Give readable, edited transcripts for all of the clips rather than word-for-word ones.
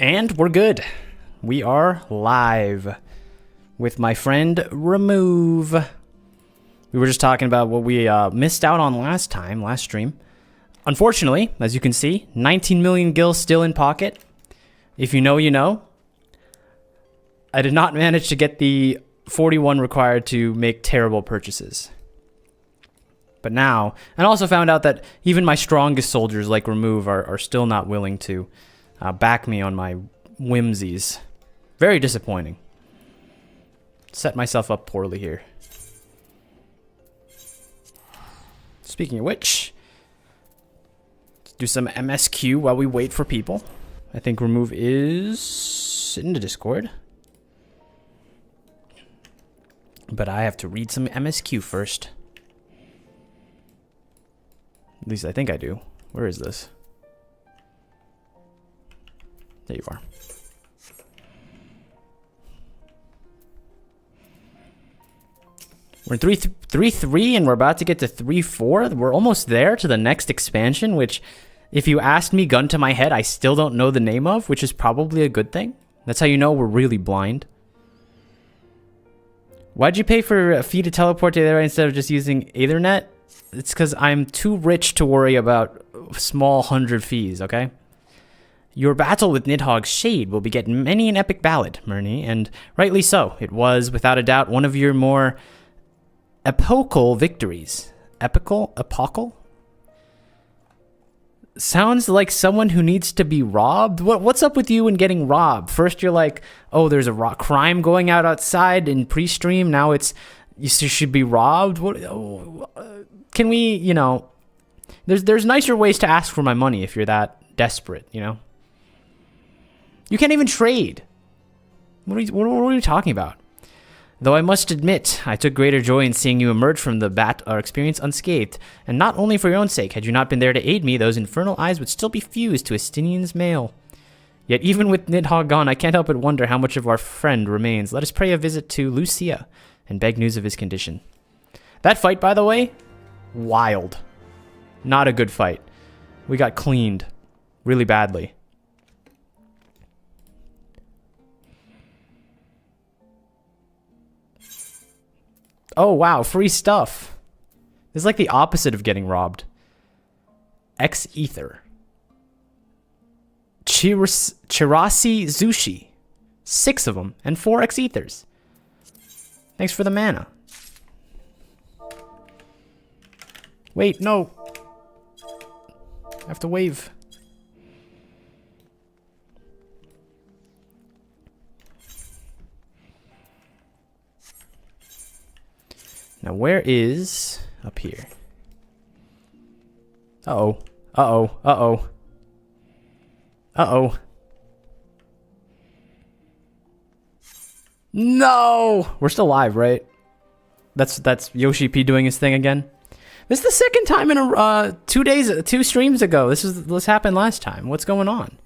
And we're good. We are live with my friend Remove. We were just talking about what we missed out on last stream. Unfortunately, as you can see, 19 million gil still in pocket. If you know, you know. I did not manage to get the 41 required to make terrible purchases. But now, and also found out that even my strongest soldiers like Remove are still not willing to back me on my whimsies. Very disappointing. Set myself up poorly here. Speaking of which, let's do some MSQ while we wait for people. I think Remove is in the Discord. But I have to read some MSQ first. At least I think I do. Where is this? There you are. We're in 3.3 and we're about to get to 3.4. We're almost there to the next expansion, which, if you asked me gun to my head, I still don't know the name of, which is probably a good thing. That's how you know we're really blind. Why'd you pay for a fee to teleport to there instead of just using Ethernet? It's because I'm too rich to worry about small 100 fees, okay? Your battle with Nidhogg's Shade will beget many an epic ballad, Murney, and rightly so. It was, without a doubt, one of your more epochal victories. Epical? Epochal? Sounds like someone who needs to be robbed. What's up with you and getting robbed? First you're like, oh, there's a crime going out outside in pre-stream. Now it's, you should be robbed. Can we, you know, there's nicer ways to ask for my money if you're that desperate, you know? You can't even trade. What are you talking about? Though I must admit, I took greater joy in seeing you emerge from the experience unscathed, and not only for your own sake. Had you not been there to aid me, those infernal eyes would still be fused to Estinian's mail. Yet even with Nidhogg gone, I can't help but wonder how much of our friend remains. Let us pray a visit to Lucia, and beg news of his condition. That fight, by the way, wild. Not a good fight. We got cleaned really badly. Oh, wow. Free stuff. This is like the opposite of getting robbed. X-Ether. Chirasi Zushi. 6 of them. And 4 X-Ethers. Thanks for the mana. Wait, no. I have to wave. Now, where is up here? Uh-oh. Uh-oh. Uh-oh. Uh-oh. No! We're still live, right? That's Yoshi P doing his thing again. This is the second time in a 2 streams ago. This happened last time. What's going on?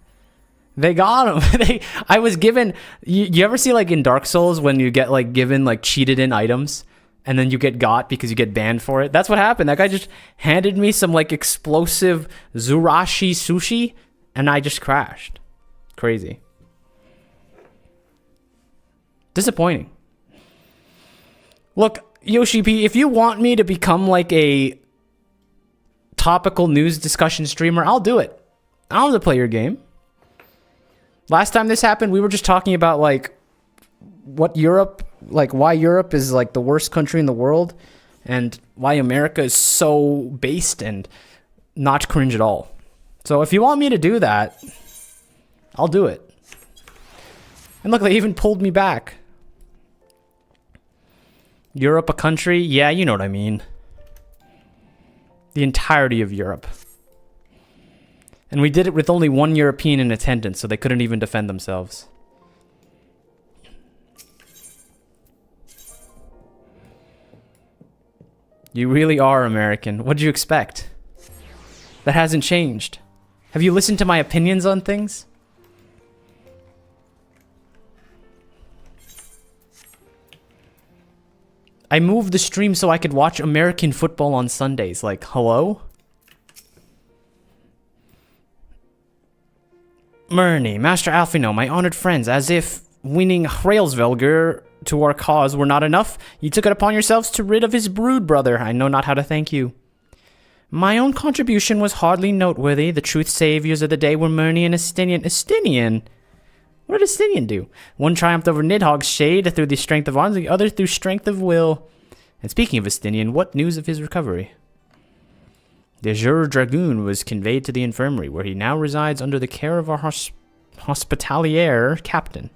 They got him. I was given. You ever see like in Dark Souls when you get like given like cheated in items? And then you get got because you get banned for it. That's what happened. That guy just handed me some like explosive Zurashi sushi, and I just crashed. Crazy. Disappointing. Look, Yoshi P, if you want me to become like a topical news discussion streamer, I'll do it. I don't have to play your game. Last time this happened, we were just talking about like what Europe, like why Europe is like the worst country in the world and why America is so based and not cringe at all. So if you want me to do that, I'll do it. And look, they even pulled me back. Europe, a country? Yeah, you know what I mean. The entirety of Europe. And we did it with only 1 European in attendance, so they couldn't even defend themselves. You really are American. What did you expect? That hasn't changed. Have you listened to my opinions on things? I moved the stream so I could watch American football on Sundays. Like, hello? Murney, Master Alfino, my honored friends, as if winning Hraelsvelgr to our cause were not enough, you took it upon yourselves to rid of his brood brother. I know not how to thank you. My own contribution was hardly noteworthy. The truth saviors of the day were Murney and Estinian. Estinian? What did Estinian do? One triumphed over Nidhogg's shade through the strength of arms, the other through strength of will. And speaking of Estinian, what news of his recovery? The Azure Dragoon was conveyed to the infirmary, where he now resides under the care of our hospitalier captain.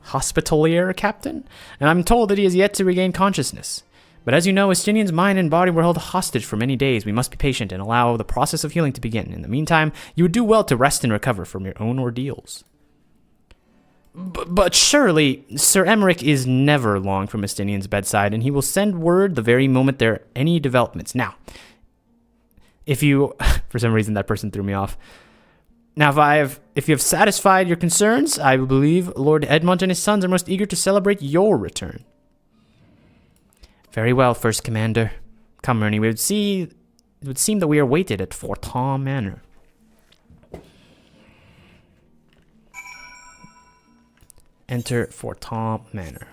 Hospitalier captain? And I'm told that he has yet to regain consciousness. But as you know, Estinian's mind and body were held hostage for many days. We must be patient and allow the process of healing to begin. In the meantime, you would do well to rest and recover from your own ordeals. But surely, Sir Emmerich is never long from Estinian's bedside, and he will send word the very moment there are any developments. Now, if you, for some reason that person threw me off. Now, if you have satisfied your concerns, I believe Lord Edmund and his sons are most eager to celebrate your return. Very well, First Commander. Come, Ernie, it would seem that we are waited at Fortin Manor. Enter Fortin Manor.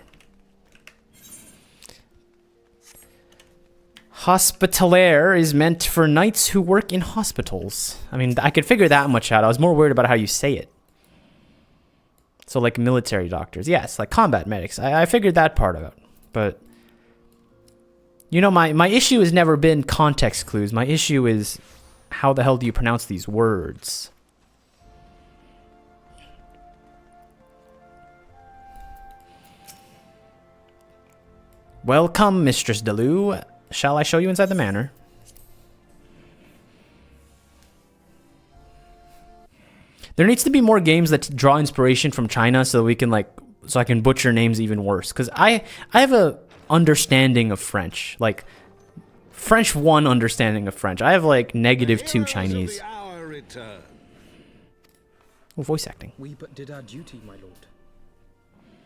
Hospitalier is meant for knights who work in hospitals. I mean, I could figure that much out. I was more worried about how you say it. So, like military doctors. Yes, like combat medics. I figured that part out. But, you know, my issue has never been context clues. My issue is, how the hell do you pronounce these words? Welcome, Mistress Tazzilou. Shall I show you inside the manor? There needs to be more games that draw inspiration from China so we can so I can butcher names even worse. Because I have a understanding of French. Like, French 1 understanding of French. I have like -2 Chinese. Oh, voice acting. We but did our duty, my lord.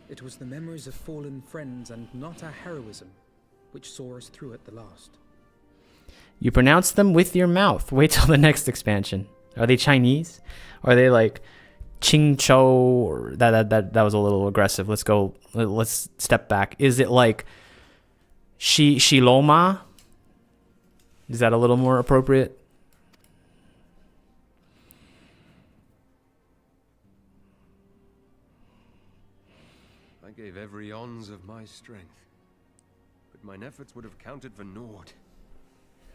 It was the memories of fallen friends and not our heroism which saw us through at the last. You pronounce them with your mouth. Wait till the next expansion. Are they Chinese? Are they like Ching Chou? Or that was a little aggressive. Let's step back. Is it like Shiloma? Is that a little more appropriate? I gave every ounce of my strength. Mine efforts would have counted for naught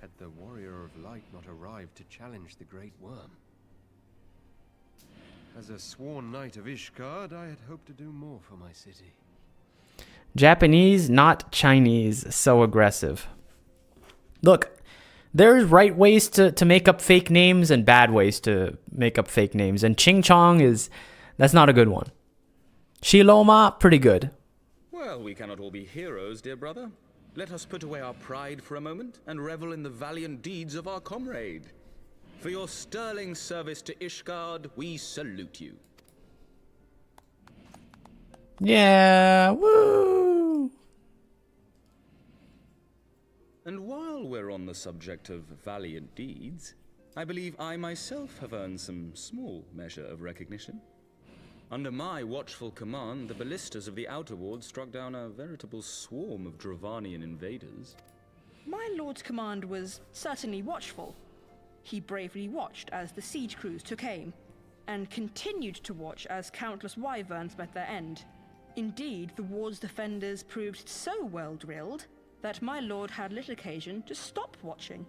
had the Warrior of Light not arrived to challenge the Great Worm. As a sworn knight of Ishgard, I had hoped to do more for my city. Japanese, not Chinese. So aggressive. Look, there's right ways to make up fake names and bad ways to make up fake names. And Ching Chong that's not a good one. Shiloma, pretty good. Well, we cannot all be heroes, dear brother. Let us put away our pride for a moment and revel in the valiant deeds of our comrade. For your sterling service to Ishgard, we salute you. Yeah, woo! And while we're on the subject of valiant deeds, I believe I myself have earned some small measure of recognition. Under my watchful command, the ballistas of the Outer Ward struck down a veritable swarm of Dravanian invaders. My lord's command was certainly watchful. He bravely watched as the siege crews took aim, and continued to watch as countless wyverns met their end. Indeed, the ward's defenders proved so well drilled that my lord had little occasion to stop watching.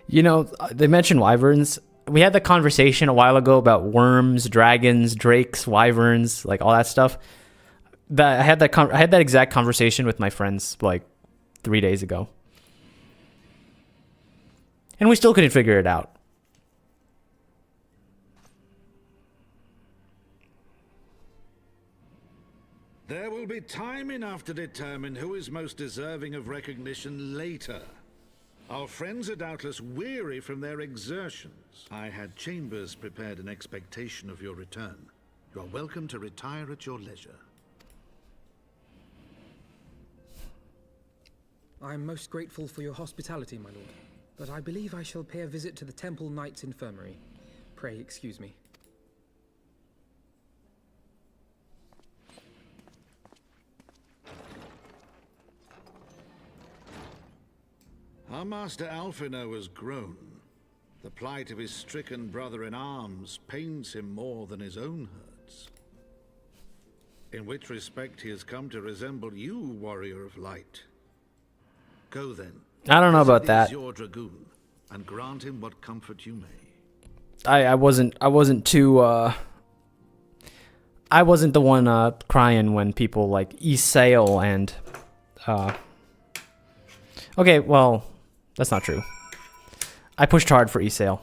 You know, they mentioned wyverns. We had the conversation a while ago about worms, dragons, drakes, wyverns, like all that stuff. I had that exact conversation with my friends like 3 days ago. And we still couldn't figure it out. There will be time enough to determine who is most deserving of recognition later. Our friends are doubtless weary from their exertions. I had chambers prepared in expectation of your return. You are welcome to retire at your leisure. I am most grateful for your hospitality, my lord, but I believe I shall pay a visit to the Temple Knight's Infirmary. Pray excuse me. Our master Alphino has grown. The plight of his stricken brother in arms pains him more than his own hurts. In which respect he has come to resemble you, warrior of light. Go then. I don't know about that. Your dragoon, and grant him what comfort you may. I wasn't too I wasn't the one crying when people like Isail and okay, well, that's not true. I pushed hard for Isail.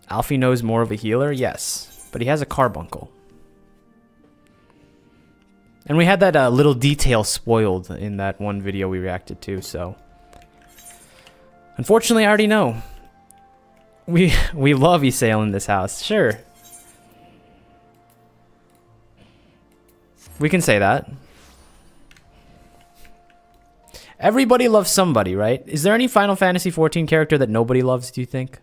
Alfie knows more of a healer, yes, but he has a carbuncle. And we had that little detail spoiled in that one video we reacted to, so unfortunately I already know. We love Isail in this house, sure. We can say that. Everybody loves somebody, right? Is there any Final Fantasy XIV character that nobody loves, do you think?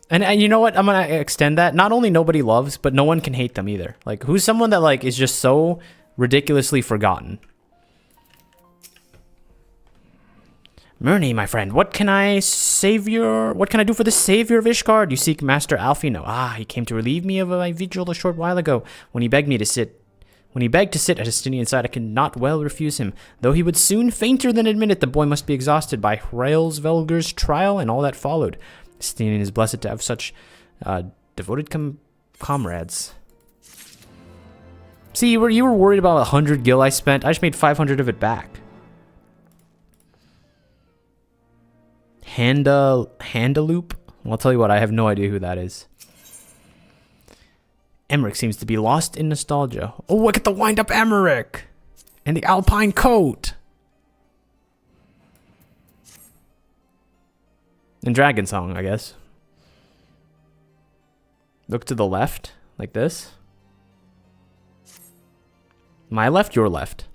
And you know what? I'm going to extend that. Not only nobody loves, but no one can hate them either. Like, who's someone that, like, is just so ridiculously forgotten? Murney, my friend, what can I do for the savior of Ishgard? You seek Master Alphino. Ah, he came to relieve me of my vigil a short while ago, when he begged to sit at Estinian's side. I could not well refuse him, though he would soon fainter than admit it. The boy must be exhausted by Hraelsvelgur's trial and all that followed. Estinian is blessed to have such devoted comrades. See, you were worried about 100 gil I spent. I just made 500 of it back. Handaloop? Well, I'll tell you what, I have no idea who that is. Emmerich seems to be lost in nostalgia. Oh, look at the wind-up Emmerich! And the alpine coat! And Dragon Song, I guess. Look to the left, like this. My left, your left.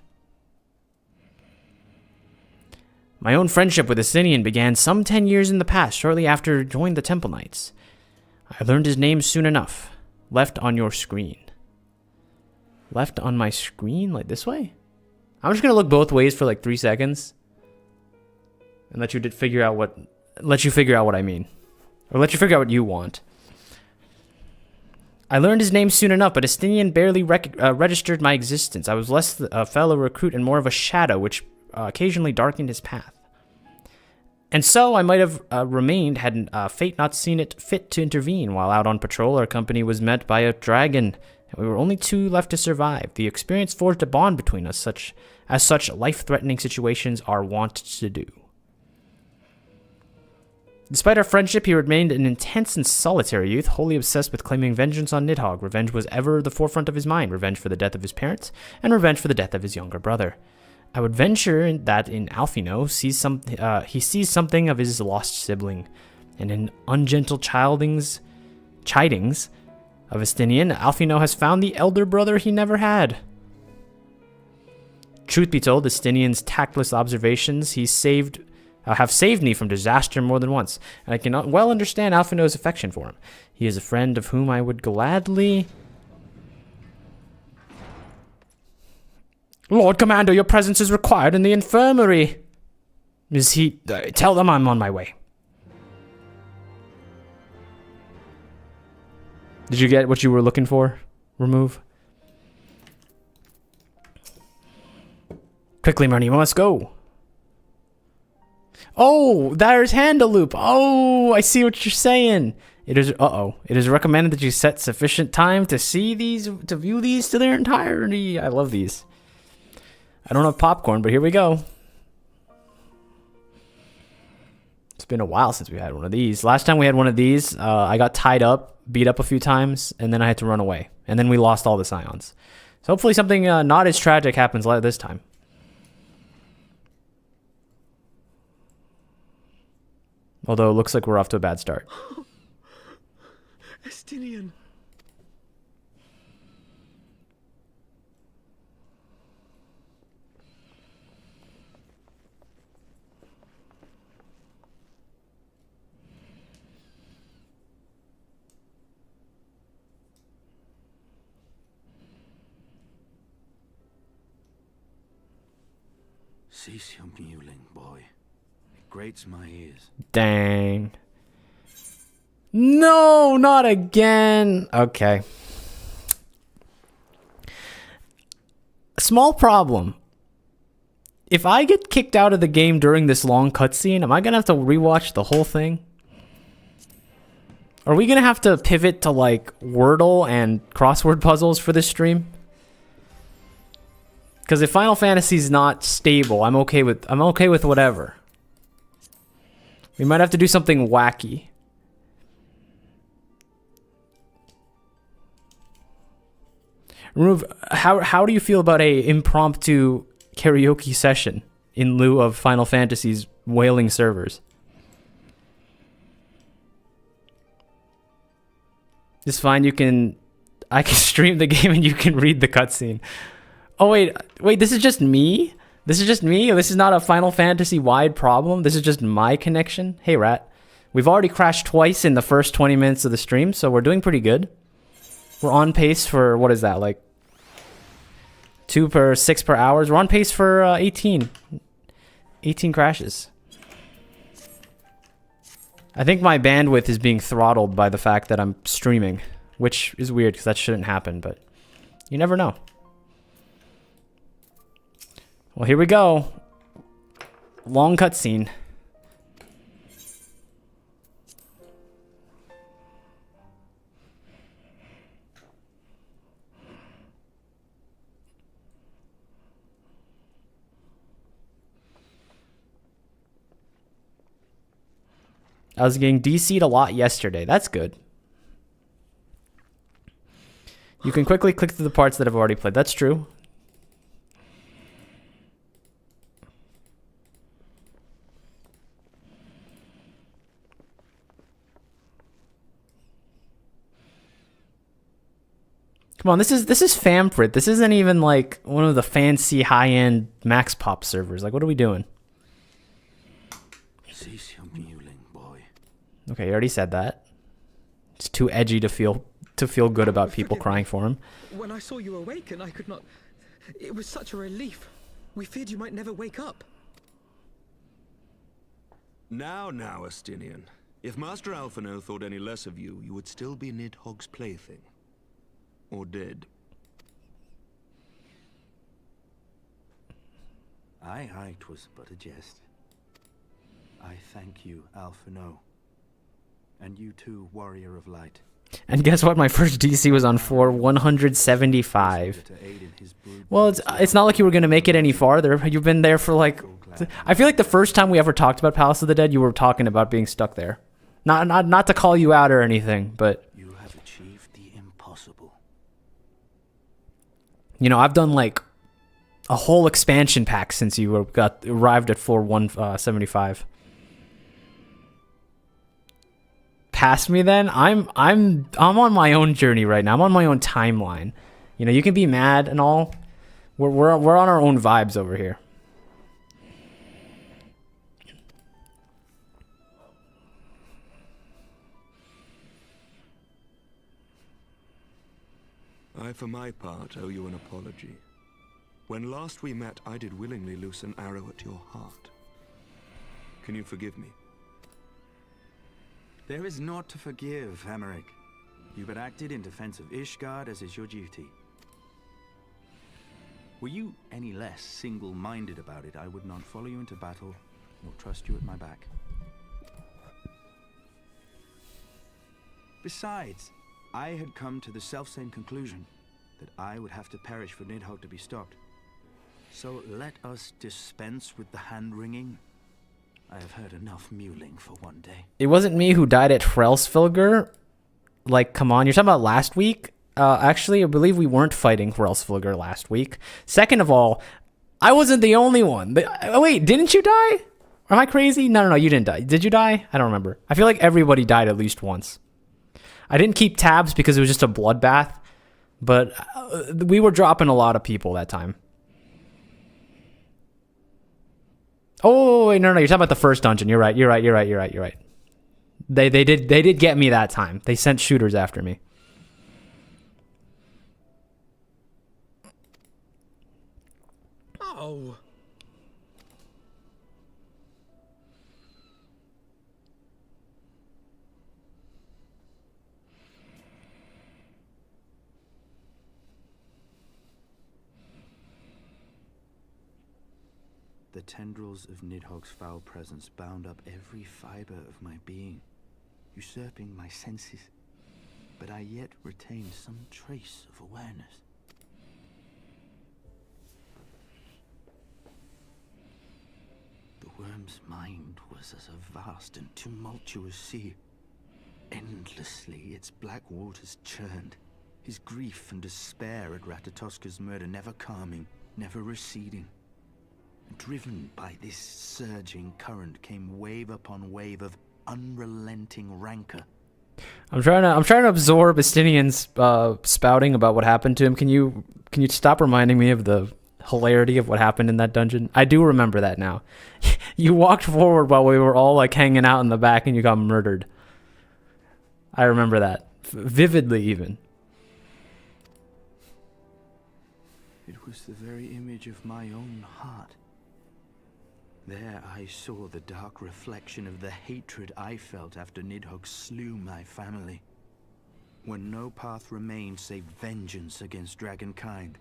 My own friendship with Estinian began some 10 years in the past, shortly after joining the Temple Knights. I learned his name soon enough. Left on your screen. Left on my screen? Like this way? I'm just gonna look both ways for like 3 seconds. And let you figure out what I mean. Or let you figure out what you want. I learned his name soon enough, but Estinian barely registered my existence. I was less a fellow recruit and more of a shadow, which occasionally darkened his path. And so I might have remained had fate not seen it fit to intervene. While out on patrol, our company was met by a dragon, and we were only 2 left to survive. The experience forged a bond between us, such life-threatening situations are wont to do. Despite our friendship, he remained an intense and solitary youth, wholly obsessed with claiming vengeance on Nidhogg. Revenge was ever the forefront of his mind, revenge for the death of his parents, and revenge for the death of his younger brother. I would venture that in Alphino, he sees something of his lost sibling, and in ungentle chidings of Estinian, Alphino has found the elder brother he never had. Truth be told, Estinian's tactless observations have saved me from disaster more than once, and I can well understand Alphino's affection for him. He is a friend of whom I would gladly... Lord Commander, your presence is required in the infirmary. Is he... tell them I'm on my way. Did you get what you were looking for? Remove. Quickly, Murney, we must go. Oh, there's Handaloop. Oh, I see what you're saying. It is recommended that you set sufficient time to view these to their entirety. I love these. I don't have popcorn, but here we go. It's been a while since we had one of these. Last time we had one of these, I got tied up, beat up a few times, and then I had to run away. And then we lost all the scions. So hopefully something not as tragic happens this time. Although it looks like we're off to a bad start. Estinian. Cease your mewling, boy. It grates my ears. Dang. No, not again. Okay. Small problem. If I get kicked out of the game during this long cutscene, am I going to have to rewatch the whole thing? Are we going to have to pivot to like Wordle and crossword puzzles for this stream? Because if Final Fantasy's not stable, I'm okay with whatever. We might have to do something wacky. Remove. How do you feel about a impromptu karaoke session in lieu of Final Fantasy's wailing servers? It's fine. I can stream the game and you can read the cutscene. Oh wait. This is just me. This is not a Final Fantasy wide problem. This is just my connection. Hey Rat, we've already crashed twice in the first 20 minutes of the stream, so we're doing pretty good. We're on pace for, what is that, like 6 per hours? We're on pace for 18 crashes. I think my bandwidth is being throttled by the fact that I'm streaming, which is weird because that shouldn't happen, but you never know. Well, here we go. Long cutscene. I was getting DC'd a lot yesterday. That's good. You can quickly click through the parts that I've already played. That's true. Come on, this is Famfrit. This isn't even like one of the fancy high-end Max Pop servers. Like, what are we doing? Cease your mewling, boy. Okay, you already said that. It's too edgy to feel good about people crying for him. When I saw you awaken, I could not... It was such a relief. We feared you might never wake up. Now, Astinian. If Master Alphino thought any less of you, you would still be Nidhogg's plaything. Or dead. Aye, 'twas but a jest. I thank you, Alphino. And you too, Warrior of Light. And guess what? My first DC was on 175. Well, it's not like you were going to make it any farther. You've been there for like... I feel like the first time we ever talked about Palace of the Dead, you were talking about being stuck there. Not to call you out or anything, but... You have achieved the impossible. You know, I've done like a whole expansion pack since you arrived at 175. Past me then, I'm on my own journey right now. I'm on my own timeline. You know, you can be mad and all. We're on our own vibes over here. I, for my part, owe you an apology. When last we met, I did willingly loose an arrow at your heart. Can you forgive me? There is naught to forgive, Hameric. You but acted in defense of Ishgard as is your duty. Were you any less single-minded about it, I would not follow you into battle, nor trust you at my back. Besides, I had come to the selfsame conclusion that I would have to perish for Nidhogg to be stopped. So let us dispense with the hand-wringing. I have heard enough mewling for one day. It wasn't me who died at Hrelsfylgr. Like, come on, you're talking about last week? Actually, I believe we weren't fighting Hrelsfylgr last week. Second of all, I wasn't the only one. Wait, didn't you die? Am I crazy? No, you didn't die. Did you die? I don't remember. I feel like everybody died at least once. I didn't keep tabs because it was just a bloodbath, but we were dropping a lot of people that time. Oh, wait, no, you're talking about the first dungeon. You're right. They did get me that time. They sent shooters after me. Oh. The tendrils of Nidhogg's foul presence bound up every fiber of my being, usurping my senses, but I yet retained some trace of awareness. The worm's mind was as a vast and tumultuous sea. Endlessly its black waters churned, his grief and despair at Ratatoska's murder never calming, never receding. Driven by this surging current came wave upon wave of unrelenting rancor. I'm trying to absorb Estinian's spouting about what happened to him. Can you stop reminding me of the hilarity of what happened in that dungeon? I do remember that now. You walked forward while we were all like hanging out in the back and you got murdered. I remember that vividly even. It was the very image of my own heart. There I saw the dark reflection of the hatred I felt after Nidhogg slew my family. When no path remained save vengeance against dragonkind.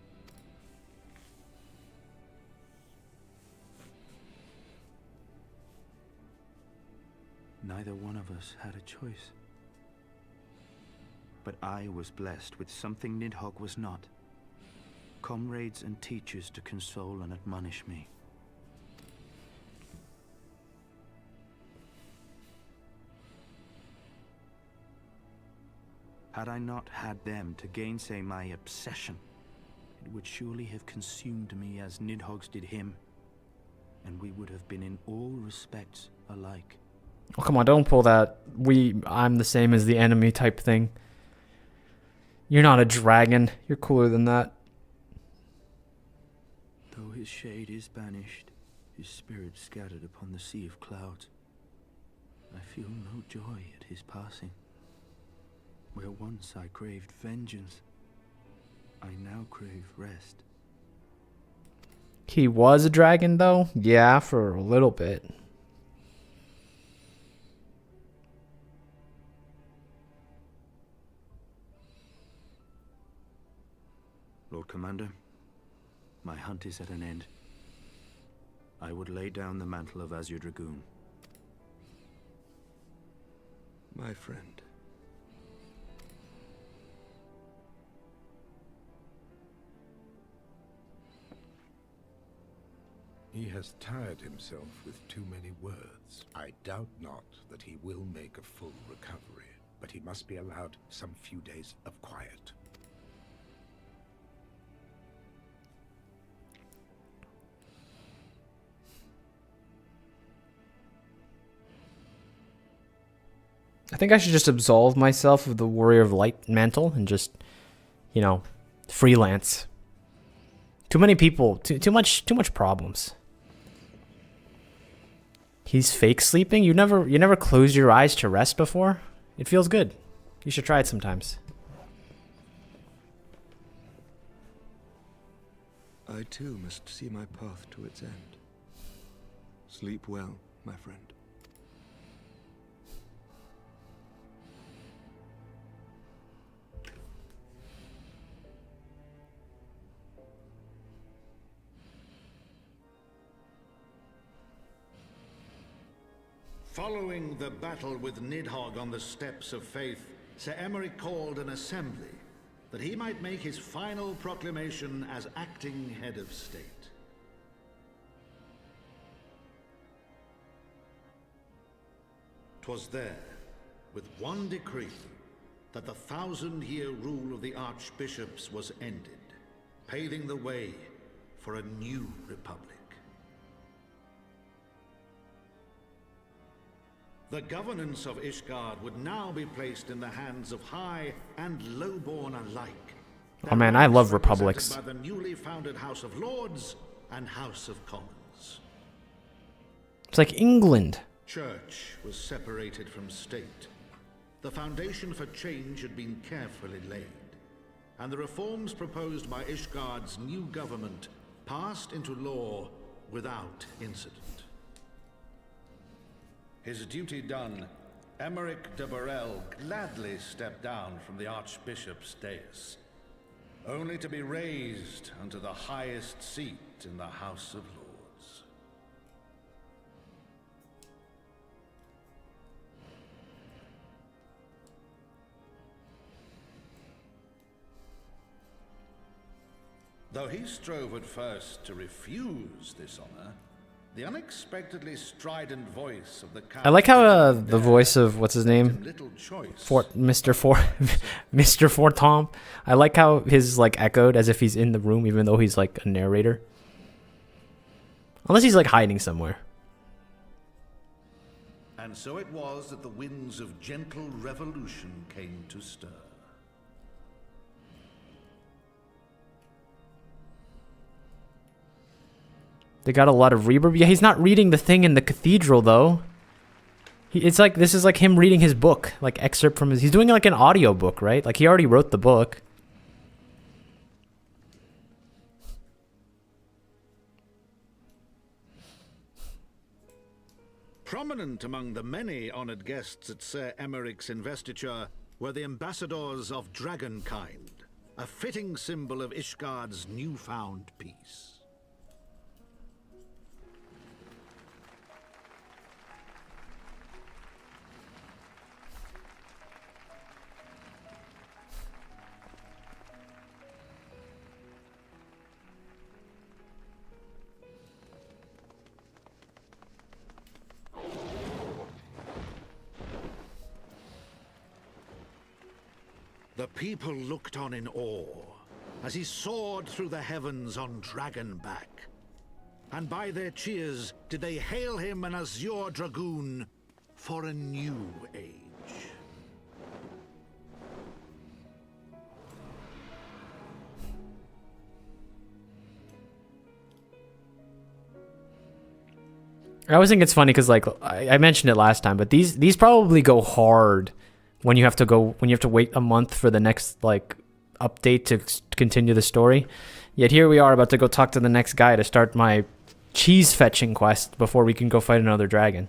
Neither one of us had a choice. But I was blessed with something Nidhogg was not. Comrades and teachers to console and admonish me. Had I not had them to gainsay my obsession, it would surely have consumed me as Nidhogg's did him, and we would have been in all respects alike. Oh, come on, don't pull that I'm the same as the enemy type thing. You're not a dragon. You're cooler than that. Though his shade is banished, his spirit scattered upon the sea of clouds, I feel no joy at his passing. Where once I craved vengeance, I now crave rest. He was a dragon, though? Yeah, for a little bit. Lord Commander, my hunt is at an end. I would lay down the mantle of Azure Dragoon. My friend. He has tired himself with too many words. I doubt not that he will make a full recovery, but he must be allowed some few days of quiet. I think I should just absolve myself of the Warrior of Light mantle and just, freelance. Too many people, too much problems. He's fake sleeping? You never closed your eyes to rest before? It feels good. You should try it sometimes. I too must see my path to its end. Sleep well, my friend. Following the battle with Nidhogg on the Steps of Faith, Sir Emeric called an assembly that he might make his final proclamation as acting head of state. "'Twas there, with one decree, that the 1,000-year rule of the archbishops was ended, paving the way for a new republic. The governance of Ishgard would now be placed in the hands of high and lowborn alike. Oh man, I love republics. By the newly founded House of Lords and House of Commons. It's like England. Church was separated from state. The foundation for change had been carefully laid, and the reforms proposed by Ishgard's new government passed into law without incident. His duty done, Emeric de Burrell gladly stepped down from the Archbishop's dais, only to be raised unto the highest seat in the House of Lords. Though he strove at first to refuse this honor, the unexpectedly strident voice of the Count I like how the voice of what's his name, little choice. Mr. Fortom. I like how his like echoed as if he's in the room, even though he's like a narrator. Unless he's like hiding somewhere. And so it was that the winds of gentle revolution came to stir. They got a lot of reverb. Yeah, he's not reading the thing in the cathedral though. It's like this is like him reading his book, like excerpt from his. He's doing like an audio book, right? Like he already wrote the book. Prominent among the many honored guests at Sir Emeric's investiture were the ambassadors of Dragonkind, a fitting symbol of Ishgard's newfound peace. The people looked on in awe as he soared through the heavens on Dragonback. And by their cheers did they hail him an azure dragoon for a new age. I always think it's funny because like I mentioned it last time, but these probably go hard when you have to wait a month for the next like update to continue the story. Yet here we are about to go talk to the next guy to start my cheese fetching quest before we can go fight another dragon.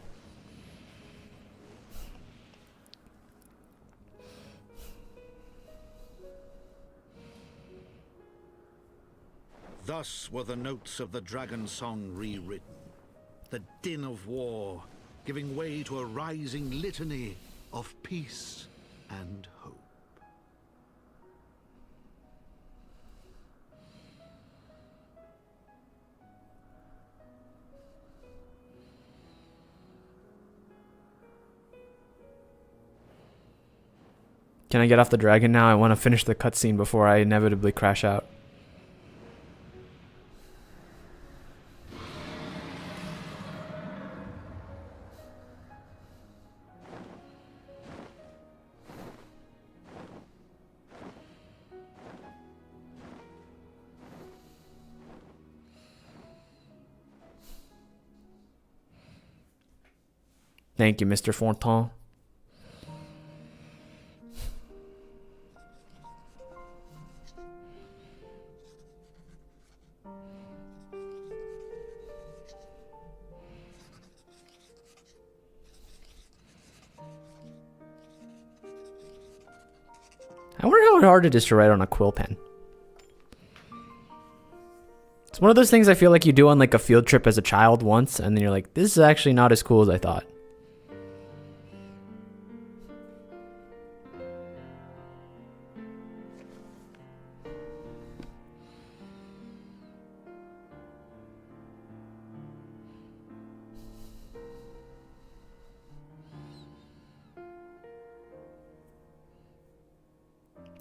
Thus were the notes of the dragon song rewritten, the din of war giving way to a rising litany of peace and hope. Can I get off the dragon now? I want to finish the cutscene before I inevitably crash out. Thank you, Mr. Fontaine. I wonder how hard it is to write on a quill pen. It's one of those things I feel like you do on like a field trip as a child once, and then you're like, this is actually not as cool as I thought.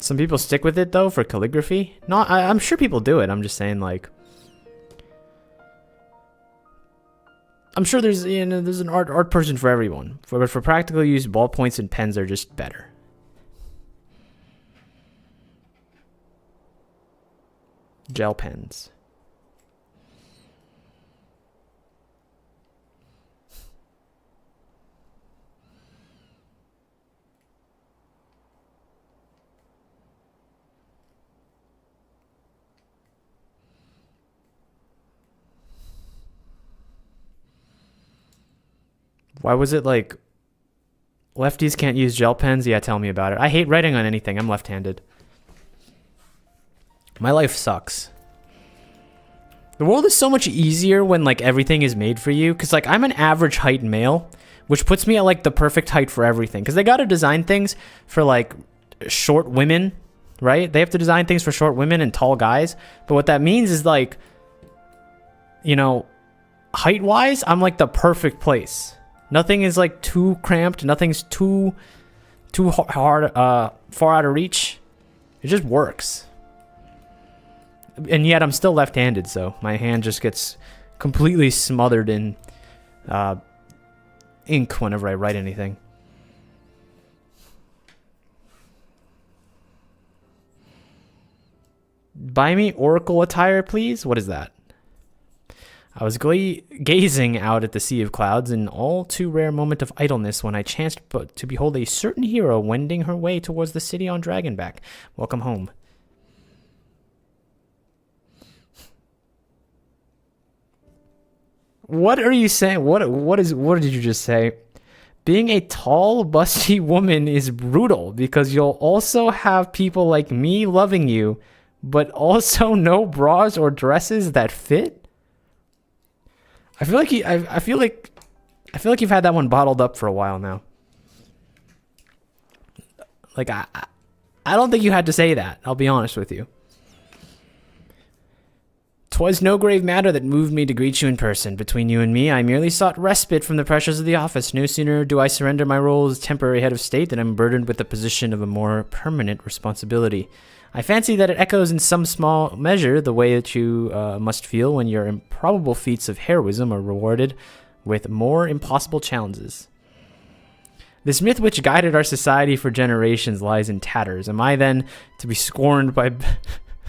Some people stick with it though for calligraphy. I'm sure people do it. I'm just saying, like, I'm sure there's an art person for everyone. But for practical use, ballpoints and pens are just better. Gel pens. Why was it like lefties can't use gel pens? Yeah, tell me about it. I hate writing on anything. I'm left-handed. My life sucks. The world is so much easier when like everything is made for you. Cause like I'm an average height male, which puts me at like the perfect height for everything. Cause they gotta design things for like short women right? They have to design things for short women and tall guys. But what that means is like, you know, height-wise, I'm like the perfect place. Nothing is like too cramped. Nothing's too hard, far out of reach. It just works. And yet I'm still left-handed, so my hand just gets completely smothered in ink whenever I write anything. Buy me oracle attire, please? What is that? I was gazing out at the sea of clouds in all too rare moment of idleness when I chanced to behold a certain hero wending her way towards the city on Dragonback. Welcome home. What are you saying? What did you just say? Being a tall, busty woman is brutal because you'll also have people like me loving you, but also no bras or dresses that fit? I feel like you've had that one bottled up for a while now. Like I don't think you had to say that. I'll be honest with you. 'Twas no grave matter that moved me to greet you in person. Between you and me, I merely sought respite from the pressures of the office. No sooner do I surrender my role as temporary head of state than I'm burdened with the position of a more permanent responsibility. I fancy that it echoes in some small measure the way that you must feel when your improbable feats of heroism are rewarded with more impossible challenges. This myth which guided our society for generations lies in tatters. Am I then to be scorned by...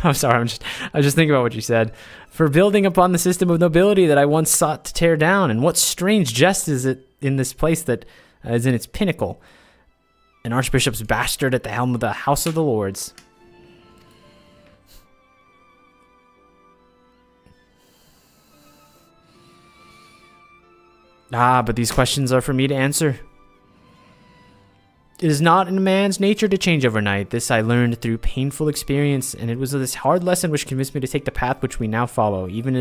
I'm sorry, I was just thinking about what you said. For building upon the system of nobility that I once sought to tear down, and what strange jest is it in this place that is in its pinnacle? An archbishop's bastard at the helm of the House of the Lords. Ah, but these questions are for me to answer. It is not in a man's nature to change overnight. This I learned through painful experience, and it was this hard lesson which convinced me to take the path which we now follow, even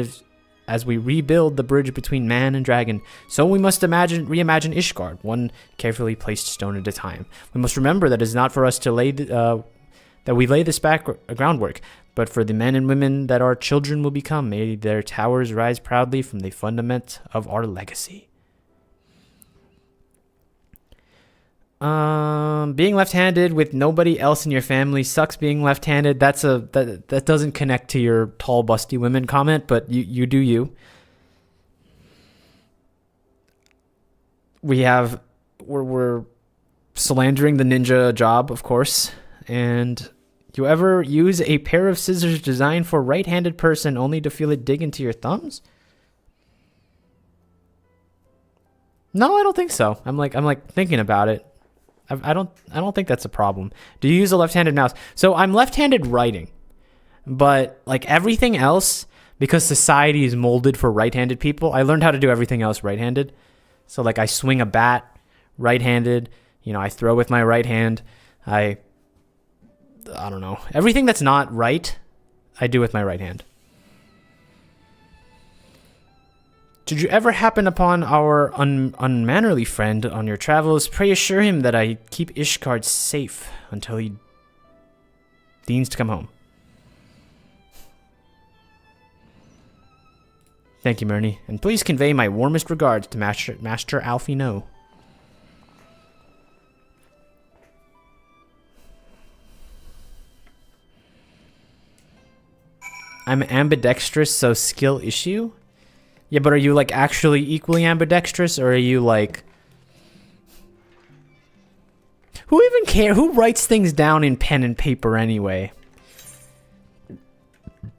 as we rebuild the bridge between man and dragon. So we must reimagine Ishgard, one carefully placed stone at a time. We must remember that it is not for us to lay that we lay this groundwork, but for the men and women that our children will become. May their towers rise proudly from the fundament of our legacy. Being left-handed with nobody else in your family sucks. Being left-handed, that doesn't connect to your tall, busty women comment, but you do you. We're slandering the ninja job, of course, and you ever use a pair of scissors designed for a right-handed person only to feel it dig into your thumbs? No, I don't think so. I'm like thinking about it. I don't think that's a problem. Do you use a left-handed mouse? So I'm left-handed writing, but like everything else, because society is molded for right-handed people, I learned how to do everything else right-handed. So like I swing a bat right-handed, I throw with my right hand. I don't know. Everything that's not right, I do with my right hand. Should you ever happen upon our unmannerly friend on your travels, pray assure him that I keep Ishgard safe until he deigns to come home. Thank you, Murney, and please convey my warmest regards to Master Alfie No. I'm ambidextrous, so skill issue? Yeah, but are you like actually equally ambidextrous, or are you like... Who even cares? Who writes things down in pen and paper anyway?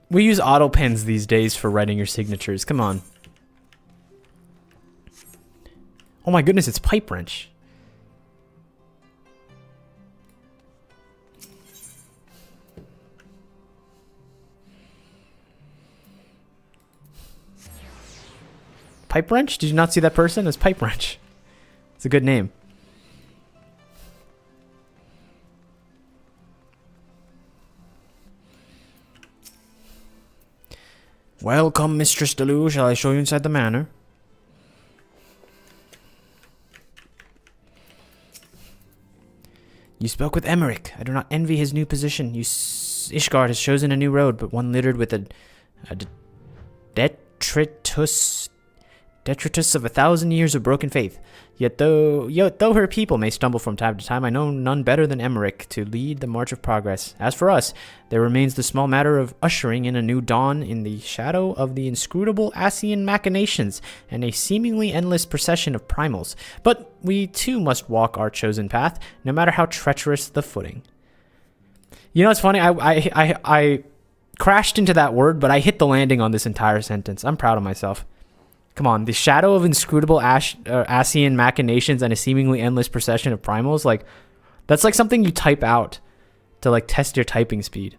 We use auto pens these days for writing your signatures. Come on. Oh my goodness, it's pipe wrench. Pipe wrench? Did you not see that person? It's pipe wrench. It's a good name. Welcome, Mistress Tazzilou. Shall I show you inside the manor? You spoke with Emmerich. I do not envy his new position. Ishgard has chosen a new road, but one littered with a detritus of 1,000 years of broken faith. Yet though her people may stumble from time to time, I know none better than Emmerich to lead the march of progress. As for us, there remains the small matter of ushering in a new dawn in the shadow of the inscrutable Ascian machinations and a seemingly endless procession of primals. But we too must walk our chosen path, no matter how treacherous the footing. You know, it's funny, I crashed into that word, but I hit the landing on this entire sentence. I'm proud of myself. Come on, the shadow of inscrutable Ascian machinations and a seemingly endless procession of primals, like, that's like something you type out to like test your typing speed.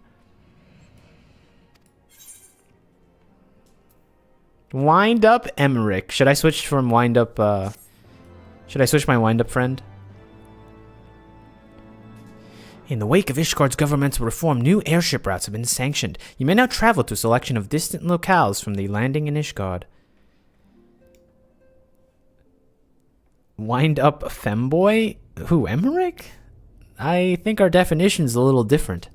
Wind up Emmerich. Should I switch from wind up, should I switch my wind up friend? In the wake of Ishgard's governmental reform, new airship routes have been sanctioned. You may now travel to a selection of distant locales from the landing in Ishgard. Wind up femboy? Who, Emmerich? I think our definition's a little different.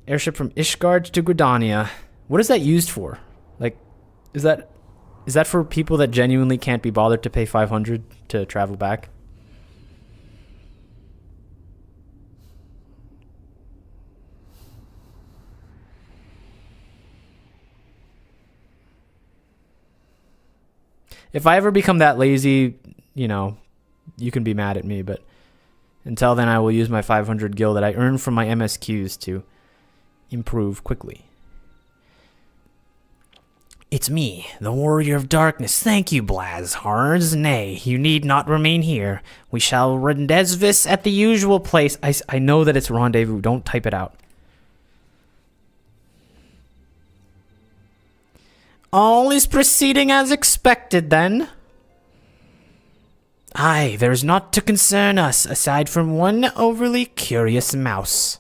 Airship from Ishgard to Gridania. What is that used for? Like, is that for people that genuinely can't be bothered to pay 500 to travel back? If I ever become that lazy, you know, you can be mad at me, but until then I will use my 500 gil that I earned from my MSQs to improve quickly. It's me, the Warrior of Darkness. Thank you, Blazhards. Nay, you need not remain here. We shall rendezvous at the usual place. I know that it's rendezvous. Don't type it out. All is proceeding as expected, then. Aye, there is naught to concern us, aside from one overly curious mouse.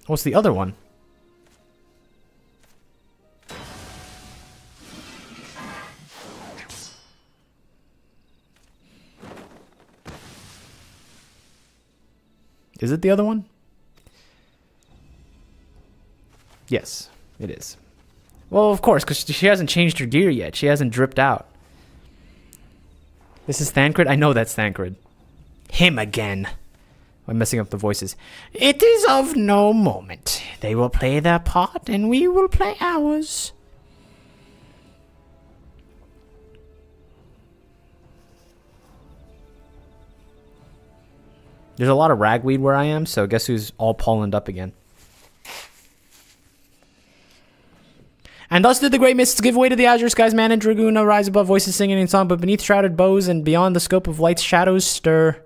What's the other one? Is it the other one? Yes, it is. Well, of course, because she hasn't changed her gear yet. She hasn't dripped out. This is Thancred? I know that's Thancred. Him again. I'm messing up the voices. It is of no moment. They will play their part, and we will play ours. There's a lot of ragweed where I am, so guess who's all pollened up again? And thus did the great mists give way to the azure skies, man and dragoon arise above, voices singing in song, but beneath shrouded bows and beyond the scope of light's shadows stir.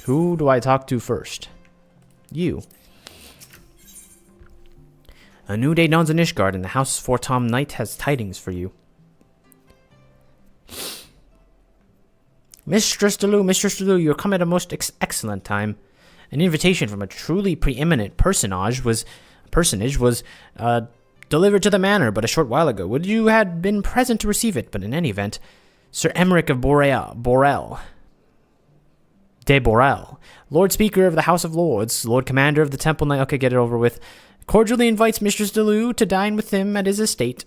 Who do I talk to first? You. A new day dawns in Ishgard, and the House Fortom Knight has tidings for you. Mistress Tazzilou, you come at a most excellent time. An invitation from a truly preeminent personage was delivered to the manor but a short while ago. Would you had been present to receive it, but in any event, Sir Emmerich of Borel, Lord Speaker of the House of Lords, Lord Commander of the Temple Knight, okay, get it over with, cordially invites Mistress Tazzilou to dine with him at his estate.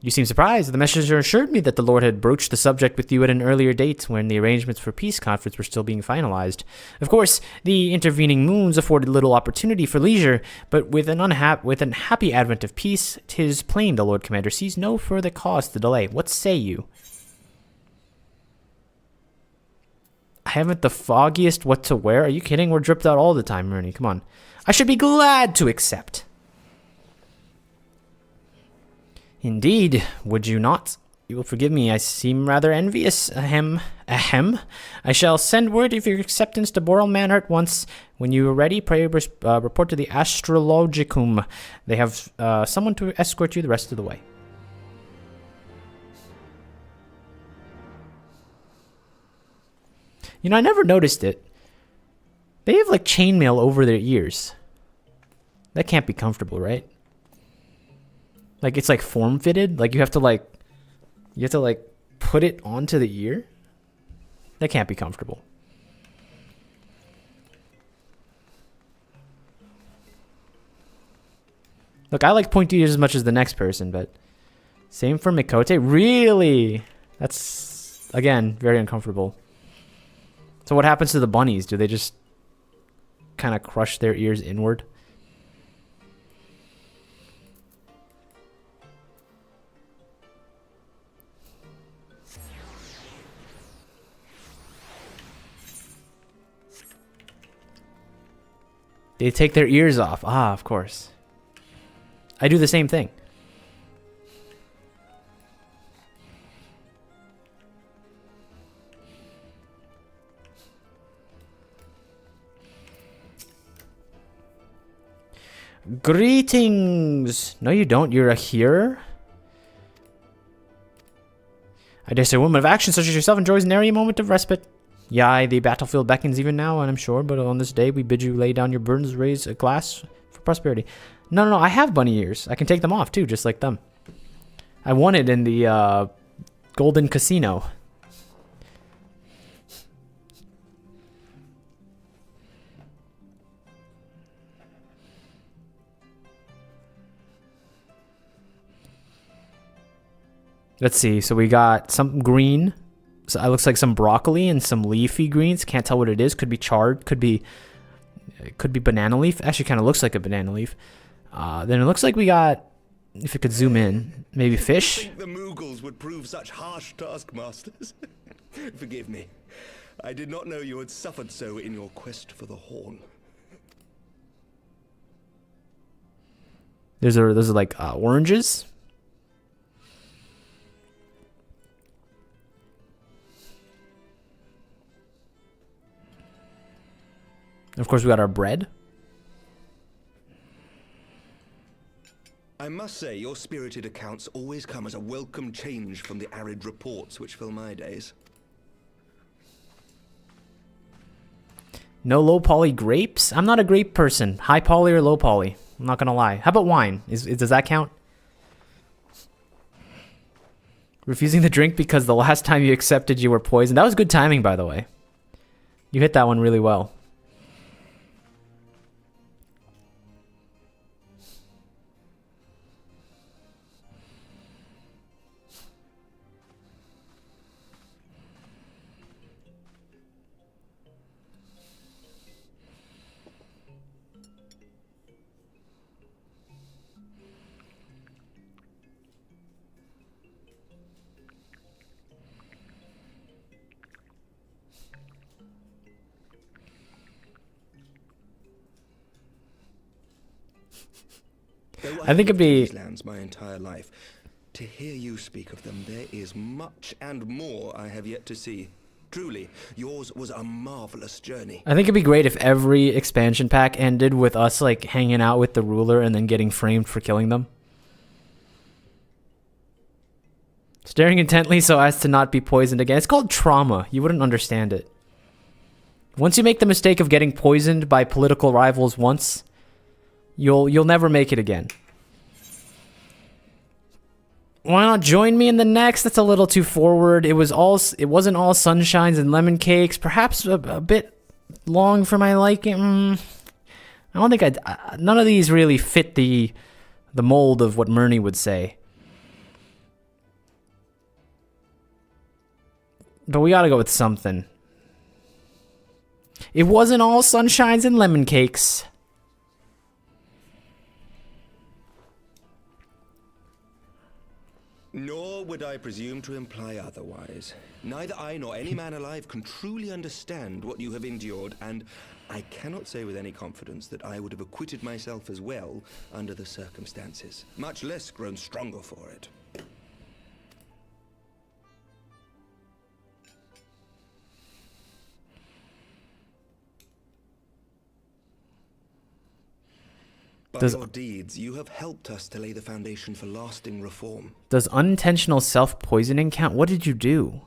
You seem surprised. The messenger assured me that the Lord had broached the subject with you at an earlier date when the arrangements for peace conference were still being finalized. Of course, the intervening moons afforded little opportunity for leisure, but with an happy advent of peace, 'tis plain the Lord Commander sees no further cause to delay. What say you? I haven't the foggiest what to wear. Are you kidding? We're dripped out all the time, Ernie. Come on. I should be glad to accept. Indeed, would you not? You will forgive me, I seem rather envious. Ahem. Ahem. I shall send word of your acceptance to Boral Manor at once. When you are ready, pray report to the Astrologicum. They have someone to escort you the rest of the way. You know, I never noticed it. They have, like, chainmail over their ears. That can't be comfortable, right? Like, it's, like, form-fitted? Like, you have to, like, put it onto the ear? That can't be comfortable. Look, I like pointy ears as much as the next person, but... Same for Mikote? Really? That's, again, very uncomfortable. So what happens to the bunnies? Do they just kind of crush their ears inward? They take their ears off. Ah, of course. I do the same thing. Greetings! No, you don't. You're a hearer? I dare say a woman of action such as yourself enjoys nary a moment of respite. Yea, the battlefield beckons even now, and I'm sure, but on this day we bid you lay down your burdens, raise a glass for prosperity. No, I have bunny ears. I can take them off, too, just like them. I won it in the Golden Casino. Let's see. So we got some green. So it looks like some broccoli and some leafy greens. Can't tell what it is. Could be chard. Could be banana leaf. Actually, kind of looks like a banana leaf. Then it looks like we got, if it could zoom in, maybe fish. I think the Moogles would prove such harsh taskmasters. Forgive me. I did not know you had suffered so in your quest for the horn. Those are like oranges. Of course, we got our bread. I must say, your spirited accounts always come as a welcome change from the arid reports which fill my days. No low poly grapes? I'm not a grape person. High poly or low poly? I'm not gonna lie. How about wine? Does that count? Refusing the drink because the last time you accepted you were poisoned. That was good timing, by the way. You hit that one really well. I think it'd be lands my entire life. To hear you speak of them, there is much and more I have yet to see. Truly, yours was a marvelous journey. I think it'd be great if every expansion pack ended with us like hanging out with the ruler and then getting framed for killing them. Staring intently so as to not be poisoned again. It's called trauma. You wouldn't understand it. Once you make the mistake of getting poisoned by political rivals once, you'll never make it again. Why not join me in the next? That's a little too forward. It wasn't all sunshines and lemon cakes. Perhaps a bit long for my liking. I don't think none of these really fit the mold of what Murney would say. But we gotta go with something. It wasn't all sunshines and lemon cakes. Nor would I presume to imply otherwise. Neither I nor any man alive can truly understand what you have endured, and I cannot say with any confidence that I would have acquitted myself as well under the circumstances, much less grown stronger for it. By your deeds, you have helped us to lay the foundation for lasting reform. Does unintentional self-poisoning count? What did you do?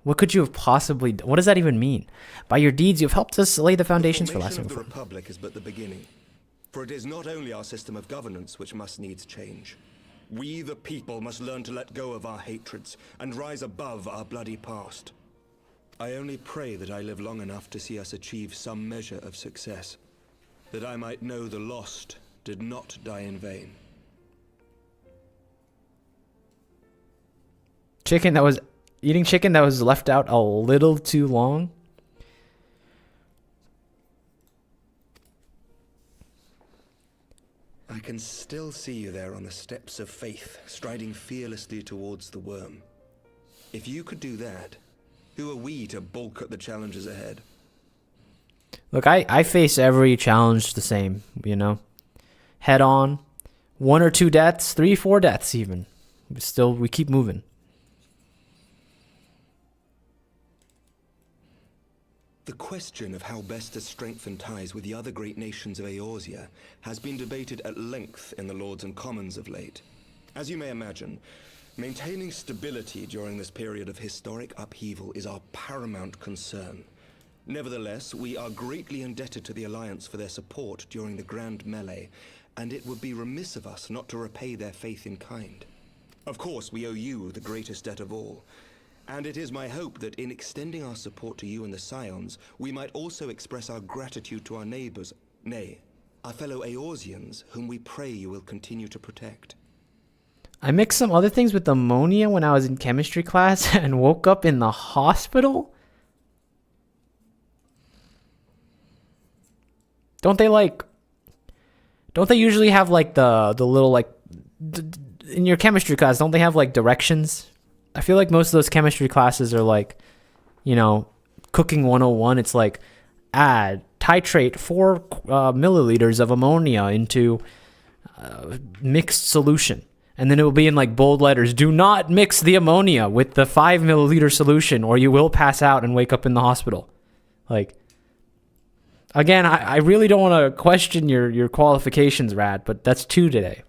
What could you have possibly done? What does that even mean? By your deeds, you've helped us lay the foundations for lasting The reform. Republic is but the beginning. For it is not only our system of governance which must needs change. We, the people, must learn to let go of our hatreds and rise above our bloody past. I only pray that I live long enough to see us achieve some measure of success, that I might know the lost did not die in vain. Eating chicken that was left out a little too long. I can still see you there on the steps of faith, striding fearlessly towards the worm. If you could do that, who are we to balk at the challenges ahead? Look, I face every challenge the same, you know? Head on. 1 or 2 deaths, 3, 4 deaths even. We keep moving. The question of how best to strengthen ties with the other great nations of Eorzea has been debated at length in the Lords and Commons of late. As you may imagine, maintaining stability during this period of historic upheaval is our paramount concern. Nevertheless, we are greatly indebted to the Alliance for their support during the Grand Melee, and it would be remiss of us not to repay their faith in kind. Of course, we owe you the greatest debt of all, and it is my hope that in extending our support to you and the Scions, we might also express our gratitude to our neighbors, nay, our fellow Eorzeans, whom we pray you will continue to protect. I mixed some other things with ammonia when I was in chemistry class and woke up in the hospital? Don't they usually have like the little like in your chemistry class, don't they have like directions? I feel like most of those chemistry classes are like, you know, cooking 101. It's like titrate 4 milliliters of ammonia into mixed solution. And then it will be in like bold letters, do not mix the ammonia with the 5 milliliter solution or you will pass out and wake up in the hospital. Like, again, I really don't want to question your qualifications, Rad, but that's 2 today.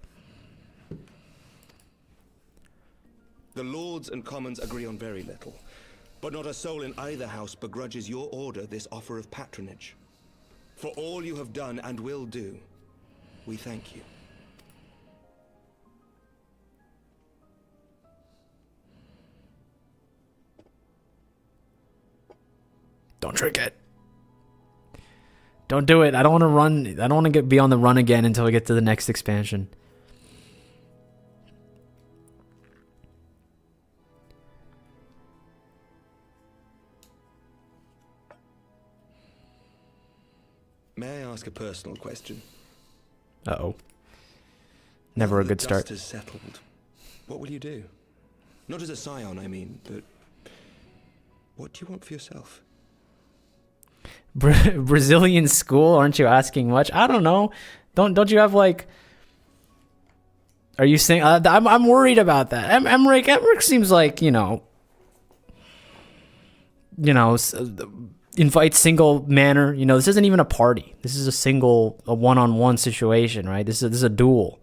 The Lords and Commons agree on very little, but not a soul in either house begrudges your order this offer of patronage. For all you have done and will do, we thank you. Don't drink it. Don't do it. I don't want to run. I don't want to be on the run again until we get to the next expansion. May I ask a personal question? Uh-oh. Never a good start. Dust has settled. What will you do? Not as a scion, I mean, but what do you want for yourself? Brazilian school? Aren't you asking much? I don't know. Don't you have like? Are you saying? I'm worried about that. Emmerich seems like invite single manner. You know, this isn't even a party. This is a one-on-one situation, right? This is a duel.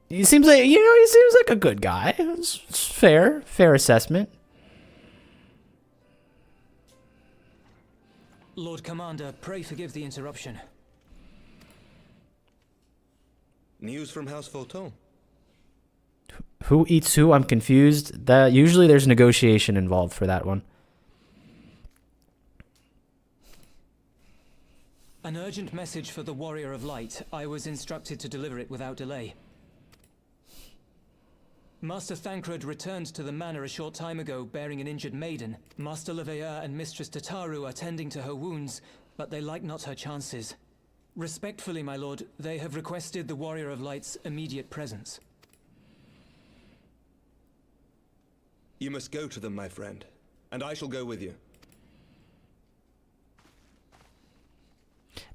He seems like he seems like a good guy. It's fair assessment. Lord Commander, pray forgive the interruption. News from House Fulton. Who eats who? I'm confused. That usually there's negotiation involved for that one. An urgent message for the Warrior of Light. I was instructed to deliver it without delay. Master Thancred returned to the manor a short time ago, bearing an injured maiden. Master Leveilleur and Mistress Tataru are tending to her wounds, but they like not her chances. Respectfully, my lord, they have requested the Warrior of Light's immediate presence. You must go to them, my friend, and I shall go with you.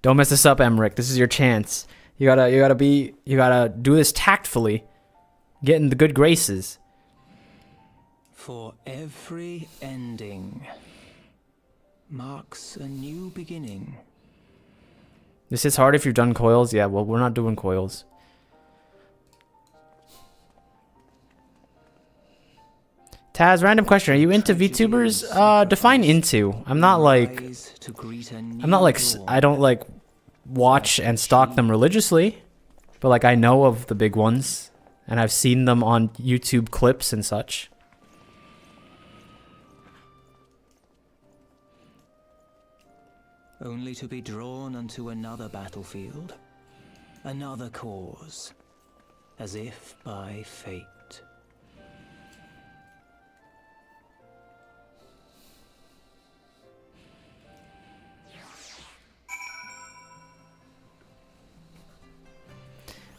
Don't mess this up, Emmerich. This is your chance. You gotta do this tactfully. Get in the good graces. For every ending marks a new beginning. This is hard if you've done coils. Yeah, well, we're not doing coils. Taz, random question. Are you into VTubers? Define into. I'm not like, I don't like watch and stalk them religiously, but like I know of the big ones and I've seen them on YouTube clips and such. Only to be drawn unto another battlefield, another cause, as if by fate.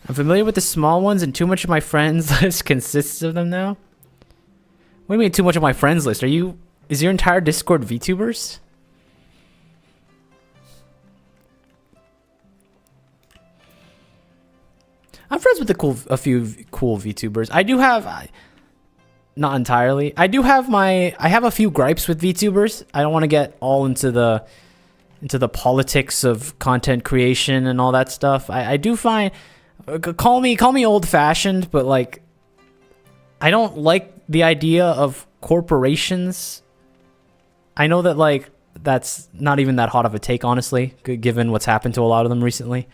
I'm familiar with the small ones, and too much of my friends list consists of them now. What do you mean too much of my friends list? Is your entire Discord VTubers? I'm friends with a few cool VTubers. I do have, not entirely. I have a few gripes with VTubers. I don't want to get all into the politics of content creation and all that stuff. I do find, call me old-fashioned, but like, I don't like the idea of corporations. I know that like that's not even that hot of a take, honestly, given what's happened to a lot of them recently.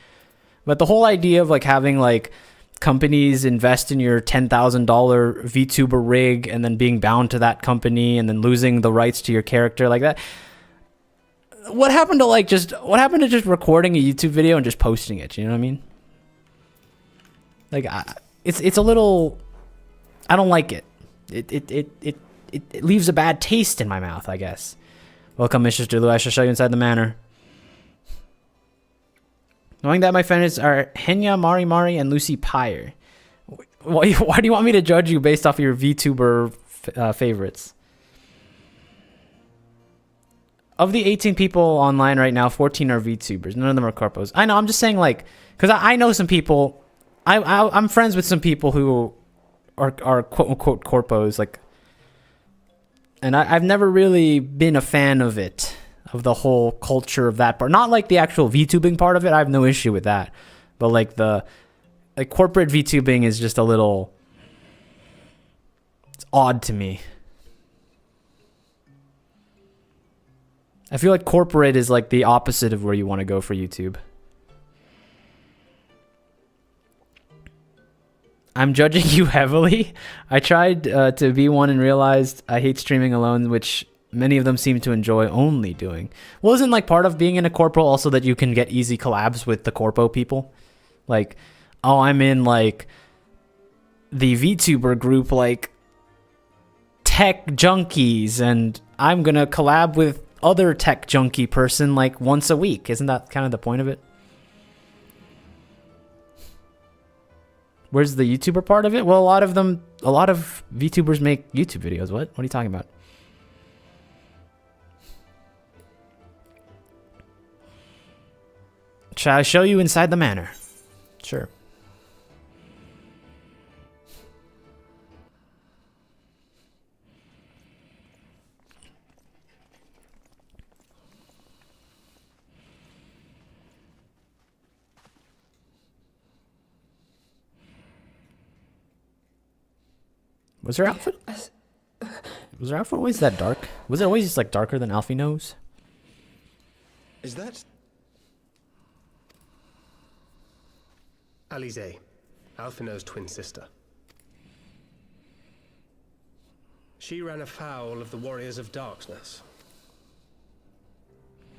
But the whole idea of like having like companies invest in your $10,000 VTuber rig and then being bound to that company and then losing the rights to your character like that. What happened to just recording a YouTube video and just posting it? You know what I mean? Like it's a little, I don't like it. It leaves a bad taste in my mouth, I guess. Welcome, Mr. Tazzilou. I shall show you inside the manor. Knowing that my friends are Henya, Mari Mari, and Lucy Pyre. Why do you want me to judge you based off of your VTuber favorites? Of the 18 people online right now, 14 are VTubers. None of them are corpos. I know, I'm just saying like, because I know some people, I'm friends with some people who are quote-unquote corpos, like, and I've never really been a fan of it. Of the whole culture of that part. Not like the actual VTubing part of it. I have no issue with that. But like corporate VTubing is just a little, it's odd to me. I feel like corporate is like the opposite of where you want to go for YouTube. I'm judging you heavily. I tried to be one and realized I hate streaming alone, which many of them seem to enjoy only doing. Well, isn't like part of being in a corpo also that you can get easy collabs with the corpo people? Like, oh, I'm in like the VTuber group, like Tech Junkies, and I'm gonna collab with other Tech Junkie person like once a week. Isn't that kind of the point of it? Where's the YouTuber part of it? Well, a lot of VTubers make YouTube videos. What are you talking about? Shall I show you inside the manor? Sure. Was her outfit always that dark? Was it always just like darker than Alfie knows? Is that Alize, Alphinaud's twin sister? She ran afoul of the Warriors of Darkness.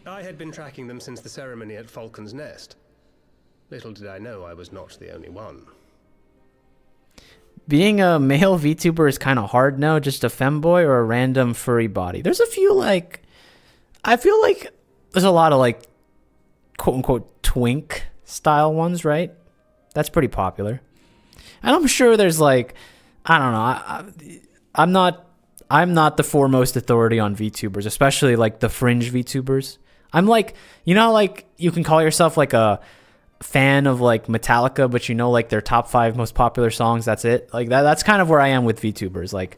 I had been tracking them since the ceremony at Falcon's Nest. Little did I know I was not the only one. Being a male VTuber is kind of hard now, just a femboy or a random furry body. There's a few like, I feel like there's a lot of like quote unquote twink style ones, right? That's pretty popular. And I'm sure there's like, I don't know. I'm not the foremost authority on VTubers, especially like the fringe VTubers. I'm like, you know, like you can call yourself like a fan of like Metallica, but you know, like their top 5 most popular songs. That's it. Like that's kind of where I am with VTubers. Like,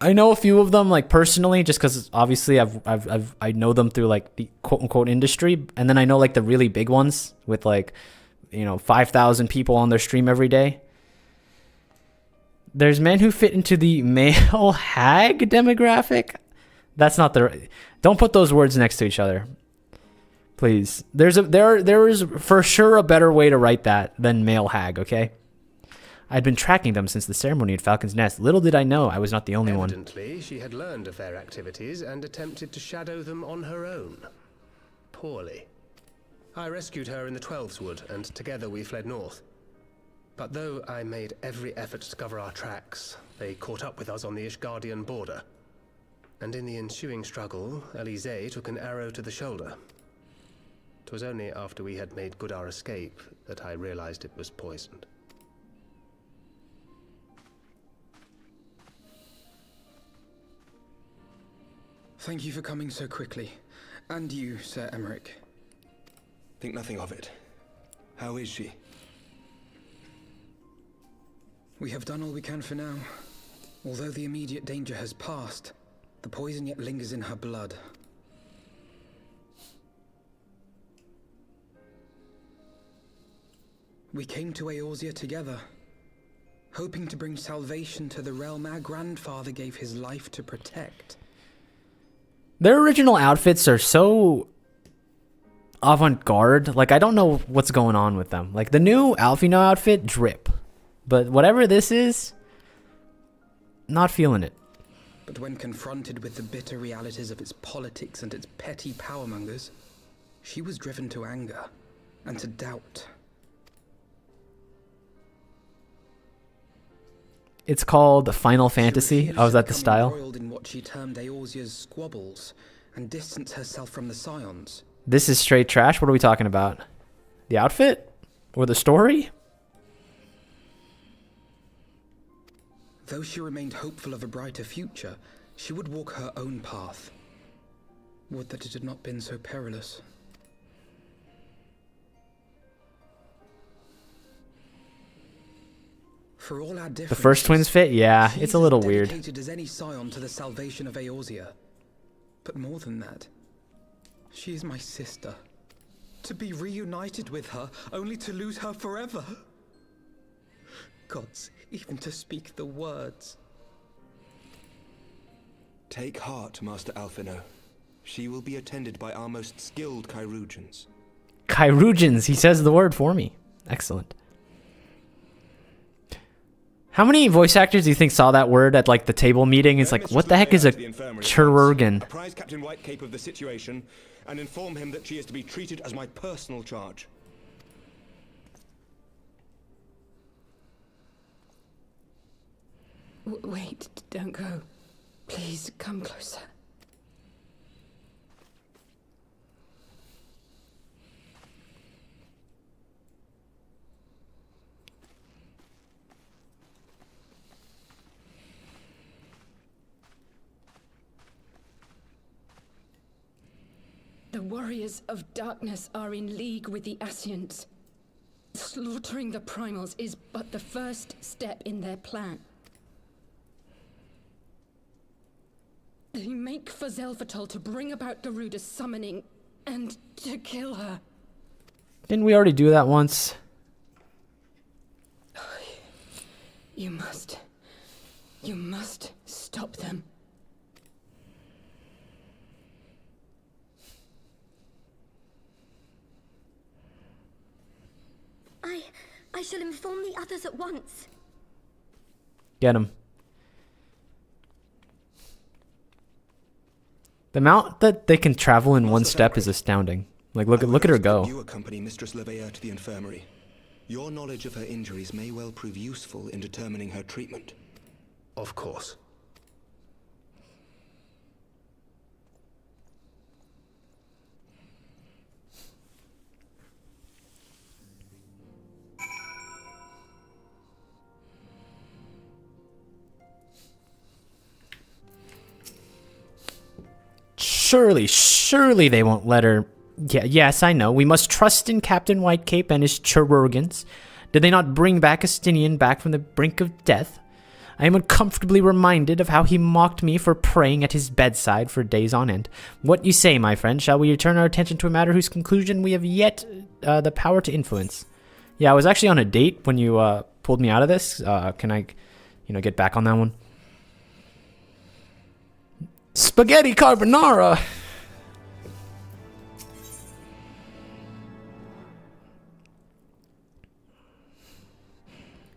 I know a few of them like personally, just because obviously I know them through like the quote unquote industry, and then I know like the really big ones with like 5,000 people on their stream every day. There's men who fit into the male hag demographic. That's not the. Don't put those words next to each other, please. There is for sure a better way to write that than male hag. Okay. I'd been tracking them since the ceremony at Falcon's Nest. Little did I know I was not the only one. Evidently, she had learned of their activities and attempted to shadow them on her own. Poorly. I rescued her in the Twelveswood, and together we fled north. But though I made every effort to cover our tracks, they caught up with us on the Ishgardian border. And in the ensuing struggle, Elise took an arrow to the shoulder. 'Twas only after we had made good our escape that I realized it was poisoned. Thank you for coming so quickly. And you, Sir Emmerich. Think nothing of it. How is she? We have done all we can for now. Although the immediate danger has passed, the poison yet lingers in her blood. We came to Eorzea together, hoping to bring salvation to the realm our grandfather gave his life to protect. Their original outfits are so avant-garde. Like, I don't know what's going on with them. Like, the new Alfino outfit, drip. But whatever this is, not feeling it. But when confronted with the bitter realities of its politics and its petty powermongers, she was driven to anger and to doubt. It's called Final Fantasy. Oh, is that the style? Embroiled in what she termed Eorzea's squabbles and distanced herself from the Scions. This is straight trash. What are we talking about? The outfit? Or the story? Though she remained hopeful of a brighter future, she would walk her own path. Would that it had not been so perilous. For all our The first twins fit? Yeah, it's a little weird. Dedicated as any scion to the salvation of Eorzea. But more than that, she is my sister. To be reunited with her, only to lose her forever. Gods, even to speak the words. Take heart, Master Alphino. She will be attended by our most skilled Chirurgeons. Chirurgeons, he says the word for me. Excellent. How many voice actors do you think saw that word at like the table meeting? It's like, what the heck is a chirurgeon? Apprise Captain Whitecape of the situation and inform him that she is to be treated as my personal charge. Wait, don't go. Please, come closer. The warriors of darkness are in league with the Ascients. Slaughtering the primals is but the first step in their plan. They make for Xelphatol to bring about Garuda's summoning and to kill her. Didn't we already do that once? You must stop them. I shall inform the others at once. Get him. The amount that they can travel in one step is astounding. Like, look at her go. You accompany Mistress Levea to the infirmary. Your knowledge of her injuries may well prove useful in determining her treatment. Of course. Surely they won't let her. Yeah, yes, I know. We must trust in Captain Whitecape and his chirurgeons. Did they not bring back Astinian back from the brink of death? I am uncomfortably reminded of how he mocked me for praying at his bedside for days on end. What you say, my friend? Shall we turn our attention to a matter whose conclusion we have yet the power to influence? Yeah, I was actually on a date when you pulled me out of this. Can I, get back on that one? Spaghetti carbonara!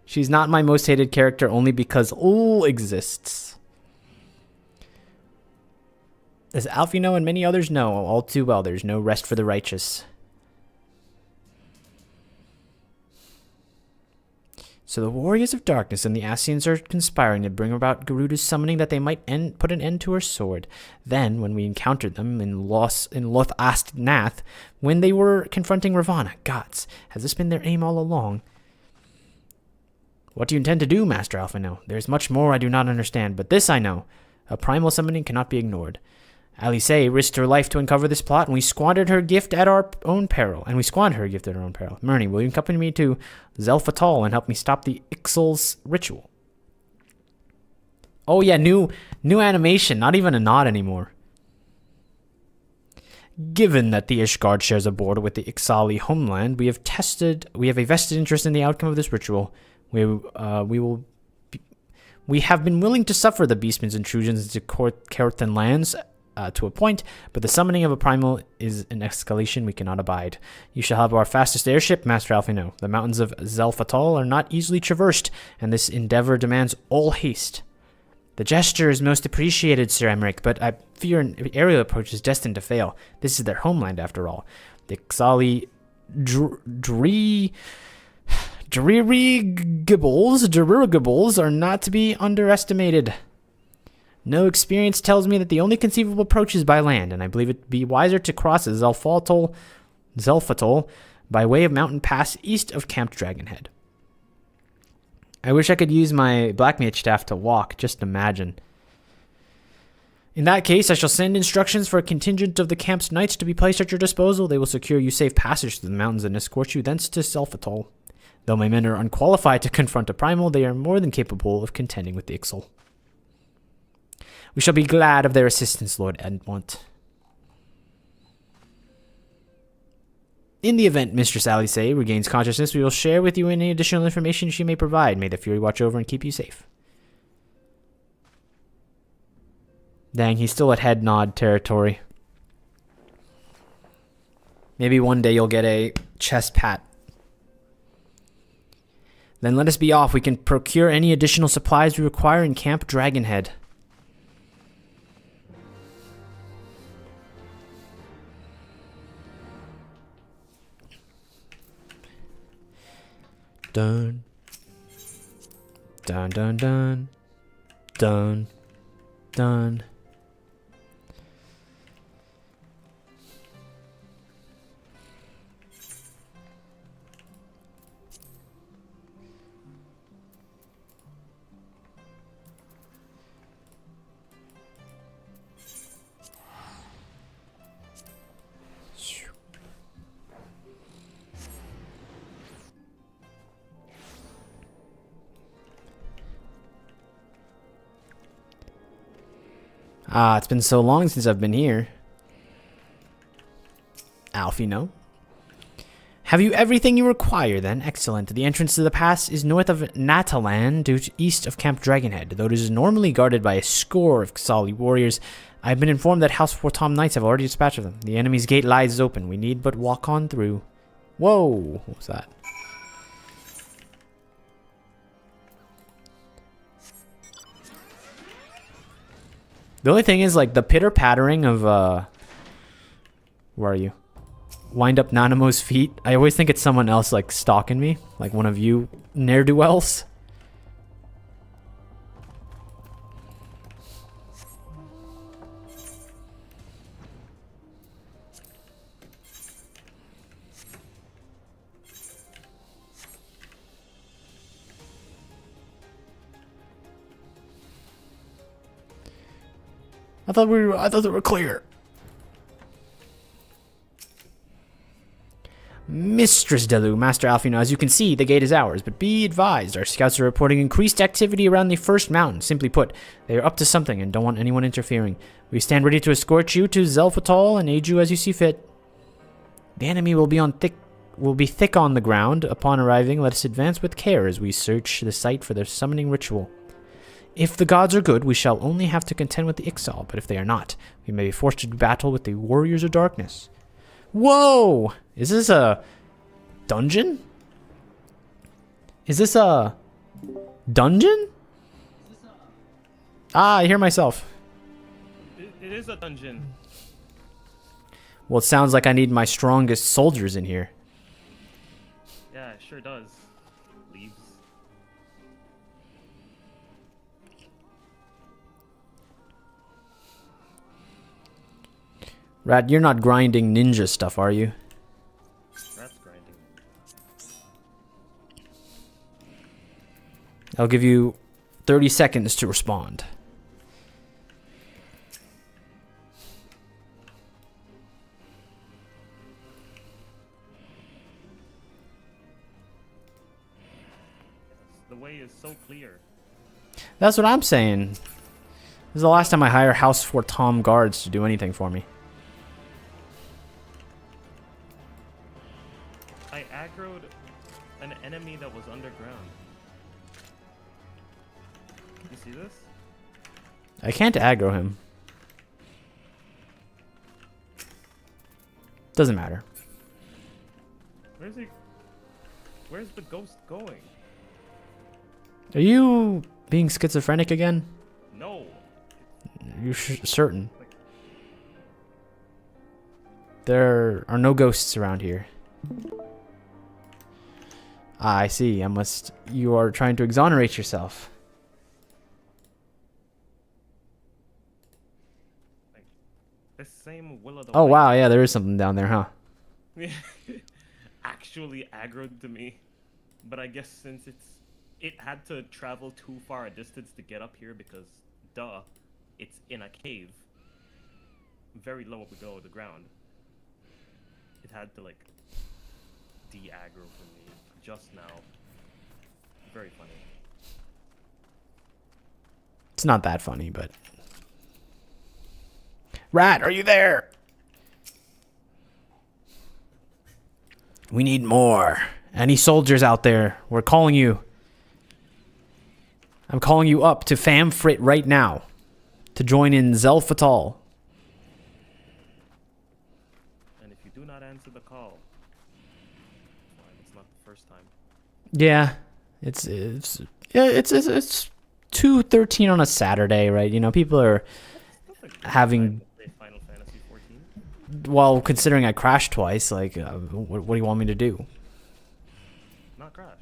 She's not my most hated character only because Ul exists. As Alfie know and many others know all too well, there's no rest for the righteous. So the warriors of darkness and the Ascians are conspiring to bring about Garuda's summoning that they might put an end to her sword. Then, when we encountered them in Loth Ast Nath, when they were confronting Ravana, gods, has this been their aim all along? What do you intend to do, Master Alphino? There's much more I do not understand, but this I know. A primal summoning cannot be ignored. Alice risked her life to uncover this plot, and we squandered her gift at our own peril. Murney, will you accompany me to Xelphatol and help me stop the Ixal's ritual? Oh yeah, new animation, not even a nod anymore. Given that the Ishgard shares a border with the Ixali homeland, we have a vested interest in the outcome of this ritual. We have been willing to suffer the Beastman's intrusions into Kerthan lands to a point, but the summoning of a primal is an escalation we cannot abide. You shall have our fastest airship, Master Alphino. The mountains of Xelphatol are not easily traversed, and this endeavor demands all haste. The gesture is most appreciated, Sir Emmerich, but I fear an aerial approach is destined to fail. This is their homeland, after all. The Xali Dirigibles are not to be underestimated. No experience tells me that the only conceivable approach is by land, and I believe it to be wiser to cross Xelphatol by way of mountain pass east of Camp Dragonhead. I wish I could use my Black Mage staff to walk, just imagine. In that case, I shall send instructions for a contingent of the camp's knights to be placed at your disposal. They will secure you safe passage through the mountains and escort you thence to Xelphatol. Though my men are unqualified to confront a primal, they are more than capable of contending with the Ixal. We shall be glad of their assistance, Lord Edmont. In the event Mistress Alice regains consciousness, we will share with you any additional information she may provide. May the Fury watch over and keep you safe. Dang, he's still at head nod territory. Maybe one day you'll get a chest pat. Then let us be off. We can procure any additional supplies we require in Camp Dragonhead. Dun. Dun dun dun. Dun. Dun. It's been so long since I've been here. Alfie, no? Have you everything you require, then? Excellent. The entrance to the pass is north of Natalan, due to east of Camp Dragonhead. Though it is normally guarded by a score of Xali warriors, I have been informed that House Fortom Knights have already dispatched of them. The enemy's gate lies open. We need but walk on through. Whoa! What was that? The only thing is, like, the pitter-pattering of, where are you? Wind Up Nanamo's feet. I always think it's someone else, like, stalking me. Like one of you ne'er-do-wells. I thought we were clear. Mistress Tazzilou, Master Alfino, as you can see, the gate is ours, but be advised, our scouts are reporting increased activity around the first mountain. Simply put, they are up to something and don't want anyone interfering. We stand ready to escort you to Xelphatol and aid you as you see fit. The enemy will be thick on the ground. Upon arriving, let us advance with care as we search the site for their summoning ritual. If the gods are good, we shall only have to contend with the Ixal, but if they are not, we may be forced to do battle with the Warriors of Darkness. Whoa! Is this a dungeon? Is this a dungeon? Ah, I hear myself. It is a dungeon. Well, it sounds like I need my strongest soldiers in here. Yeah, it sure does. Leaves. Rat, you're not grinding ninja stuff, are you? Rat's grinding. I'll give you 30 seconds to respond. The way is so clear. That's what I'm saying. This is the last time I hire House for Tom guards to do anything for me. I aggroed an enemy that was underground. You see this? I can't aggro him. Doesn't matter. Where's he? Where's the ghost going? Are you being schizophrenic again? No. Are you certain? There are no ghosts around here. Ah, I see. You are trying to exonerate yourself. Like, this same will of the Oh, wow. Yeah, there is something down there, huh? Actually aggroed to me. But I guess since it had to travel too far a distance to get up here because, duh, it's in a cave. Very low below the ground. It had to, like, de-aggro from me just now. Very funny. It's not that funny, but... Rat, are you there? We need more. Any soldiers out there? We're calling you. I'm calling you up to Famfrit right now to join in Xelphatol. And if you do not answer the call, it's not the first time. Yeah, it's 2:13 on a Saturday, right? You know, people are having. Final Fantasy 14. Well, considering I crashed twice, like, what do you want me to do? Not crash.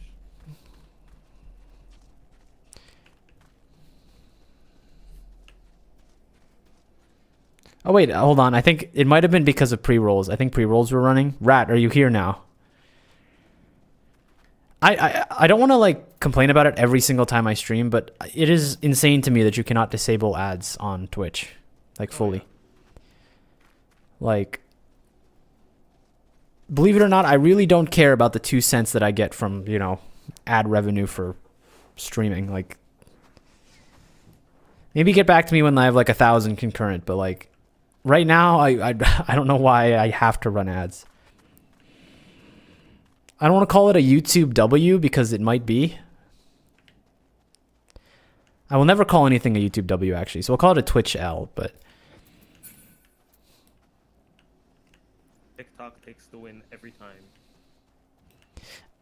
Oh wait, hold on. I think it might have been because of pre-rolls. I think pre-rolls were running. Rat, are you here now? I don't want to like complain about it every single time I stream, but it is insane to me that you cannot disable ads on Twitch, like fully. Like, believe it or not, I really don't care about the 2 cents that I get from, you know, ad revenue for streaming. Like, maybe get back to me when I have like 1,000 concurrent, but like right now, I don't know why I have to run ads. I don't want to call it a YouTube W because it might be. I will never call anything a YouTube W actually, so we'll call it a Twitch L, but TikTok takes the win every time.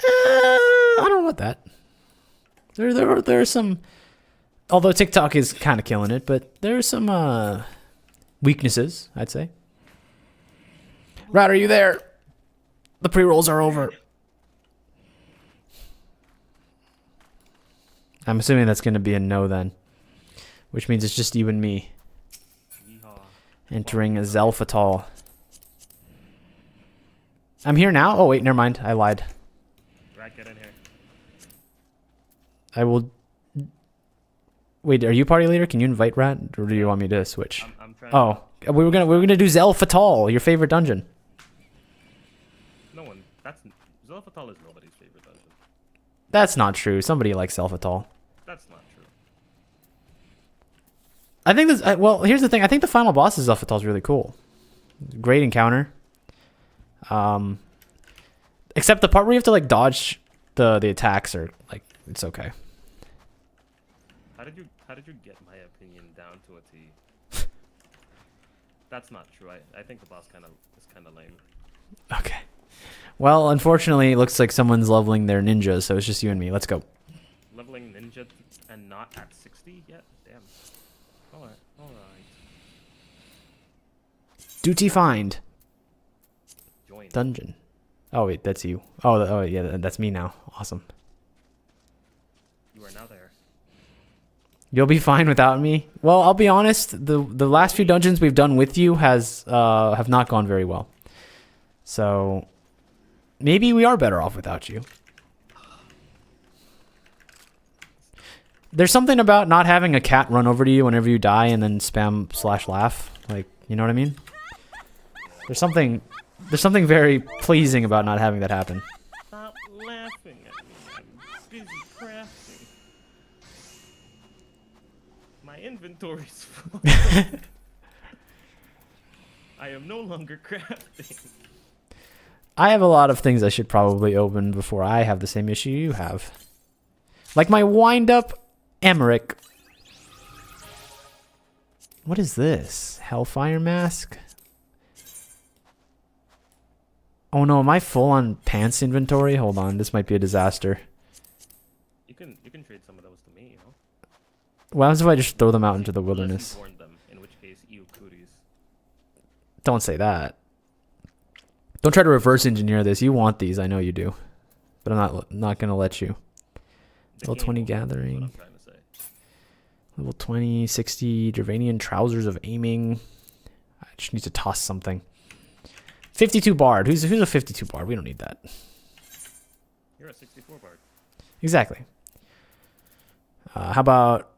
I don't know about that. There are some, although TikTok is kind of killing it, but there are some weaknesses, I'd say. Rat, are you there? The pre-rolls are over. I'm assuming that's going to be a no then, which means it's just you and me entering a Xelphatol. I'm here now? Oh, wait, never mind. I lied. Rat, get in here. I will... Wait, are you party leader? Can you invite Rat? Or do you want me to switch? I'm trying Oh, we were gonna do Xelphatol, your favorite dungeon. No one. Xelphatol is nobody's favorite dungeon. That's not true. Somebody likes Xelphatol. That's not true. I think this. Well, here's the thing. I think the final boss of Xelphatol is really cool. Great encounter. Except the part where you have to like dodge the attacks, or like it's okay. How did you get my opinion down to a T? That's not true. I think the boss is kind of lame. Okay. Well, unfortunately, it looks like someone's leveling their ninjas, so it's just you and me. Let's go. Leveling ninja and not at 60 yet? Damn. Alright. Duty find. Join. Dungeon. Oh wait, that's you. Oh yeah, that's me now. Awesome. You are now there. You'll be fine without me. Well, I'll be honest. The last few dungeons we've done with you have not gone very well. So maybe we are better off without you. There's something about not having a cat run over to you whenever you die and then spam /laugh. Like, you know what I mean? There's something very pleasing about not having that happen. Stop laughing at me. I'm busy crafting. My inventory's full. I am no longer crafting. I have a lot of things I should probably open before I have the same issue you have. Like my wind-up Emmerich. What is this? Hellfire Mask? Oh no, am I full on pants inventory? Hold on, this might be a disaster. You can trade some of those to me, you know? What happens if I just throw them out into the wilderness? Unless you warn them, in which case, ew cooties. Don't say that. Don't try to reverse engineer this. You want these, I know you do. But I'm not gonna let you. Level 20 gathering. Level 20, 60 Dravanian trousers of aiming. I just need to toss something. 52 bard. Who's a 52 bard? We don't need that. You're a 64 bard. Exactly. How about...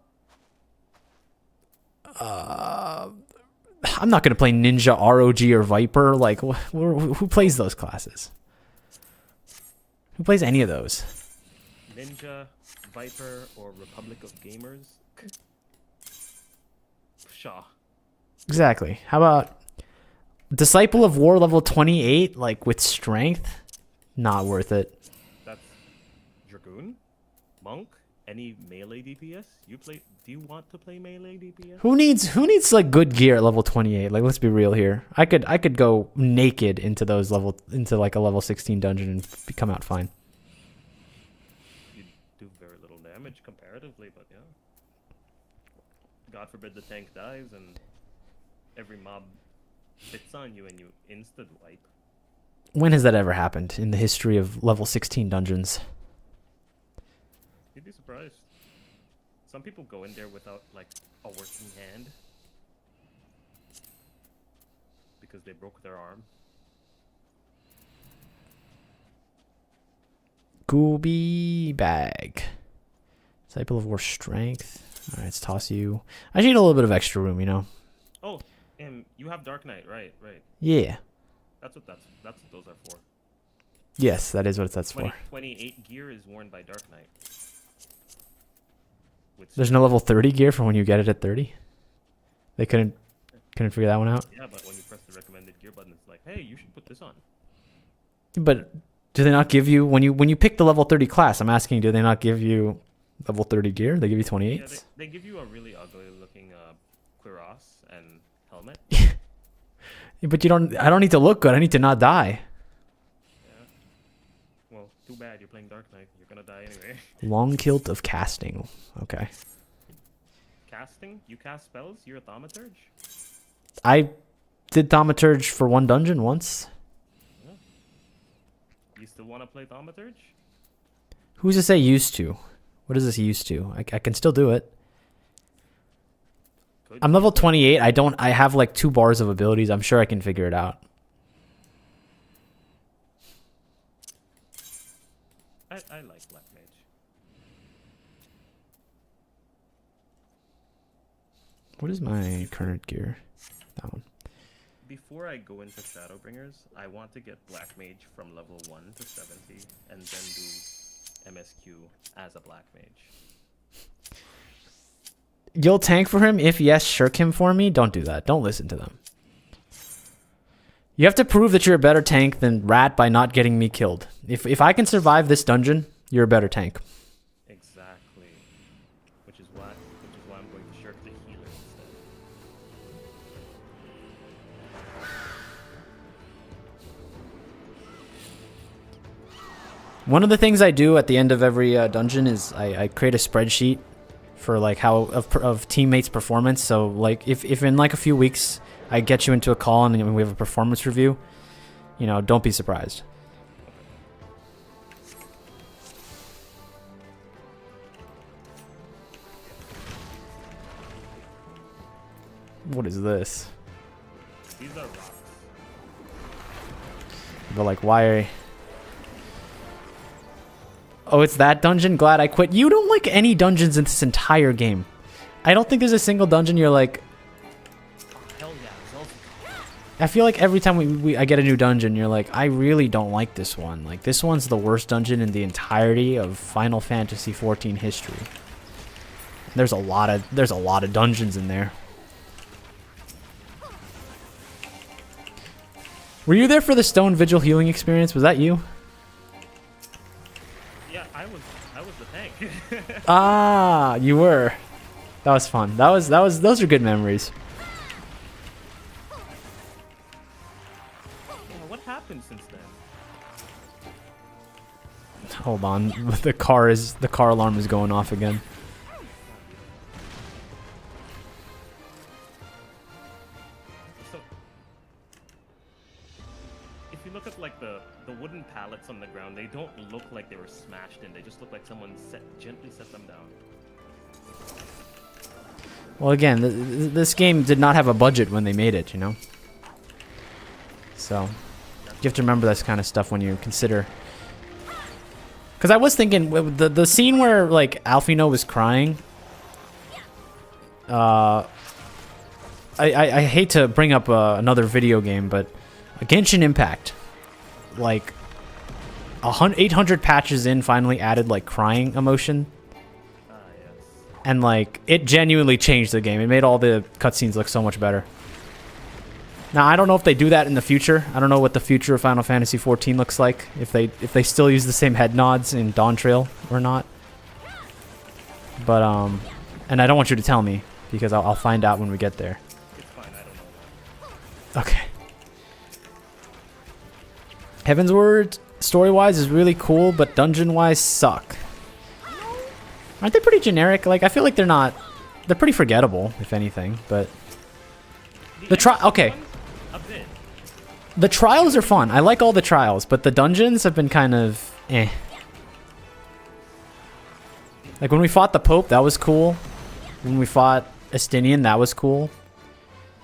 I'm not going to play Ninja, ROG, or Viper. Like, who plays those classes? Who plays any of those? Ninja, Viper, or Republic of Gamers? Shaw. Exactly. How about Disciple of War level 28, like with strength? Not worth it. That's Dragoon? Monk? Any melee DPS? Do you want to play melee DPS? Who needs like good gear at level 28? Like, let's be real here. I could go naked into like a level 16 dungeon and come out fine. You do very little damage comparatively, but yeah. God forbid the tank dies and every mob fits on you and you instant wipe. When has that ever happened in the history of level 16 dungeons? You'd be surprised. Some people go in there without like a working hand because they broke their arm. Gooby bag. Disciple of War strength. All right, let's toss you. I just need a little bit of extra room, you know. Oh, you have Dark Knight, right? Yeah. That's what those are for. Yes, that is what that's for. 28 gear is worn by Dark Knight. There's no level 30 gear for when you get it at 30. They couldn't figure that one out. Yeah, but when you press the recommended gear button, it's like, hey, you should put this on. But do they not give you when you pick the level 30 class? I'm asking, do they not give you level 30 gear? They give you 28. Yeah, they give you a really ugly looking cuirass and helmet. Yeah, but I don't need to look good. I need to not die. Yeah. Well, too bad you're playing Dark Knight. You're gonna die anyway. Long kilt of casting. Okay. Casting? You cast spells? You're a thaumaturge? I did thaumaturge for one dungeon once. Yeah. You still want to play thaumaturge? Who's to say used to? What is this used to? I can still do it. I'm level 28. I have like 2 bars of abilities. I'm sure I can figure it out. I like Black Mage. What is my current gear? That one. before I go into Shadowbringers, I want to get Black Mage from level 1 to 70, and then do MSQ as a Black Mage. You'll tank for him? If yes, shirk him for me. Don't do that. Don't listen to them. You have to prove that you're a better tank than Rat by not getting me killed. If I can survive this dungeon, you're a better tank. Exactly. Which is why I'm going to shirk the healer instead. One of the things I do at the end of every dungeon is I create a spreadsheet for like how of teammates' performance. So like if in like a few weeks I get you into a call and we have a performance review, you know, don't be surprised. What is this? These are rocks. But like, why? Oh, it's that dungeon? Glad I quit. You don't like any dungeons in this entire game. I don't think there's a single dungeon you're like... Hell yeah, I feel like every time I get a new dungeon, you're like, I really don't like this one. Like, this one's the worst dungeon in the entirety of Final Fantasy XIV history. There's a lot of dungeons in there. Were you there for the Stone Vigil healing experience? Was that you? Yeah, I was the tank. Ah, you were. That was fun. Those are good memories. Yeah, what happened since then? Hold on. The car alarm is going off again. So, if you look at like the wooden pallets on the ground, they don't look like they were smashed in. They just look like someone gently set them down. Well, again, this game did not have a budget when they made it, you know? So, you have to remember this kind of stuff when you consider... Because I was thinking, the scene where, like, Alphino was crying... I hate to bring up another video game, but Genshin Impact, like, 800 patches in finally added, like, crying emotion. And, like, it genuinely changed the game. It made all the cutscenes look so much better. Now, I don't know if they do that in the future. I don't know what the future of Final Fantasy XIV looks like. If they still use the same head nods in Dawn Trail or not. But, and I don't want you to tell me, because I'll find out when we get there. It's fine, I don't know. Okay. Heavensward, story-wise, is really cool, but dungeon-wise, suck. Aren't they pretty generic? Like, I feel like they're pretty forgettable, if anything, but... Okay. The trials are fun. I like all the trials, but the dungeons have been kind of eh. Like, when we fought the Pope, that was cool. When we fought Estinian, that was cool.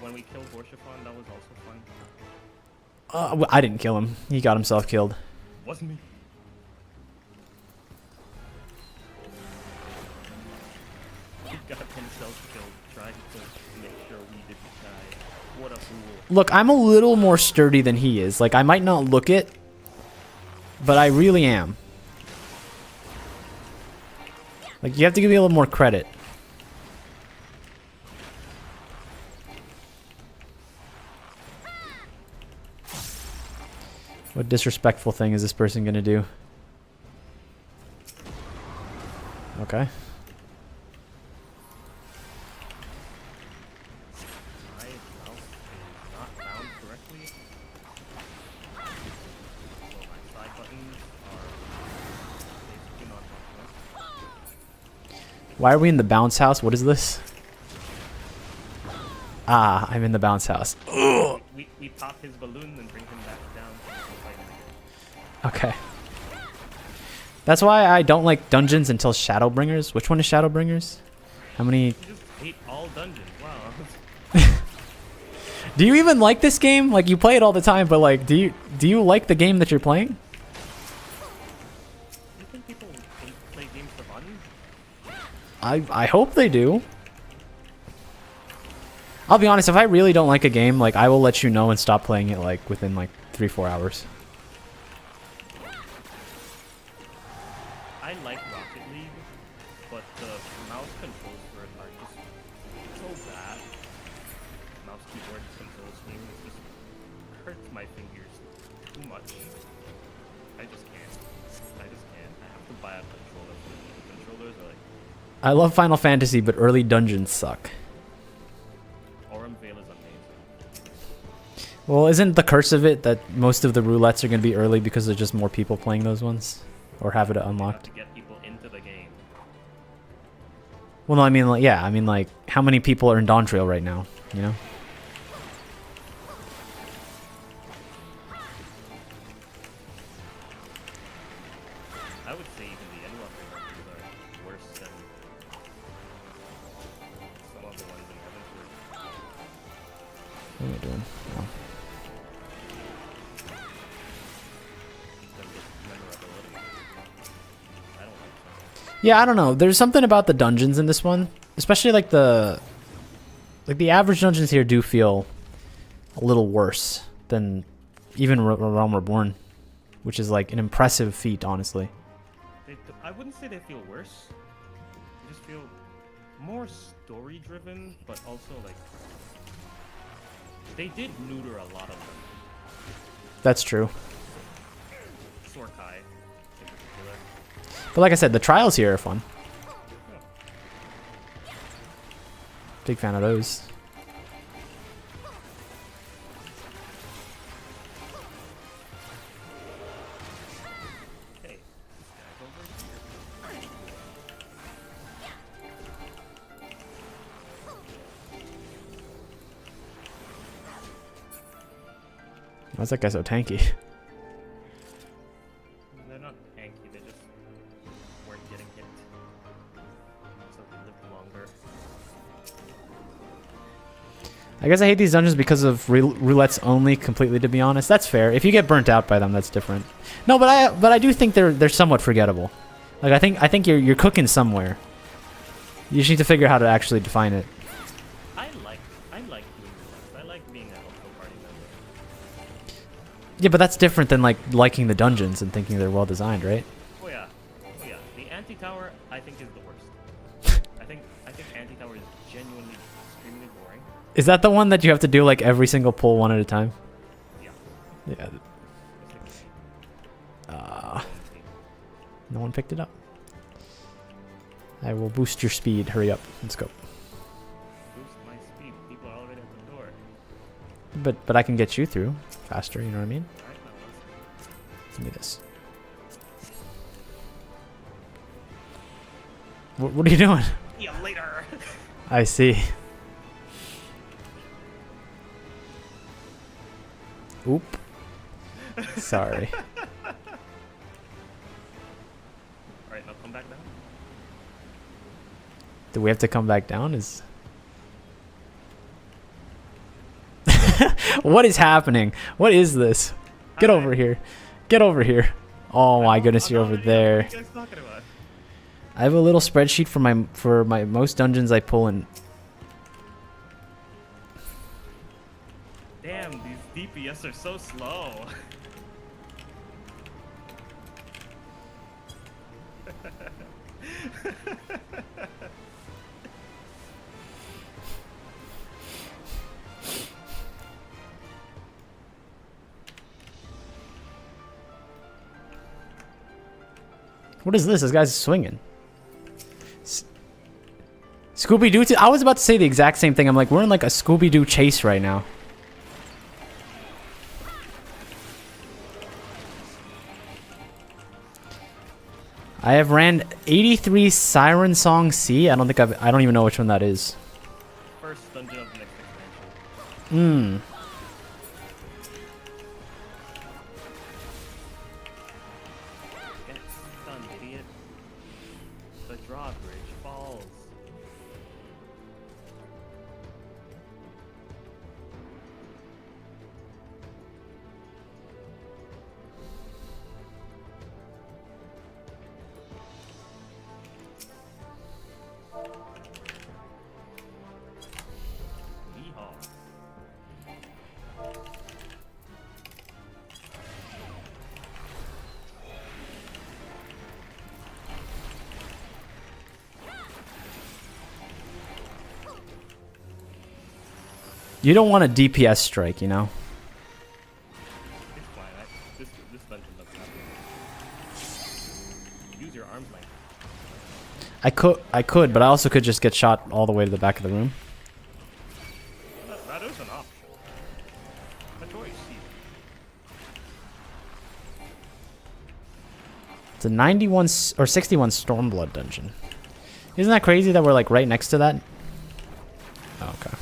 When we killed Borshiphon, that was also fun. I didn't kill him. He got himself killed. Wasn't me. He got himself killed trying to make sure we didn't die. What a fool. Look, I'm a little more sturdy than he is. Like, I might not look it, but I really am. Like, you have to give me a little more credit. What disrespectful thing is this person gonna do? Okay. Why are we in the bounce house? What is this? Ah, I'm in the bounce house. We pop his balloon and bring him back down. Okay. That's why I don't like dungeons until Shadowbringers. Which one is Shadowbringers? How many? You just hate all dungeons. Wow. Do you even like this game? Like, you play it all the time, but like, do you like the game that you're playing? You think people play games for fun? I hope they do. I'll be honest, if I really don't like a game, like I will let you know and stop playing it like within like 3-4 hours. I like Rocket League, but the mouse controls for it are just so bad. Mouse keyboard control scheme just hurts my fingers too much. I just can't. I have to buy a controller. The controllers are like. I love Final Fantasy, but early dungeons suck. Aurum Vale is amazing. Well, isn't the curse of it that most of the roulettes are going to be early because there's just more people playing those ones? Or have it unlocked? To get people into the game. Well, no, I mean, like, yeah, I mean, like, how many people are in Dawntrail right now, you know? I would say even the Endwalker dungeons are worse than some of the ones in Heavensward. What am I doing? Oh. Yeah, I don't know. There's something about the dungeons in this one, especially like the average dungeons here do feel a little worse than even Realm Reborn, which is like an impressive feat, honestly. I wouldn't say they feel worse. They just feel more story-driven, but also like they did neuter a lot of them. That's true. Sorkai, in particular. But like I said, the trials here are fun. Big fan of those. Hey, this guy's over here. Why's that guy so tanky? They're not tanky, they just weren't getting hit. So they lived longer. I guess I hate these dungeons because of roulettes only, completely, to be honest. That's fair. If you get burnt out by them, that's different. No, but I do think they're somewhat forgettable. Like I think you're cooking somewhere. You just need to figure out how to actually define it. I like doing roulettes. I like being a helpful party member. Yeah, but that's different than like liking the dungeons and thinking they're well designed, right? Oh yeah. The anti-tower I think is the worst. I think anti-tower is genuinely extremely boring. Is that the one that you have to do like every single pull one at a time? Yeah. Yeah. No one picked it up. I will boost your speed. Hurry up. Let's go. Boost my speed. People are already at the door. But I can get you through faster, you know what I mean? Alright, now let's Give me this. What are you doing? see you later. I see. Oop. Sorry. Alright, now come back down. Do we have to come back down? Is what is happening? What is this? Get over here. Get over here. Oh my goodness, you're over there. What are you guys talking about? I have a little spreadsheet for my most dungeons I pull in. Damn, these DPS are so slow. What is this? This guy's swinging. Scooby-Doo. I was about to say the exact same thing. I'm like, we're in like a Scooby-Doo chase right now. I have ran 83 Siren Song C. I don't even know which one that is. First dungeon of the next expansion. Get stunned, idiot. The drawbridge falls. Yeehaw. You don't want a DPS strike, you know? It's fine. This dungeon doesn't have to. Use your arms length. I could, but I also could just get shot all the way to the back of the room. That is an option. A choice. It's a 91 or 61 Stormblood dungeon. Isn't that crazy that we're like right next to that? Oh, okay.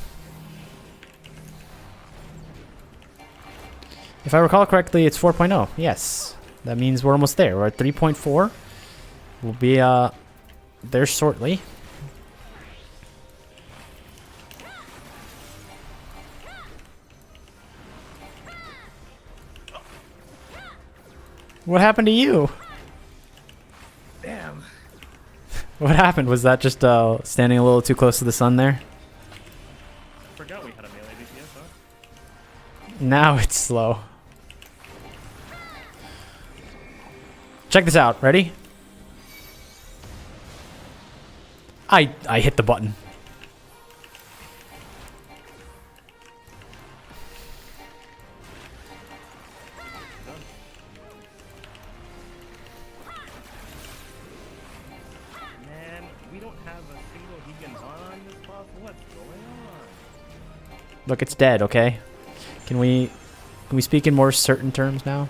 If I recall correctly, it's 4.0. Yes. That means we're almost there. We're at 3.4. We'll be there shortly. What happened to you? Damn. What happened? Was that just standing a little too close to the sun there? Forgot we had a melee DPS, huh? Now it's slow. Check this out. Ready? I hit the button. Man, we don't have a single Hegan on this boss. What's going on? Look, it's dead, okay? Can we speak in more certain terms now?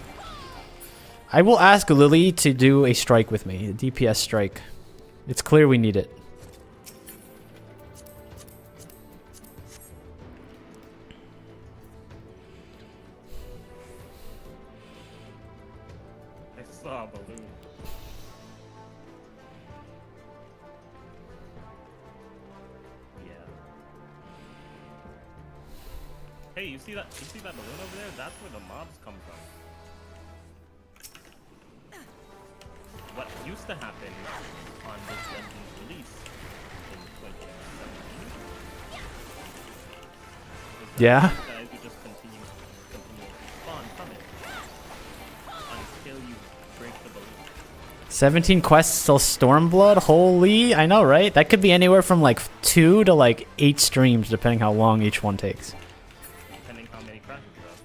I will ask Lily to do a strike with me, a DPS strike. It's clear we need it. I saw a balloon. Yeah. Hey, you see that balloon over there? That's where the mobs come from. What used to happen on this dungeon's release in 2017 is that Yeah? these guys would just continuously spawn from it until you break the balloon. 17 quests till Stormblood? Holy, I know, right? That could be anywhere from like 2 to like 8 streams, depending how long each one takes. Depending how many crashes you have.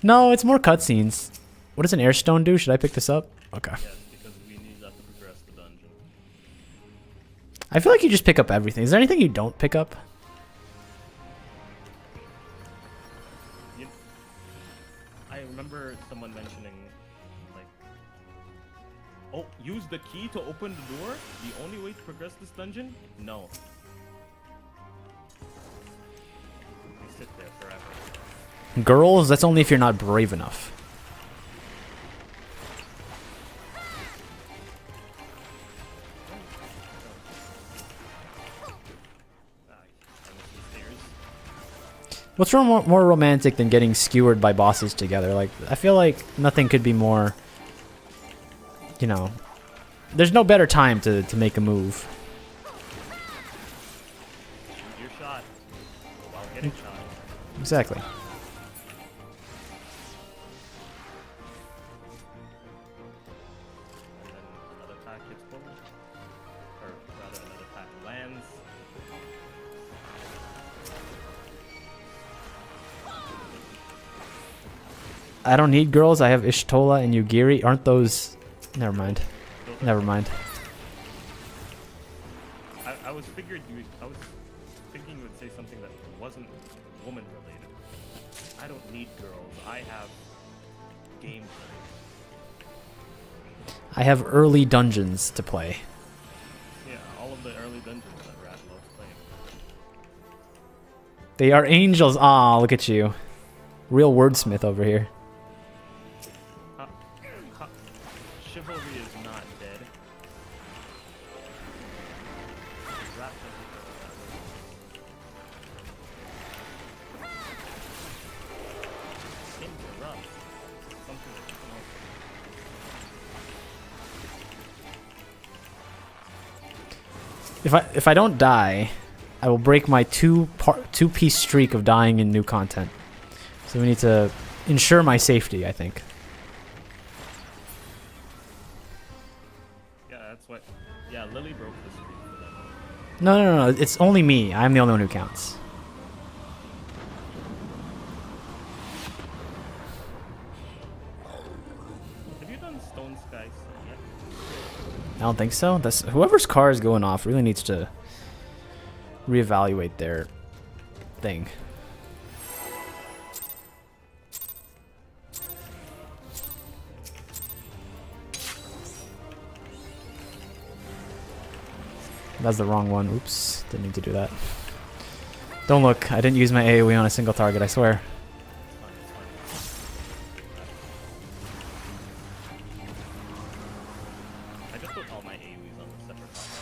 No, it's more cutscenes. What does an airstone do? Should I pick this up? Okay. Yes, because we need that to progress the dungeon. I feel like you just pick up everything. Is there anything you don't pick up? I remember someone mentioning, like, oh, use the key to open the door? The only way to progress this dungeon? No. We sit there forever. Girls, that's only if you're not brave enough. What's more romantic than getting skewered by bosses together? Like, I feel like nothing could be more, you know, there's no better time to make a move. Shoot your shot while getting shot. Exactly. And then another pack gets pulled. Or rather, another pack lands. I don't need girls. I have Ishtola and Yugiri. Aren't those... Never mind. Never mind. I was thinking you would say something that wasn't woman related. I don't need girls. I have gameplay. I have early dungeons to play. Yeah, all of the early dungeons that Rat loves playing. They are angels. Aw, look at you. Real wordsmith over here. Chivalry is not dead. Rat doesn't go that way. Interrupt. Something that you can If I don't die, I will break my two-piece streak of dying in new content. So we need to ensure my safety, I think. Yeah, that's what. Yeah, Lily broke the streak for them. No, it's only me. I'm the only one who counts. I don't think so. That's whoever's car is going off really needs to reevaluate their thing. That's the wrong one. Oops, didn't need to do that. Don't look. I didn't use my AoE on a single target, I swear. I just put all my AoEs on the separate target.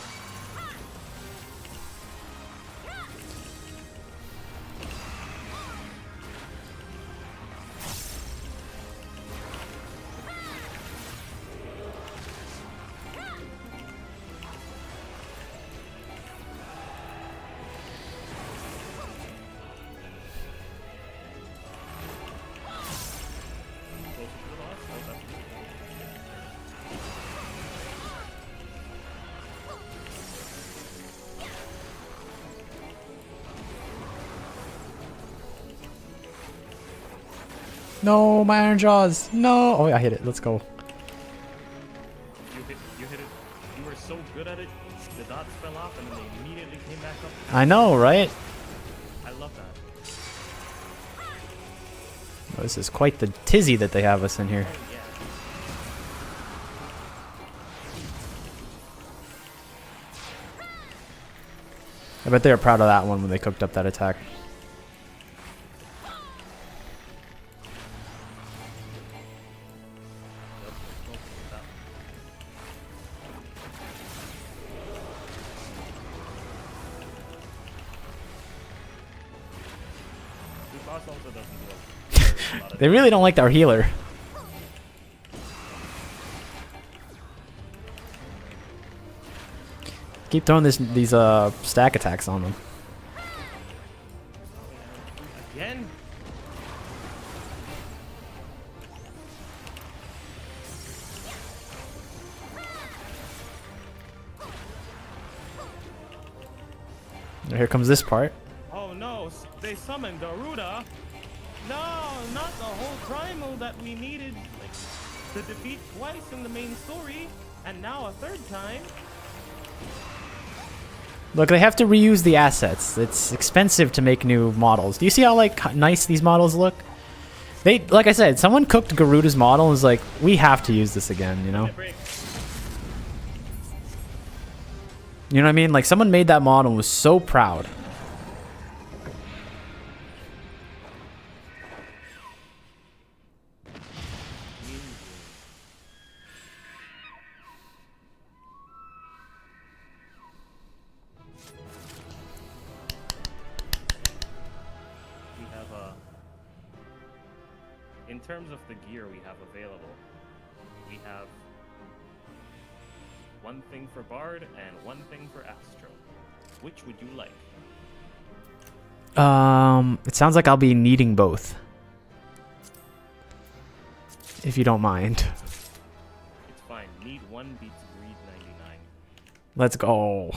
No, my iron jaws. No. Oh, I hit it. Let's go. You hit it. You were so good at it. The dots fell off and then they immediately came back up. I know, right? I love that. Oh, this is quite the tizzy that they have us in here. I bet they were proud of that one when they cooked up that attack. They really don't like our healer. Keep throwing these stack attacks on them. Again? Here comes this part. Oh no, they summoned Garuda. No, not the whole primal that we needed to defeat twice in the main story, and now a third time. Look, they have to reuse the assets. It's expensive to make new models. Do you see how like nice these models look? They, like I said, someone cooked Garuda's model and was like, we have to use this again, you know? You know what I mean? Like someone made that model and was so proud. In terms of the gear we have available, we have one thing for Bard and one thing for Astro. Which would you like? It sounds like I'll be needing both. If you don't mind. It's fine. Need one beats greed 99. Let's go.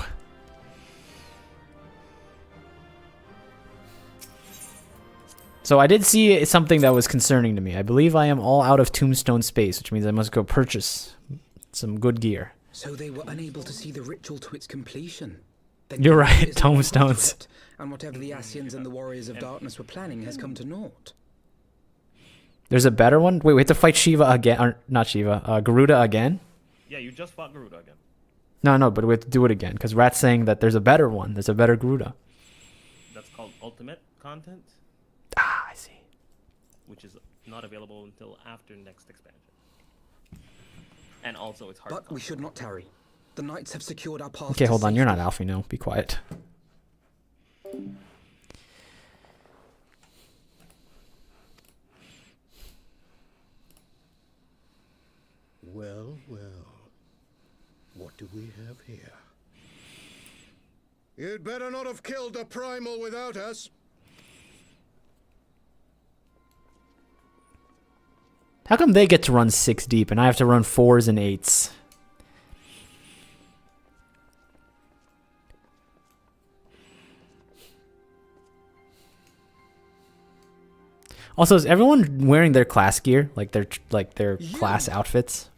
So I did see something that was concerning to me. I believe I am all out of tombstone space, which means I must go purchase some good gear. So they were unable to see the ritual to its completion. You're right, tombstones. And whatever the Ascians and the Warriors of Darkness were planning has come to naught. There's a better one? Wait, we have to fight Shiva again. Or not Shiva, Garuda again? Yeah, you just fought Garuda again. No, but we have to do it again. Because Rat's saying that there's a better one. There's a better Garuda. That's called Ultimate Content. Ah, I see. Which is not available until after next expansion. And also it's hard. But we should not tarry. The knights have secured our path. Okay, hold on. You're not Alfie, no. Be quiet. Well, well. What do we have here? You'd better not have killed the primal without us. How come they get to run 6 deep and I have to run 4s and 8s? Also, is everyone wearing their class gear, like their class outfits?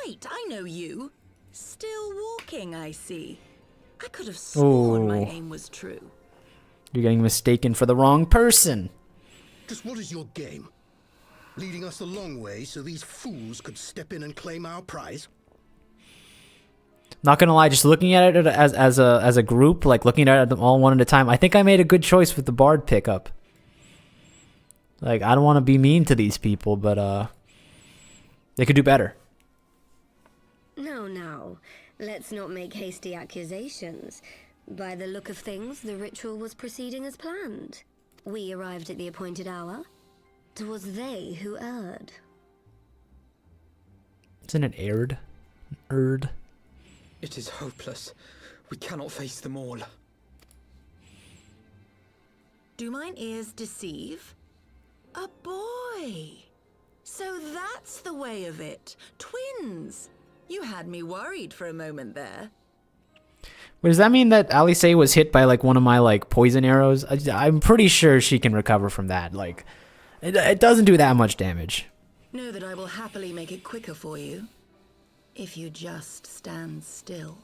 right, I know you. Still walking, I see. I could have sworn my Oh. aim was true. You're getting mistaken for the wrong person. Just what is your game? Leading us a long way so these fools could step in and claim our prize? Not gonna lie, just looking at it as a group, like looking at them all one at a time, I think I made a good choice with the Bard pickup. Like, I don't want to be mean to these people, but they could do better. No. Let's not make hasty accusations. By the look of things, the ritual was proceeding as planned. We arrived at the appointed hour. 'Twas they who erred. Isn't it aired? Erd? It is hopeless. We cannot face them all. Do mine ears deceive? A boy! So that's the way of it. Twins! You had me worried for a moment there. Wait, does that mean that Alice was hit by like one of my like poison arrows? I'm pretty sure she can recover from that. Like, it doesn't do that much damage. Know that I will happily make it quicker for you. If you just stand still.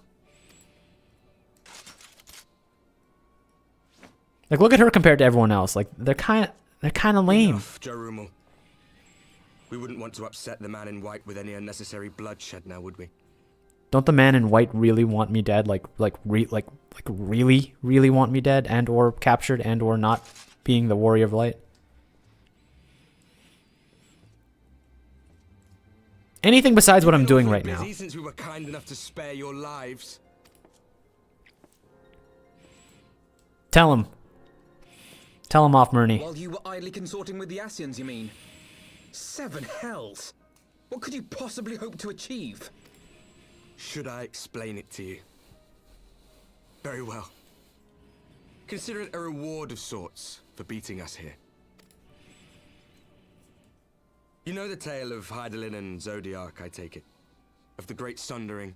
Like, look at her compared to everyone else. Like, they're kind of lame. Enough, Jarumal. We wouldn't want to upset the man in white with any unnecessary bloodshed now, would we? Don't the man in white really want me dead? Like really, really want me dead and or captured and or not being the warrior of light? Anything besides what I'm doing right now. Since we were kind enough to spare your lives. Tell him. Tell him off, Murney. While you were idly consorting with the Asians, you mean? 7 hells! What could you possibly hope to achieve? Should I explain it to you? Very well. Consider it a reward of sorts for beating us here. You know the tale of Hydaelyn and Zodiac, I take it? Of the Great Sundering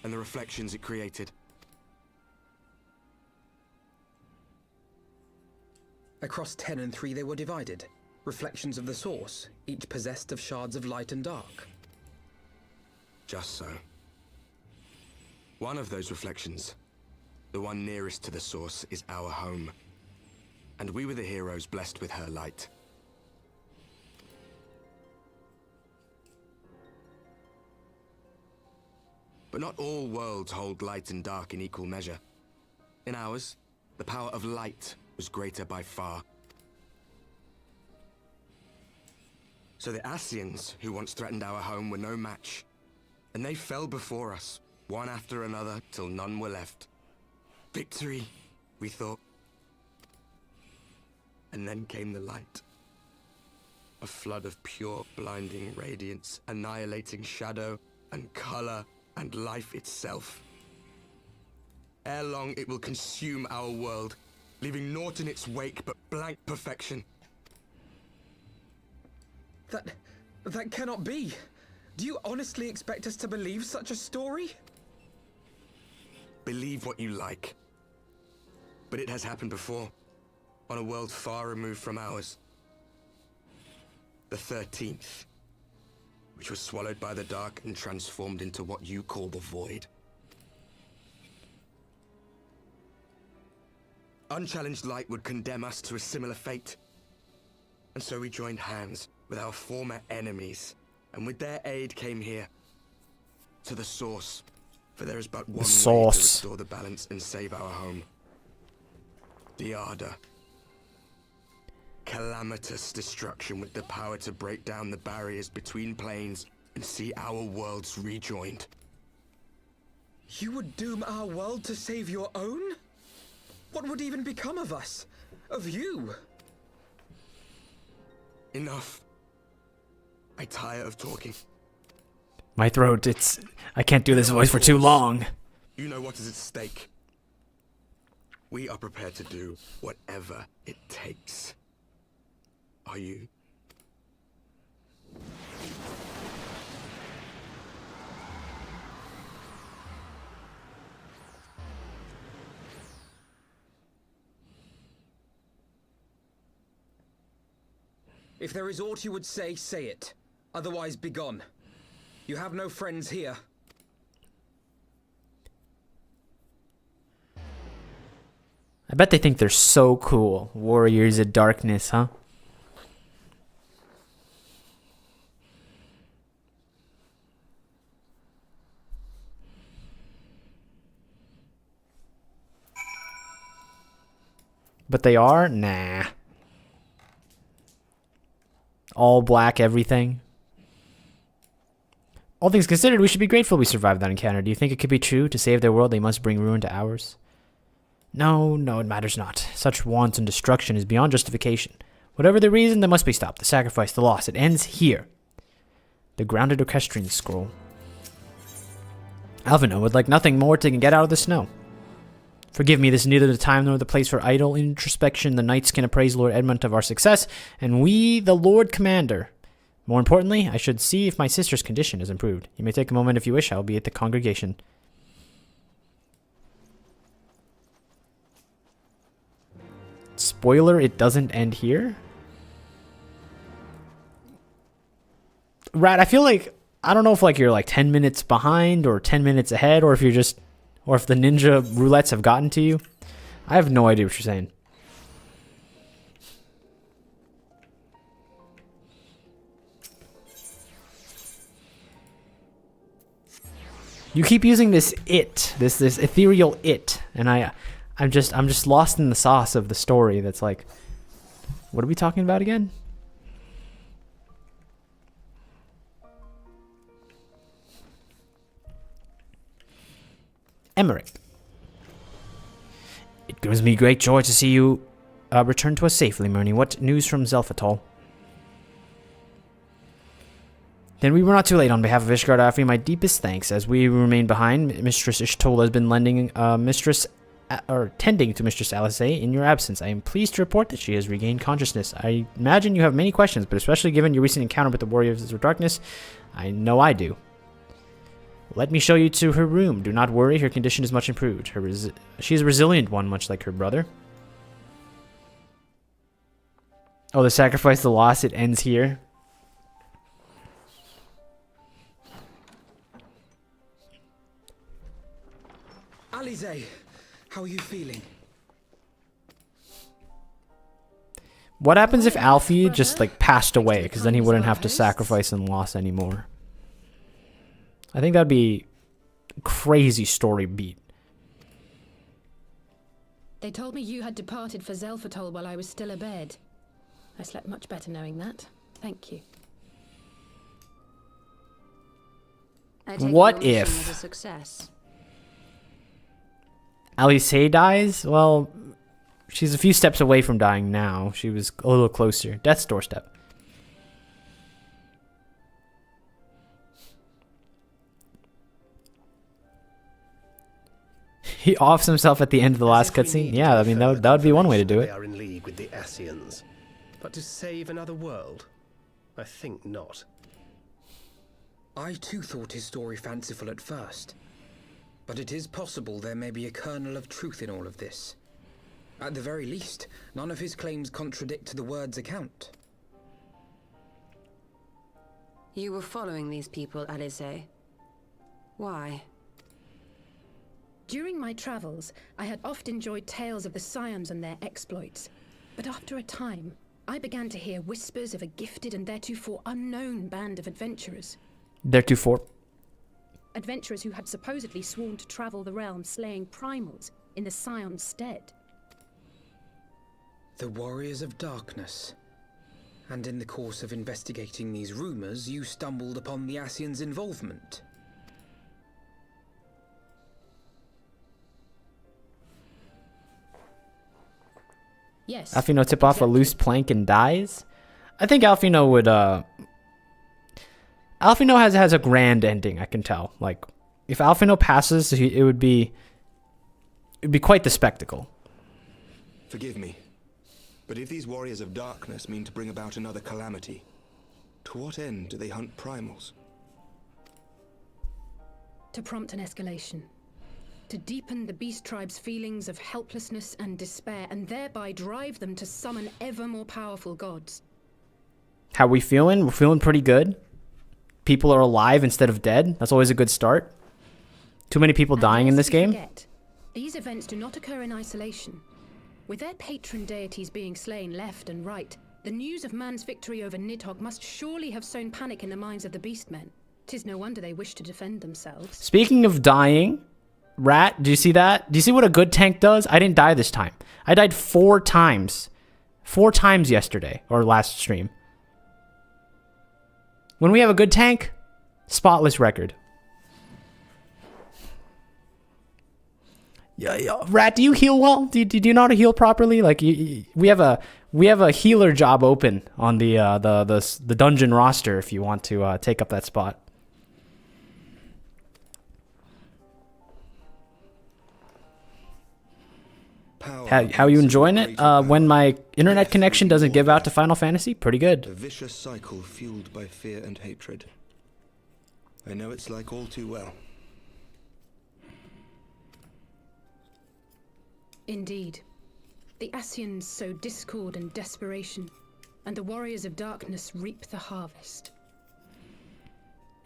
and the reflections it created? Across 10 and 3 they were divided. Reflections of the source, each possessed of shards of light and dark. Just so. One of those reflections, the one nearest to the source, is our home. And we were the heroes blessed with her light. But not all worlds hold light and dark in equal measure. In ours, the power of light was greater by far. So the Asians, who once threatened our home, were no match. And they fell before us, one after another, till none were left. Victory, we thought. And then came the light. A flood of pure, blinding radiance, annihilating shadow and color and life itself. Ere long, it will consume our world, leaving naught in its wake but blank perfection. That cannot be. Do you honestly expect us to believe such a story? Believe what you like. But it has happened before, on a world far removed from ours. The 13th, which was swallowed by the dark and transformed into what you call the Void. Unchallenged light would condemn us to a similar fate. And so we joined hands with our former enemies, and with their aid came here, to the source, for there is but one way to restore the balance and save our home. The Ardor. Calamitous destruction with the power to break down the barriers between planes and see our worlds rejoined. You would doom our world to save your own? What would even become of us? Of you? Enough. I tire of talking. My throat, I can't do this voice for too long. You know what is at stake. We are prepared to do whatever it takes. Are you? If there is aught you would say, say it. Otherwise, begone. You have no friends here. I bet they think they're so cool. Warriors of Darkness, huh? But they are? Nah. All black everything. All things considered, we should be grateful we survived that encounter. Do you think it could be true? To save their world, they must bring ruin to ours? No, it matters not. Such wanton destruction is beyond justification. Whatever the reason, they must be stopped. The sacrifice, the loss, it ends here. The grounded equestrian scroll. Alvino would like nothing more to get out of the snow. Forgive me, this is neither the time nor the place for idle introspection. The knights can appraise Lord Edmund of our success, and we, the Lord Commander. More importantly, I should see if my sister's condition has improved. You may take a moment if you wish. I will be at the congregation. Spoiler, it doesn't end here? Rat, I feel like, I don't know if like you're like 10 minutes behind or 10 minutes ahead, or if you're just, or if the ninja roulettes have gotten to you. I have no idea what you're saying. You keep using this this ethereal it, and I'm just lost in the sauce of the story. That's like, what are we talking about again? Emmerich. It gives me great joy to see you return to us safely, Murney. What news from Xelphatol? Then we were not too late. On behalf of Ishgard, I offer you my deepest thanks. As we remain behind, Mistress Ishtola has been tending to Mistress Alice in your absence. I am pleased to report that she has regained consciousness. I imagine you have many questions, but especially given your recent encounter with the Warriors of Darkness, I know I do. Let me show you to her room. Do not worry, her condition is much improved. She is a resilient one, much like her brother. Oh, the sacrifice, the loss, it ends here. Alize, how are you feeling? What happens if Alfie just like passed away? Because then he wouldn't have to sacrifice and loss anymore. I think that'd be a crazy story beat. They told me you had departed for Xelphatol while I was still abed. I slept much better knowing that. Thank you. What if Alice dies? Well, she's a few steps away from dying now. She was a little closer. Death's doorstep. He offs himself at the end of the last cutscene. Yeah, I mean, that would be one way to do it. They are in league with the Ascians. But to save another world? I think not. I too thought his story fanciful at first. But it is possible there may be a kernel of truth in all of this. At the very least, none of his claims contradict the word's account. You were following these people, Alice. Why? During my travels, I had oft enjoyed tales of the Scions and their exploits. But after a time, I began to hear whispers of a gifted and theretofore unknown band of adventurers. Theretofore. Adventurers who had supposedly sworn to travel the realm slaying primals in the Scion's stead. The Warriors of Darkness. And in the course of investigating these rumors, you stumbled upon the Ascians' involvement. Yes. Alfino tip off a loose plank and dies? I think Alfino would, Alfino has a grand ending, I can tell. Like, if Alfino passes, it would be quite the spectacle. Forgive me, but if these Warriors of Darkness mean to bring about another calamity, to what end do they hunt primals? To prompt an escalation. To deepen the beast tribe's feelings of helplessness and despair, and thereby drive them to summon ever more powerful gods. How we feeling? We're feeling pretty good. people are alive instead of dead. That's always a good start. Too many people dying in this game. Forget, these events do not occur in isolation. With their patron deities being slain left and right, the news of man's victory over Nidhogg must surely have sown panic in the minds of the Beastmen. 'Tis no wonder they wish to defend themselves. Speaking of dying, Rat, do you see that? Do you see what a good tank does? I didn't die this time. I died 4 times. 4 times yesterday, or last stream. When we have a good tank, spotless record. Yeah, Rat, do you heal well? Do you know how to heal properly? Like we have a healer job open on the dungeon roster if you want to take up that spot. How are you enjoying it? When my internet connection doesn't give out to Final Fantasy, pretty good. A vicious cycle fueled by fear and hatred. I know it's like all too well. Indeed. The Ascians sow discord and desperation, and the warriors of darkness reap the harvest.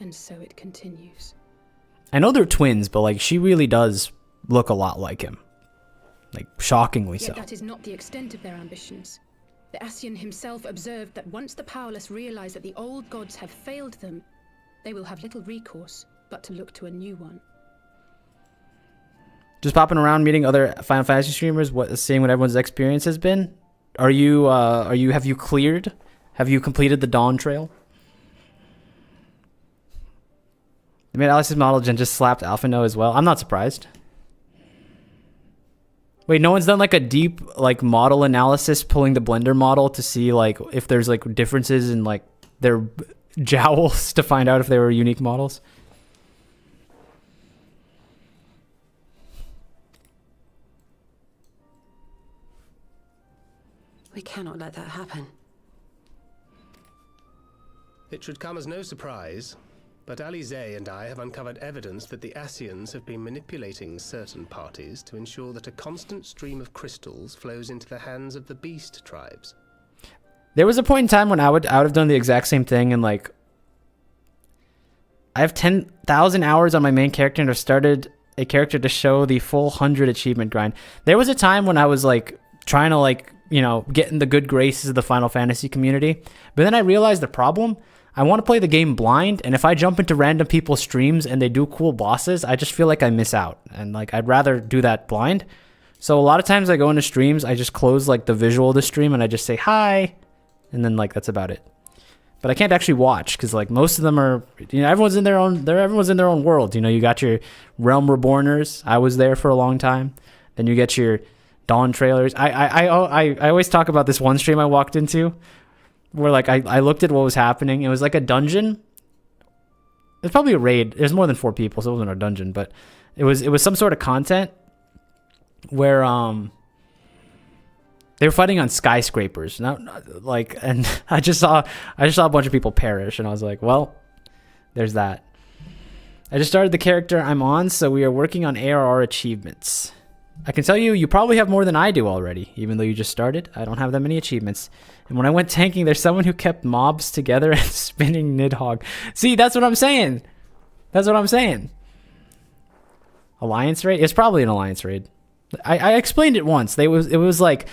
And so it continues. I know they're twins, but like she really does look a lot like him. Like shockingly so. Yet that is not the extent of their ambitions. The Ascian himself observed that once the powerless realize that the old gods have failed them, they will have little recourse but to look to a new one. Just popping around, meeting other Final Fantasy streamers, seeing what everyone's experience has been. Have you cleared? Have you completed the Dawn Trail? They made Alex's model and just slapped Alphino as well. I'm not surprised. Wait, no one's done like a deep like model analysis, pulling the Blender model to see like if there's like differences in like their jowls to find out if they were unique models? We cannot let that happen. It should come as no surprise, but Alize and I have uncovered evidence that the Ascians have been manipulating certain parties to ensure that a constant stream of crystals flows into the hands of the beast tribes. There was a point in time when I would have done the exact same thing, and like I have 10,000 hours on my main character and I've started a character to show the full 100 achievement grind. There was a time when I was like trying to like, you know, get in the good graces of the Final Fantasy community. But then I realized the problem. I want to play the game blind, and if I jump into random people's streams and they do cool bosses, I just feel like I miss out. And like I'd rather do that blind. So a lot of times I go into streams, I just close like the visual of the stream and I just say hi, and then like that's about it. But I can't actually watch because like most of them are, you know, everyone's in their own world. You know, you got your Realm Reborners. I was there for a long time. Then you get your Dawn trailers. I always talk about this one stream I walked into where like I looked at what was happening. It was like a dungeon. It's probably a raid. There's more than 4 people, so it wasn't a dungeon, but it was some sort of content where they were fighting on skyscrapers. Not like, and I just saw a bunch of people perish, and I was like, well, there's that. I just started the character I'm on, so we are working on ARR achievements. I can tell you probably have more than I do already, even though you just started. I don't have that many achievements. And when I went tanking, there's someone who kept mobs together and spinning Nidhogg. See, that's what I'm saying. Alliance raid? It's probably an alliance raid. I explained it once. There was like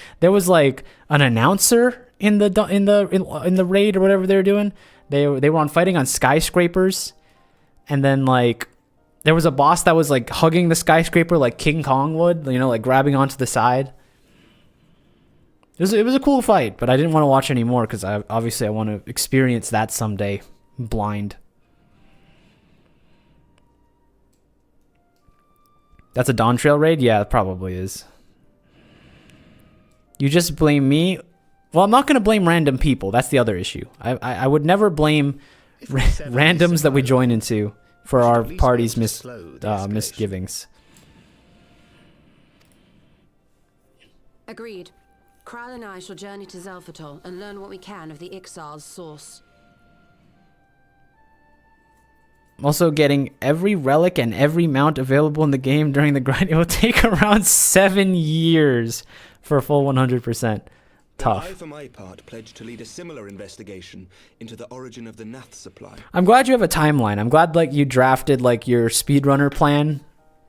an announcer in the raid or whatever they were doing. They were fighting on skyscrapers, and then like there was a boss that was like hugging the skyscraper like King Kong would, you know, like grabbing onto the side. It was a cool fight, but I didn't want to watch anymore because I want to experience that someday, blind. That's a Dawn Trail raid? Yeah, it probably is. You just blame me? Well, I'm not going to blame random people. That's the other issue. I would never blame randoms that we join into for our party's misgivings. Agreed. Kral and I shall journey to Xelphatol and learn what we can of the Ixal's source. I'm also getting every relic and every mount available in the game during the grind. It will take around 7 years for a full 100%. Tough. I, for my part, pledge to lead a similar investigation into the origin of the Nath supply. I'm glad you have a timeline. I'm glad like you drafted like your speedrunner plan.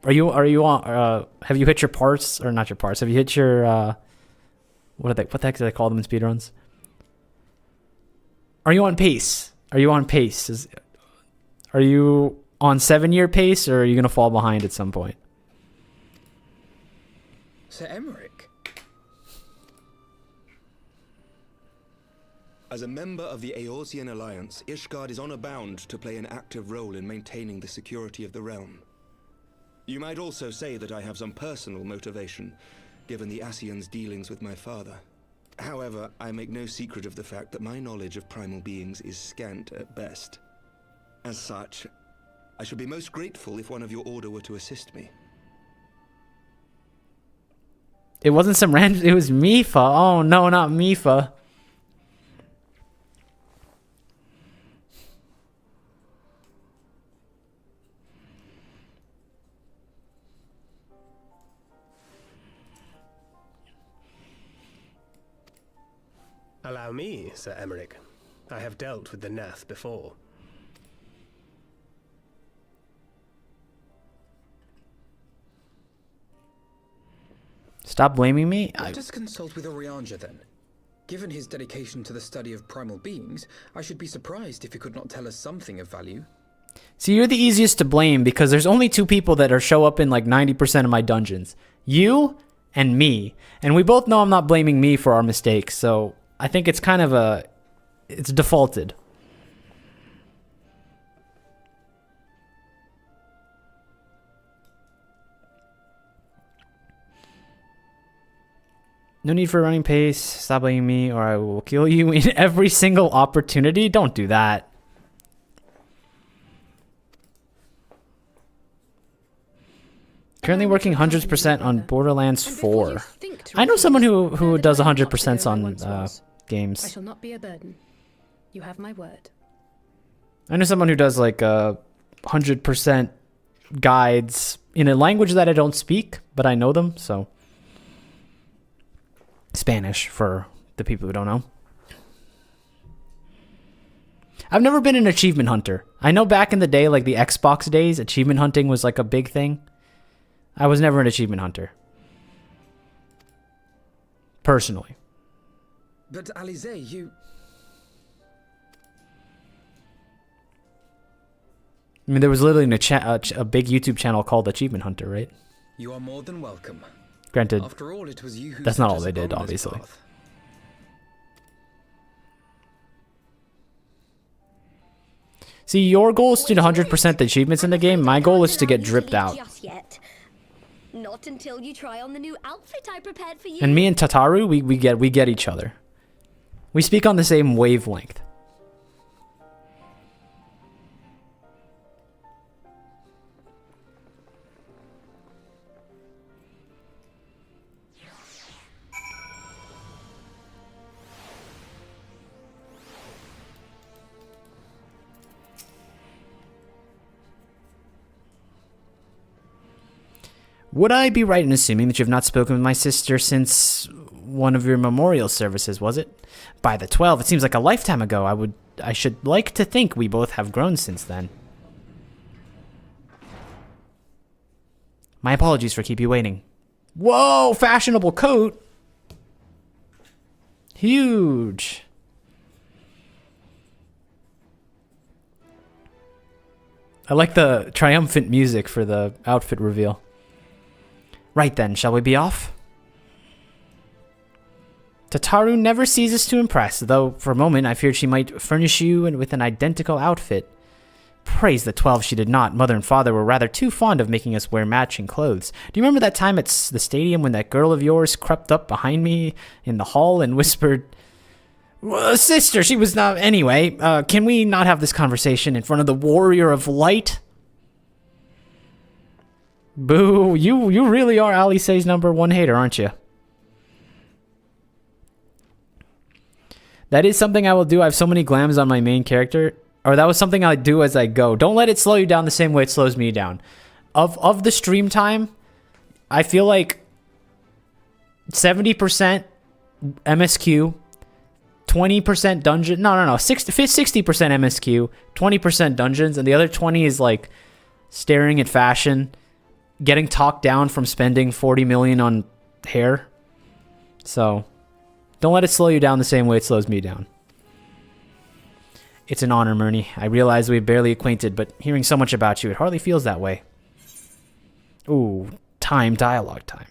Are you on? Have you hit your parts or not your parts? Have you hit your what the heck do they call them in speedruns? Are you on pace? Are you on pace? Are you on 7-year pace, or are you gonna fall behind at some point? Sir Emmerich. As a member of the Eorzean Alliance, Ishgard is honor bound to play an active role in maintaining the security of the realm. You might also say that I have some personal motivation, given the Ascians' dealings with my father. However, I make no secret of the fact that my knowledge of primal beings is scant at best. As such, I should be most grateful if one of your order were to assist me. It wasn't some random. It was Mifa. Oh no, not Mifa. Allow me, Sir Emmerich. I have dealt with the Nath before. Stop blaming me. Let us consult with Orianja then. Given his dedication to the study of primal beings, I should be surprised if he could not tell us something of value. See, you're the easiest to blame because there's only 2 people that show up in like 90% of my dungeons. You and me. And we both know I'm not blaming me for our mistakes, so I think it's kind of it's defaulted. No need for running pace. Stop blaming me or I will kill you in every single opportunity. Don't do that. Currently working 100% on Borderlands 4. I know someone who does 100% on games. I shall not be a burden. You have my word. I know someone who does like 100% guides in a language that I don't speak, but I know them, so. Spanish for the people who don't know. I've never been an achievement hunter. I know back in the day, like the Xbox days, achievement hunting was like a big thing. I was never an achievement hunter. Personally. But Alizé, you... I mean, there was literally a big YouTube channel called Achievement Hunter, right? You are more than welcome. Granted, After all, it was you who that's not set all us they did, upon this obviously. path. See, your goal is to 100% the achievements in the game. My goal is to get dripped out. Just yet. Not until you try on the new outfit I prepared for you. And me and Tataru, we get each other. We speak on the same wavelength. Would I be right in assuming that you have not spoken with my sister since one of your memorial services, was it? By the 12, it seems like a lifetime ago. I should like to think we both have grown since then. My apologies for keep you waiting. Whoa, fashionable coat. Huge. I like the triumphant music for the outfit reveal. Right then, shall we be off? Tataru never ceases to impress, though for a moment I feared she might furnish you with an identical outfit. Praise the 12 she did not. Mother and father were rather too fond of making us wear matching clothes. Do you remember that time at the stadium when that girl of yours crept up behind me in the hall and whispered, Sister, she was not... Anyway, can we not have this conversation in front of the Warrior of Light? Boo, you really are Alice's #1 hater, aren't you? That is something I will do. I have so many glams on my main character. Or that was something I do as I go. Don't let it slow you down the same way it slows me down. Of the stream time, I feel like 70% MSQ, 20% dungeon. No. 60% MSQ, 20% dungeons, and the other 20 is like staring at fashion, getting talked down from spending 40 million on hair. So don't let it slow you down the same way it slows me down. It's an honor, Murney. I realize we're barely acquainted, but hearing so much about you, it hardly feels that way. Ooh, dialogue time.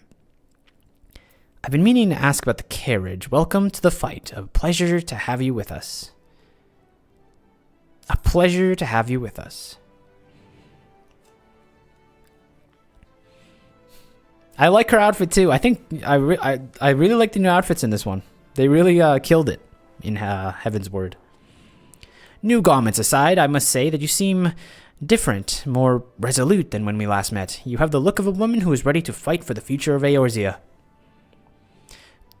I've been meaning to ask about the carriage. Welcome to the fight. A pleasure to have you with us. A pleasure to have you with us. I like her outfit too. I think I really like the new outfits in this one. They really killed it in Heavensward. New garments aside, I must say that you seem different, more resolute than when we last met. You have the look of a woman who is ready to fight for the future of Eorzea.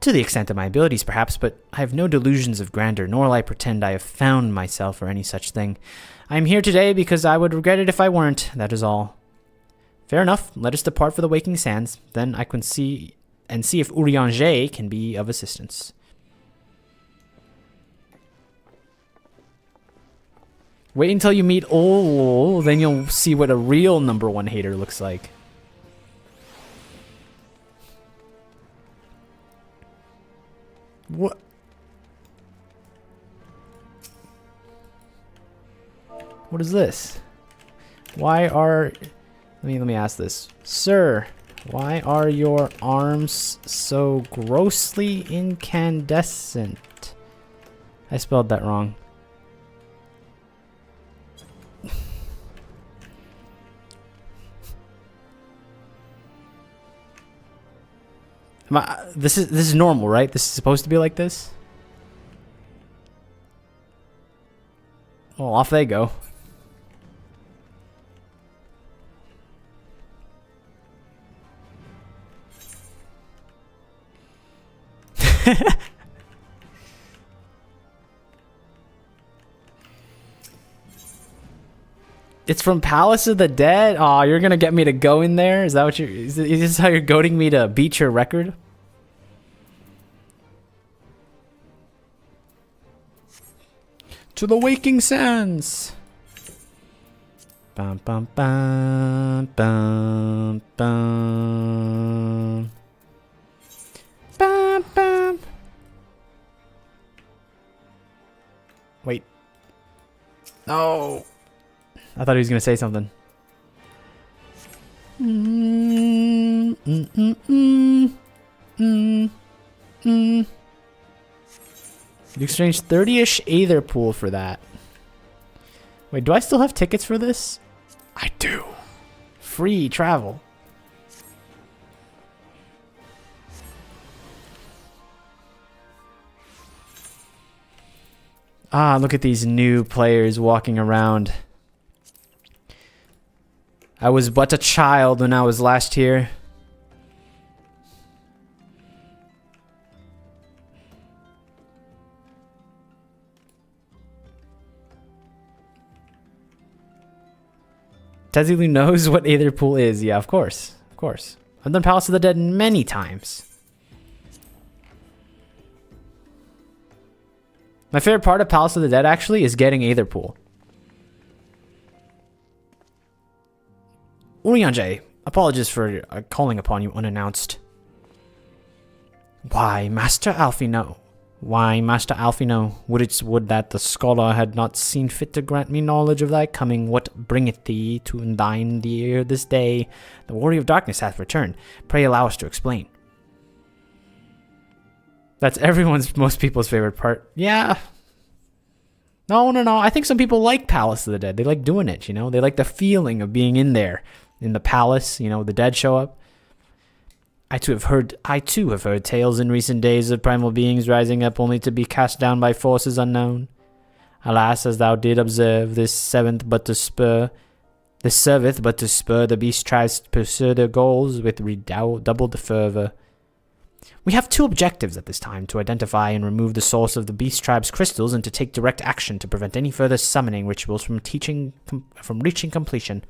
To the extent of my abilities, perhaps, but I have no delusions of grandeur, nor will I pretend I have found myself or any such thing. I am here today because I would regret it if I weren't, that is all. Fair enough, let us depart for the Waking Sands, then I can see if Urianger can be of assistance. Wait until you meet Ol, then you'll see what a real #1 hater looks like. What? What is this? Why are... Let me ask this. Sir, why are your arms so grossly incandescent? I spelled that wrong. This is normal, right? This is supposed to be like this? Well, off they go. It's from Palace of the Dead? Aw, you're gonna get me to go in there? Is that what is this how you're goading me to beat your record? To the Waking Sands! Bum bum bum bum bum. Bum bum. Wait. No. I thought he was going to say something. You exchanged 30-ish Aether Pool for that. Wait, do I still have tickets for this? I do. Free travel. Ah, look at these new players walking around. I was but a child when I was last here. Tazzilou knows what Aether Pool is. Yeah, of course. Of course. I've done Palace of the Dead many times. My favorite part of Palace of the Dead, actually, is getting Aether Pool. Urianger, apologies for calling upon you unannounced. Why, Master Alphino? Why, Master Alphino, would that the scholar had not seen fit to grant me knowledge of thy coming. What bringeth thee to thine ear this day? The Warrior of Darkness hath returned. Pray allow us to explain. That's most people's favorite part. Yeah. No. I think some people like Palace of the Dead. They like doing it, you know? They like the feeling of being in there. In the palace, you know, the dead show up. I too have heard tales in recent days of primal beings rising up only to be cast down by forces unknown. Alas, as thou did observe, this serveth but to spur the beast tribes to pursue their goals with redoubled fervor. We have two objectives at this time: to identify and remove the source of the beast tribe's crystals, and to take direct action to prevent any further summoning rituals from reaching completion.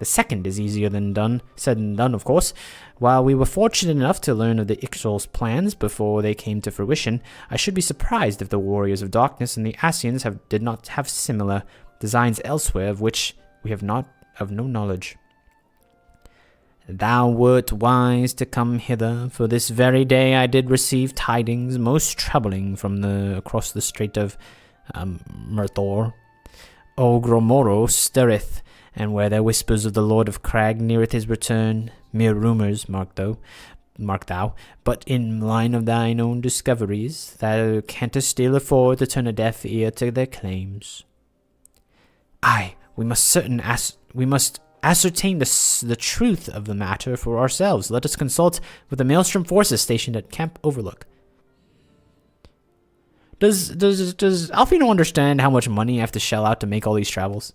The second is easier than said than done, of course. While we were fortunate enough to learn of the Ixtal's plans before they came to fruition, I should be surprised if the Warriors of Darkness and the Ascians did not have similar designs elsewhere of which we have no knowledge. Thou wert wise to come hither, for this very day I did receive tidings most troubling from across the Strait of Murthor. Ogromoro stirreth, and where there whispers of the Lord of Crag neareth his return, mere rumours, mark thou, but in line of thine own discoveries, thou canst still afford to turn a deaf ear to their claims. Aye, we must ascertain the truth of the matter for ourselves. Let us consult with the Maelstrom forces stationed at Camp Overlook. Does Alfino understand how much money you have to shell out to make all these travels?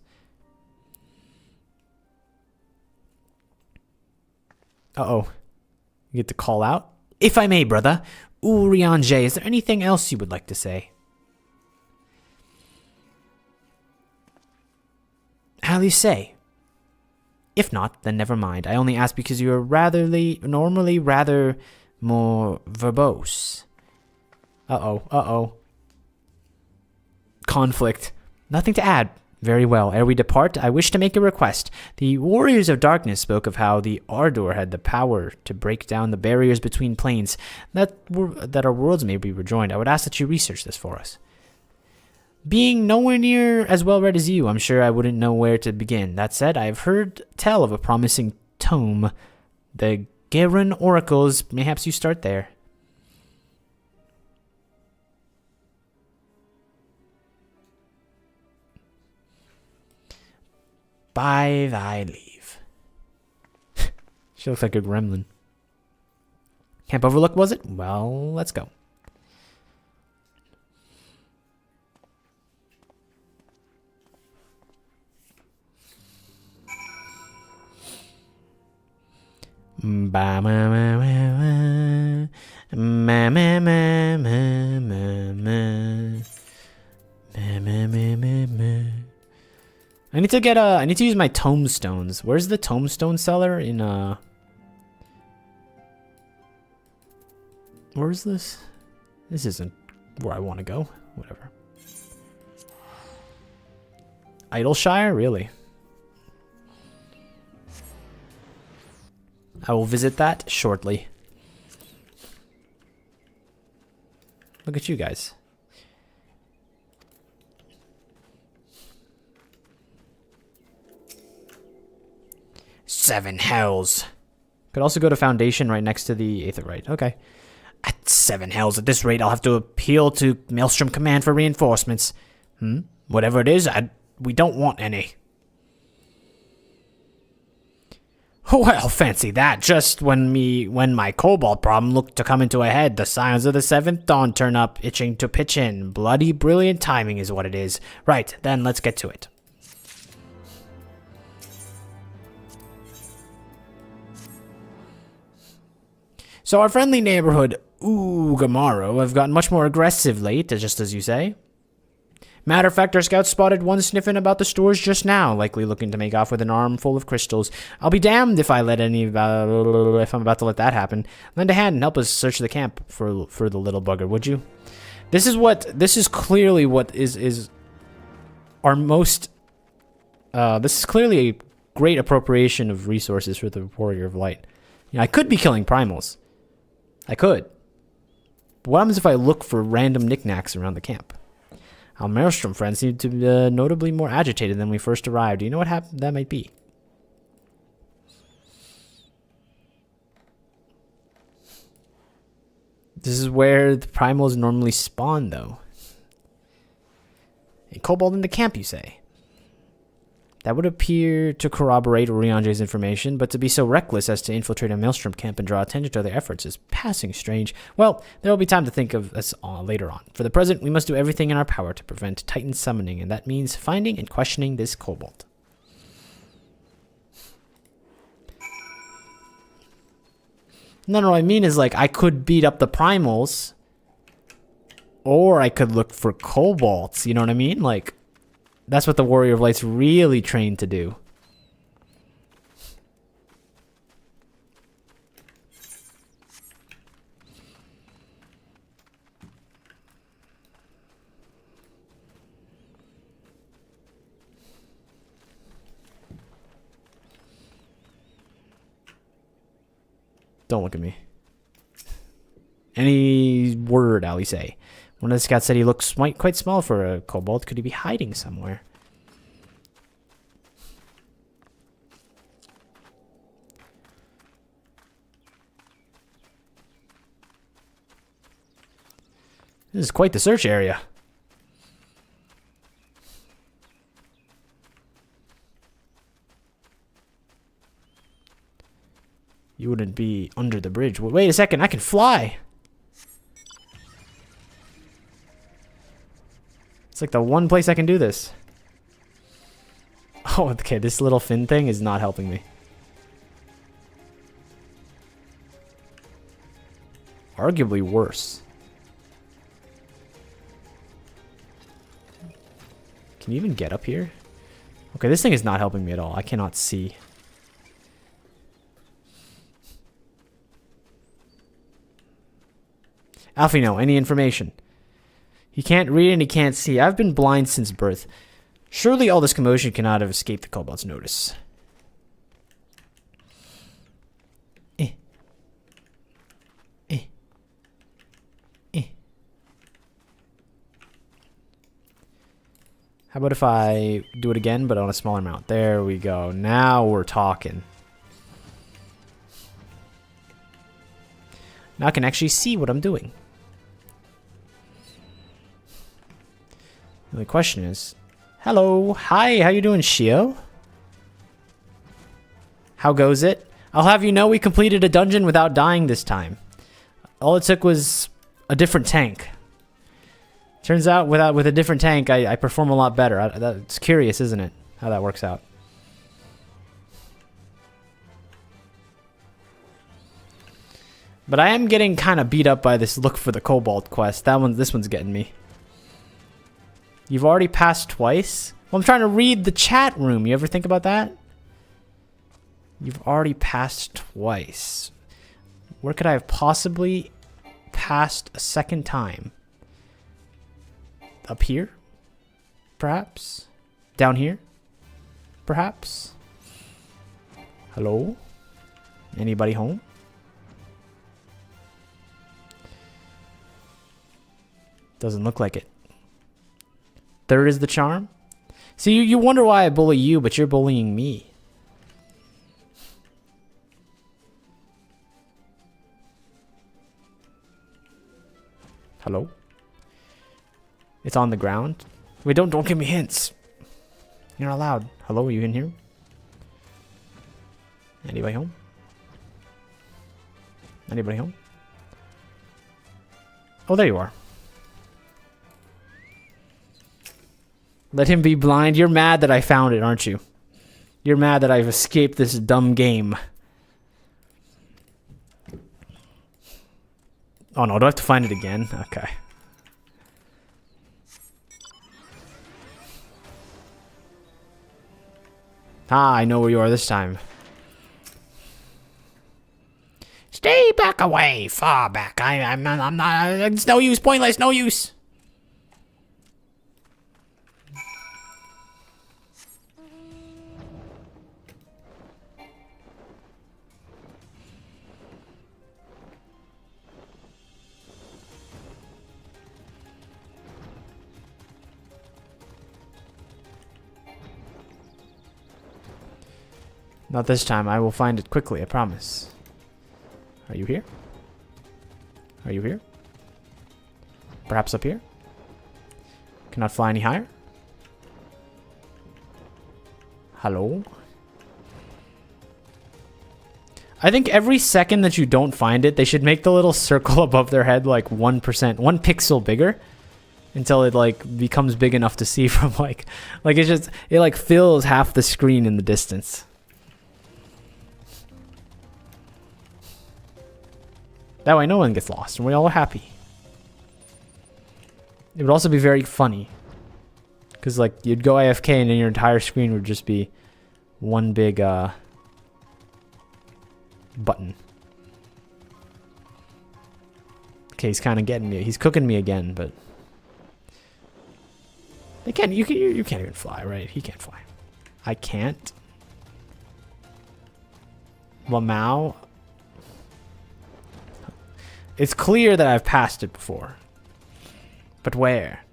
Uh-oh. You get to call out? If I may, brother. Urianger, is there anything else you would like to say? How say? If not, then never mind. I only ask because you are normally rather more verbose. Uh-oh. Conflict. Nothing to add. Very well. Ere we depart, I wish to make a request. The Warriors of Darkness spoke of how the Ardor had the power to break down the barriers between planes, that our worlds may be rejoined. I would ask that you research this for us. Being nowhere near as well read as you, I'm sure I wouldn't know where to begin. That said, I have heard tell of a promising tome, the Garen Oracles. Perhaps you start there. By thy leave. She looks like a gremlin. Camp Overlook, was it? Well, let's go. I need to use my tomestones. Where's the tomestone seller in where is this? This isn't where I want to go. Whatever. Idleshire, really? I will visit that shortly. Look at you guys. Seven hells. Could also go to Foundation right next to the Aetherite. Okay. At 7 hells. At this rate, I'll have to appeal to Maelstrom Command for reinforcements. Whatever it is, we don't want any. Well, fancy that. Just when my Cobalt problem looked to come into a head, the Scions of the Seventh Dawn turn up, itching to pitch in. Bloody brilliant timing is what it is. Right, then let's get to it. So our friendly neighborhood, Ugamaro, have gotten much more aggressive late, just as you say. Matter of fact, our scouts spotted one sniffing about the stores just now, likely looking to make off with an armful of crystals. I'll be damned if I'm about to let that happen. Lend a hand and help us search the camp for the little bugger, would you? This is clearly what is our most. This is clearly a great appropriation of resources for the Warrior of Light. I could be killing primals. I could. But what happens if I look for random knickknacks around the camp? Our Maelstrom friends seem to be notably more agitated than we first arrived. Do you know what that might be? This is where the primals normally spawn, though. A kobold in the camp, you say? That would appear to corroborate Urianger's information, but to be so reckless as to infiltrate a Maelstrom camp and draw attention to their efforts is passing strange. Well, there will be time to think of this later on. For the present, we must do everything in our power to prevent Titan summoning, and that means finding and questioning this kobold. No, what I mean is, like, I could beat up the primals, or I could look for kobolds, you know what I mean? Like, that's what the Warrior of Light's really trained to do. Don't look at me. Any word, Alice? One of the scouts said he looks quite small for a kobold. Could he be hiding somewhere? This is quite the search area. You wouldn't be under the bridge. Wait a second, I can fly. It's like the one place I can do this. Oh, okay, this little fin thing is not helping me. Arguably worse. Can you even get up here? Okay, this thing is not helping me at all. I cannot see. Alfino, any information? He can't read and he can't see. I've been blind since birth. Surely all this commotion cannot have escaped the kobold's notice. How about if I do it again, but on a smaller amount? There we go. Now we're talking. Now I can actually see what I'm doing. The only question is, hello, hi, how you doing, Shio? How goes it? I'll have you know we completed a dungeon without dying this time. All it took was a different tank. Turns out with a different tank, I perform a lot better. It's curious, isn't it? How that works out. But I am getting kind of beat up by this look for the kobold quest. This one's getting me. You've already passed twice? Well, I'm trying to read the chat room. You ever think about that? You've already passed twice. Where could I have possibly passed a second time? Up here? Perhaps? Down here? Perhaps? Hello? Anybody home? Doesn't look like it. Third is the charm? See, you wonder why I bully you, but you're bullying me. Hello? It's on the ground. Wait, don't give me hints. You're not allowed. Hello, are you in here? Anybody home? Anybody home? Oh, there you are. Let him be blind. You're mad that I found it, aren't you? You're mad that I've escaped this dumb game. Oh no, do I have to find it again? Okay. Ah, I know where you are this time. Stay back away, far back. I'm not. It's no use, pointless, no use. Not this time. I will find it quickly, I promise. Are you here? Are you here? Perhaps up here? Cannot fly any higher? Hello? I think every second that you don't find it, they should make the little circle above their head like 1%, 1 pixel bigger. Until it like becomes big enough to see from like it's just, it like fills half the screen in the distance. That way no one gets lost and we all are happy. It would also be very funny. Because like you'd go AFK and then your entire screen would just be one big button. Okay, he's kind of getting me. He's cooking me again, but they can't. You can't even fly, right? He can't fly. I can't. Lamau. It's clear that I've passed it before. But where?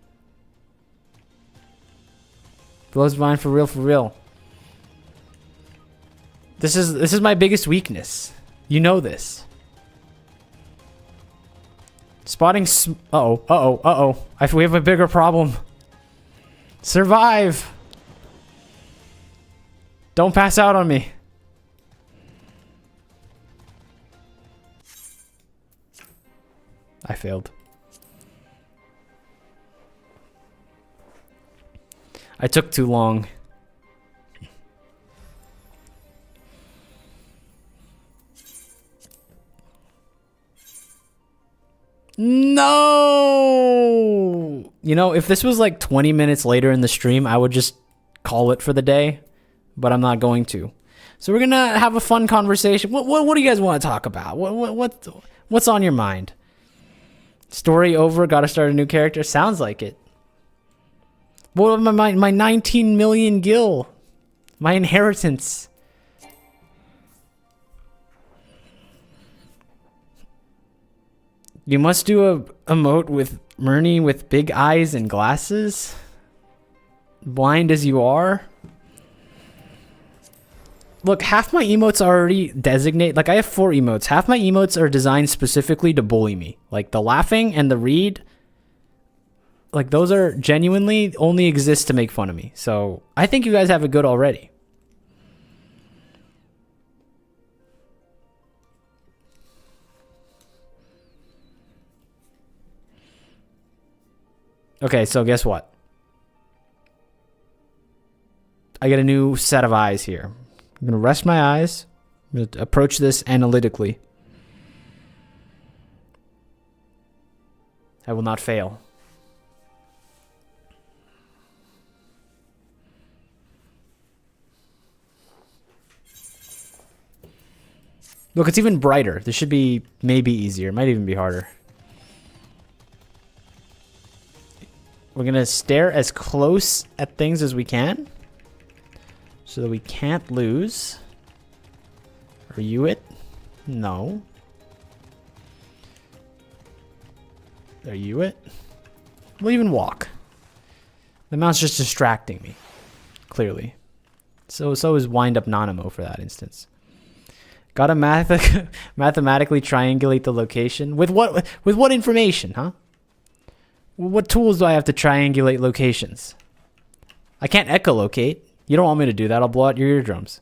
Blows mine for real, for real. This is my biggest weakness. You know this. Spotting uh-oh. We have a bigger problem. Survive! Don't pass out on me. I failed. I took too long. No! You know, if this was like 20 minutes later in the stream, I would just call it for the day, but I'm not going to. So we're gonna have a fun conversation. What do you guys want to talk about? What's on your mind? Story over, gotta start a new character? Sounds like it. What about my 19 million gil? My inheritance. You must do a emote with Murney with big eyes and glasses? Blind as you are? Look, half my emotes are already designated. Like, I have 4 emotes. Half my emotes are designed specifically to bully me. Like, the laughing and the read. Like, those are genuinely only exist to make fun of me. So, I think you guys have it good already. Okay, so guess what? I get a new set of eyes here. I'm going to rest my eyes. I'm going to approach this analytically. I will not fail. Look, it's even brighter. This should be maybe easier. It might even be harder. We're going to stare as close at things as we can so that we can't lose. Are you it? No. Are you it? We'll even walk. The mouse just distracting me, clearly. So is wind up Nanamo for that instance. Gotta mathematically triangulate the location. With what information, huh? What tools do I have to triangulate locations? I can't echolocate. You don't want me to do that. I'll blow out your eardrums.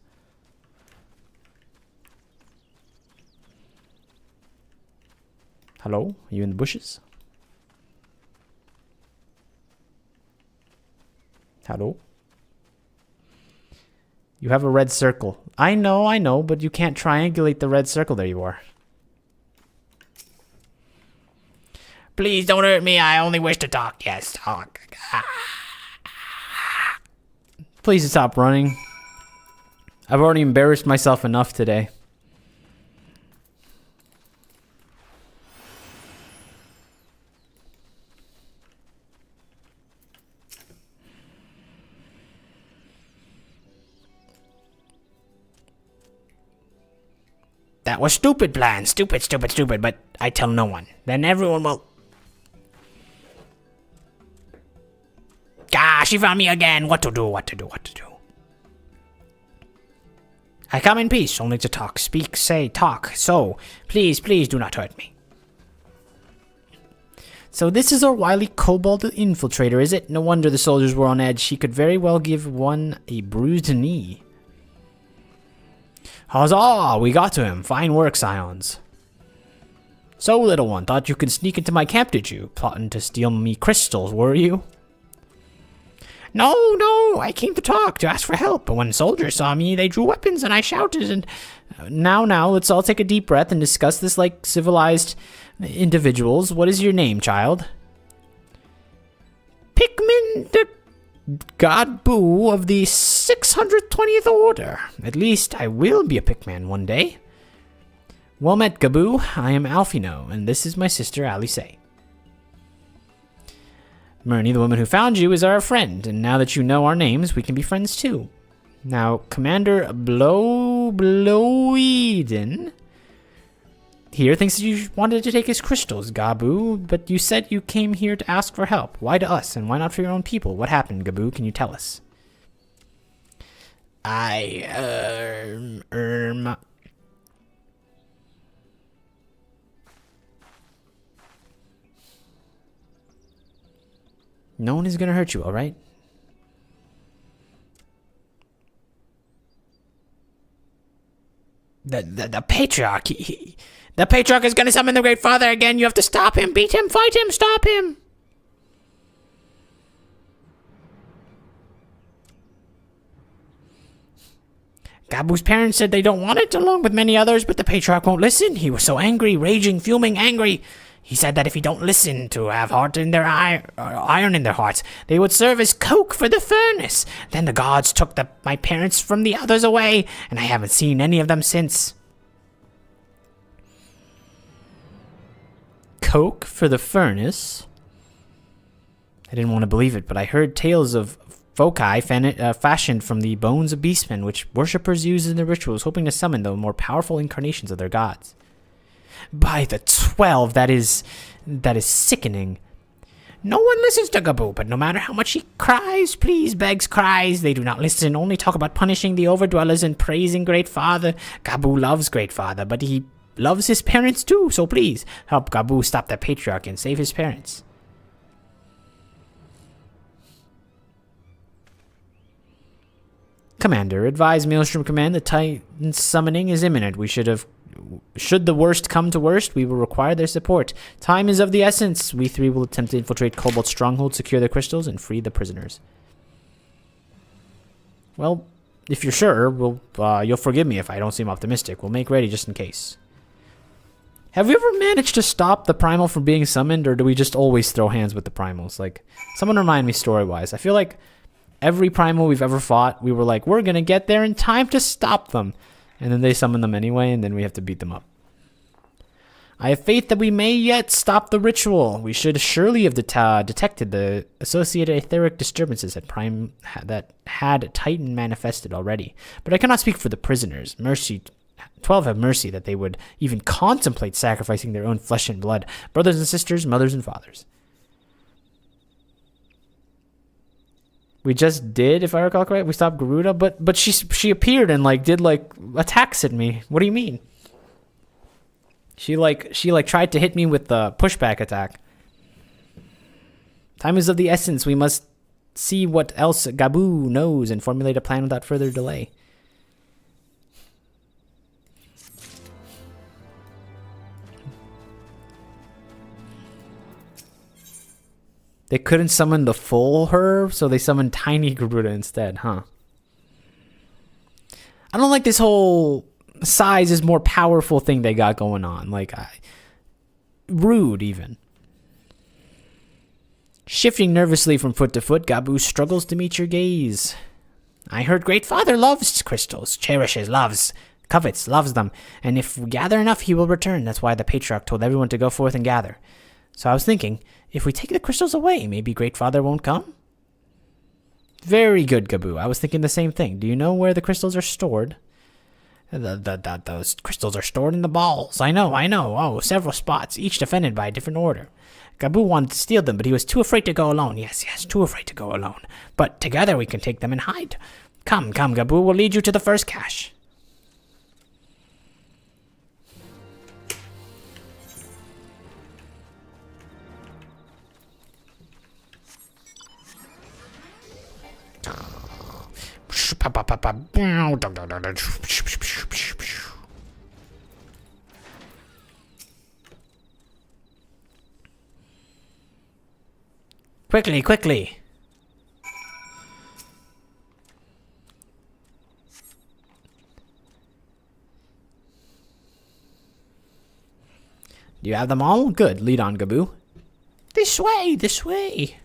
Hello? Are you in the bushes? Hello? You have a red circle. I know, but you can't triangulate the red circle. There you are. Please don't hurt me. I only wish to talk. Yes, talk. Please stop running. I've already embarrassed myself enough today. That was stupid plan. Stupid, but I tell no one. Then everyone will... Ah, she found me again. What to do? I come in peace, only to talk. Speak, say, talk. So, please do not hurt me. So this is our wily kobold infiltrator, is it? No wonder the soldiers were on edge. She could very well give one a bruised knee. Huzzah! We got to him. Fine work, Scions. So, little one, thought you could sneak into my camp, did you? Plotting to steal me crystals, were you? No, I came to talk, to ask for help, but when soldiers saw me, they drew weapons and I shouted and... Now, let's all take a deep breath and discuss this like civilized individuals. What is your name, child? Pikmin the God Boo of the 620th Order. At least I will be a Pikmin one day. Well met, Gaboo. I am Alfino, and this is my sister, Alice. Murney, the woman who found you, is our friend, and now that you know our names, we can be friends too. Now, Commander Bloeden here thinks that you wanted to take his crystals, Gabu, but you said you came here to ask for help. Why to us, and why not for your own people? What happened, Gabu? Can you tell us? No one is gonna hurt you, alright? The Patriarch, the Patriarch is gonna summon the Great Father again. You have to stop him, beat him, fight him, stop him. Gabu's parents said they don't want it, along with many others, but the Patriarch won't listen. He was so angry, raging, fuming, angry. He said that if he don't listen to have heart in their iron in their hearts, they would serve as coke for the furnace. Then the gods took my parents from the others away, and I haven't seen any of them since. Coke for the furnace? I didn't want to believe it, but I heard tales of foci fashioned from the bones of beastmen, which worshippers use in their rituals, hoping to summon the more powerful incarnations of their gods. By the 12, that is sickening. No one listens to Gabu, but no matter how much he cries, please, begs, cries, they do not listen, only talk about punishing the overdwellers and praising Great Father. Gabu loves Great Father, but he loves his parents too, so please, help Gabu stop the Patriarch and save his parents. Commander, advise Maelstrom Command the Titan summoning is imminent. Should the worst come to worst, we will require their support. Time is of the essence. We three will attempt to infiltrate Kobold's stronghold, secure the crystals, and free the prisoners. Well, if you're sure, you'll forgive me if I don't seem optimistic. We'll make ready just in case. Have we ever managed to stop the primal from being summoned, or do we just always throw hands with the primals? Like, someone remind me story-wise. I feel like every primal we've ever fought, we were like, we're going to get there in time to stop them. And then they summon them anyway, and then we have to beat them up. I have faith that we may yet stop the ritual. We should surely have detected the associated etheric disturbances that had Titan manifested already. But I cannot speak for the prisoners. 12 have mercy that they would even contemplate sacrificing their own flesh and blood. Brothers and sisters, mothers and fathers. We just did, if I recall correctly, we stopped Garuda, but she appeared and did attacks at me. What do you mean? She tried to hit me with the pushback attack. Time is of the essence. We must see what else Gabu knows and formulate a plan without further delay. They couldn't summon the full her, so they summoned tiny Garuda instead, huh? I don't like this whole size is more powerful thing they got going on. Rude, even. Shifting nervously from foot to foot, Gabu struggles to meet your gaze. I heard Great Father loves crystals, cherishes, loves, covets, loves them, and if we gather enough, he will return. That's why the Patriarch told everyone to go forth and gather. So I was thinking, if we take the crystals away, maybe Great Father won't come? Very good, Gabu. I was thinking the same thing. Do you know where the crystals are stored? Those crystals are stored in the balls. I know. Oh, several spots, each defended by a different order. Gabu wanted to steal them, but he was too afraid to go alone. Yes, too afraid to go alone. But together we can take them and hide. Come, Gabu, we'll lead you to the first cache. Quickly. Do you have them all? Good. Lead on, Gabu. This way.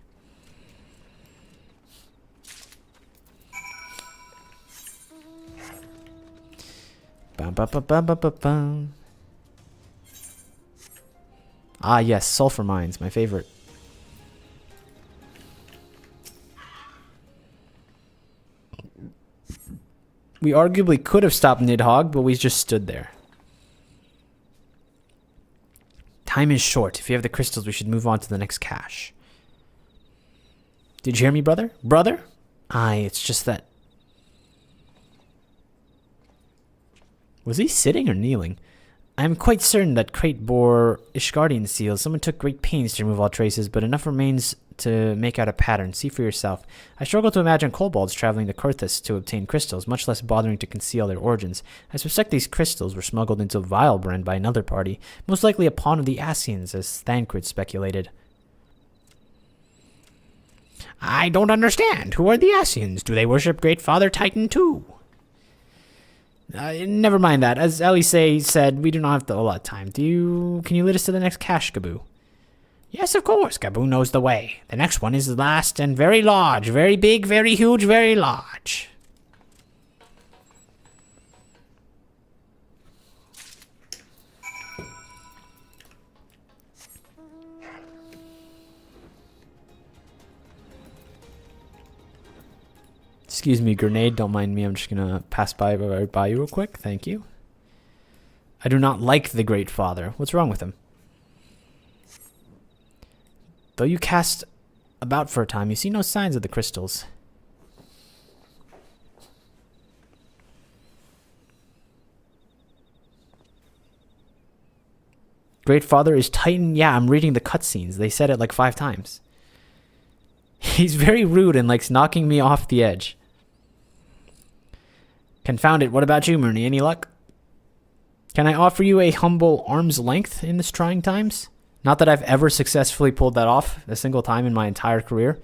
Ah, yes, sulfur mines, my favorite. We arguably could have stopped Nidhogg, but we just stood there. Time is short. If you have the crystals, we should move on to the next cache. Did you hear me, brother? Brother? Aye, it's just that... Was he sitting or kneeling? I am quite certain that crate bore Ishgardian seals. Someone took great pains to remove all traces, but enough remains to make out a pattern. See for yourself. I struggle to imagine kobolds traveling to Kurthus to obtain crystals, much less bothering to conceal their origins. I suspect these crystals were smuggled into Vilebrand by another party, most likely a pawn of the Ascians, as Thancred speculated. I don't understand. Who are the Ascians? Do they worship Great Father Titan too? Never mind that. As Elise said, we do not have a lot of time. Can you lead us to the next cache, Gaboo? Yes, of course. Gaboo knows the way. The next one is the last and very large, very big, very huge, very large. Excuse me, grenade. Don't mind me. I'm just going to pass by you real quick. Thank you. I do not like the Great Father. What's wrong with him? Though you cast about for a time, you see no signs of the crystals. Great Father is Titan. Yeah, I'm reading the cutscenes. They said it like 5 times. He's very rude and likes knocking me off the edge. Confound it. What about you, Murney? Any luck? Can I offer you a humble arm's length in this trying times? Not that I've ever successfully pulled that off a single time in my entire career.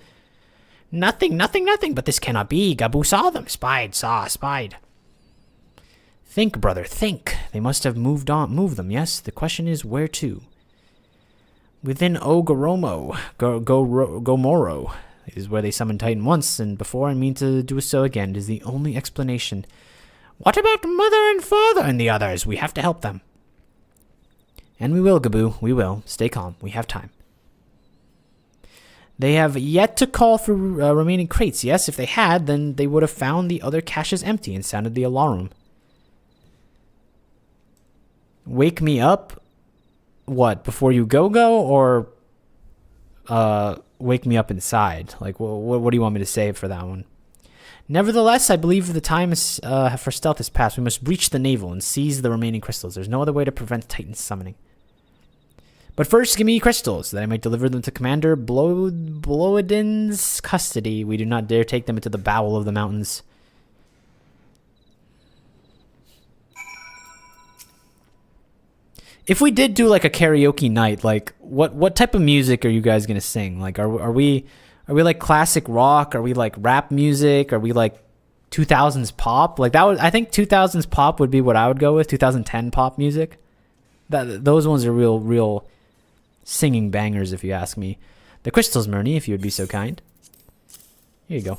Nothing, but this cannot be. Gaboo saw them. Spied. Think, brother, think. They must have moved them, yes? The question is, where to? Within Gomoro is where they summoned Titan once, and before I mean to do so again. It is the only explanation. What about Mother and Father and the others? We have to help them. And we will, Gaboo. We will. Stay calm. We have time. They have yet to call for remaining crates. Yes, if they had, then they would have found the other caches empty and sounded the alarm. Wake me up? What, before you go? Or wake me up inside? Like, what do you want me to say for that one? Nevertheless, I believe the time for stealth is past. We must breach the navel and seize the remaining crystals. There's no other way to prevent Titan's summoning. But first, give me crystals, that I might deliver them to Commander Bloedin's custody. We do not dare take them into the bowel of the mountains. If we did do like a karaoke night, like what type of music are you guys gonna sing? Like, are we like classic rock? Are we like rap music? Are we like 2000s pop? Like I think 2000s pop would be what I would go with. 2010 pop music. Those ones are real singing bangers, if you ask me. The crystals, Murney, if you would be so kind. Here you go.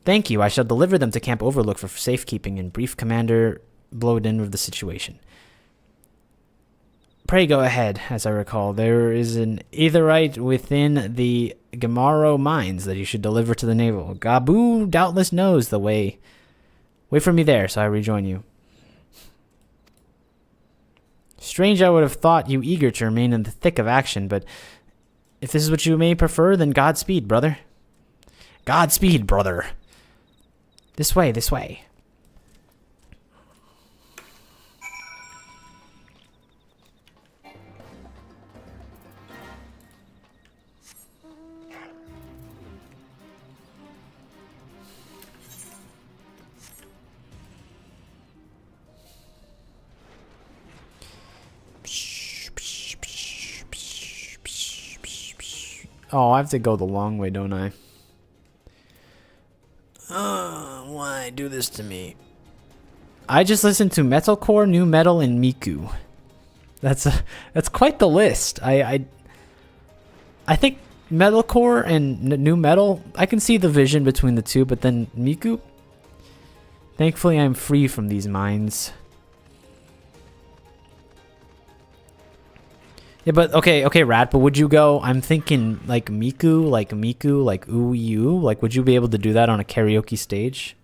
Thank you. I shall deliver them to Camp Overlook for safekeeping and brief Commander Bloedin of the situation. Pray go ahead. As I recall, there is an aetherite within the Gamaro mines that you should deliver to the navel. Gaboo doubtless knows the way. Wait for me there, so I rejoin you. Strange, I would have thought you eager to remain in the thick of action, but if this is what you may prefer, then Godspeed, brother. Godspeed, brother. This way, this way. Oh, I have to go the long way, don't I? Why do this to me? I just listened to metalcore, new metal, and Miku. That's quite the list. I think metalcore and new metal, I can see the vision between the two, but then Miku. Thankfully, I'm free from these minds. Yeah, but okay, Rat, but would you go, I'm thinking like Miku, like ooh you, like would you be able to do that on a karaoke stage?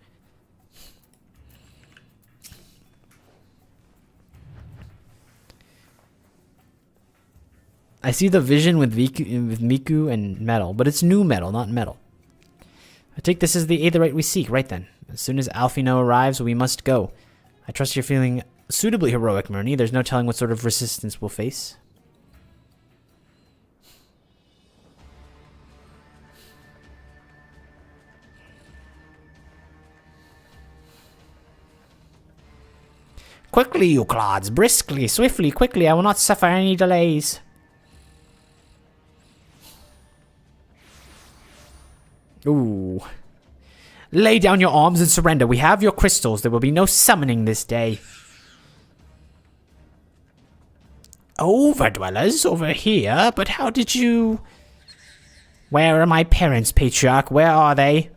I see the vision with Miku and metal, but it's new metal, not metal. I take this as the aetheryte we seek. Right then. As soon as Alphino arrives, we must go. I trust you're feeling suitably heroic, Murney. There's no telling what sort of resistance we'll face. Quickly, you clods! Briskly, swiftly, quickly! I will not suffer any delays. Ooh. Lay down your arms and surrender. We have your crystals. There will be no summoning this day. Overdwellers over here? But how did you... Where are my parents, Patriarch? Where are they?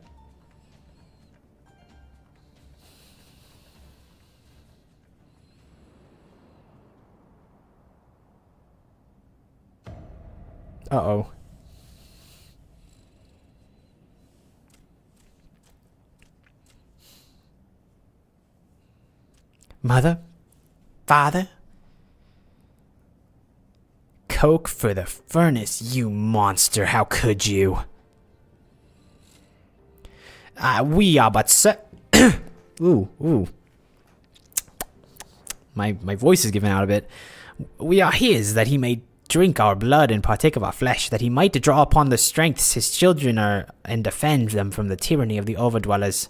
Uh-oh. Mother? Father? Coke for the furnace, you monster. How could you? We are but ooh. My voice is giving out a bit. We are his, that he may drink our blood and partake of our flesh, that he might draw upon the strengths his children are, and defend them from the tyranny of the overdwellers.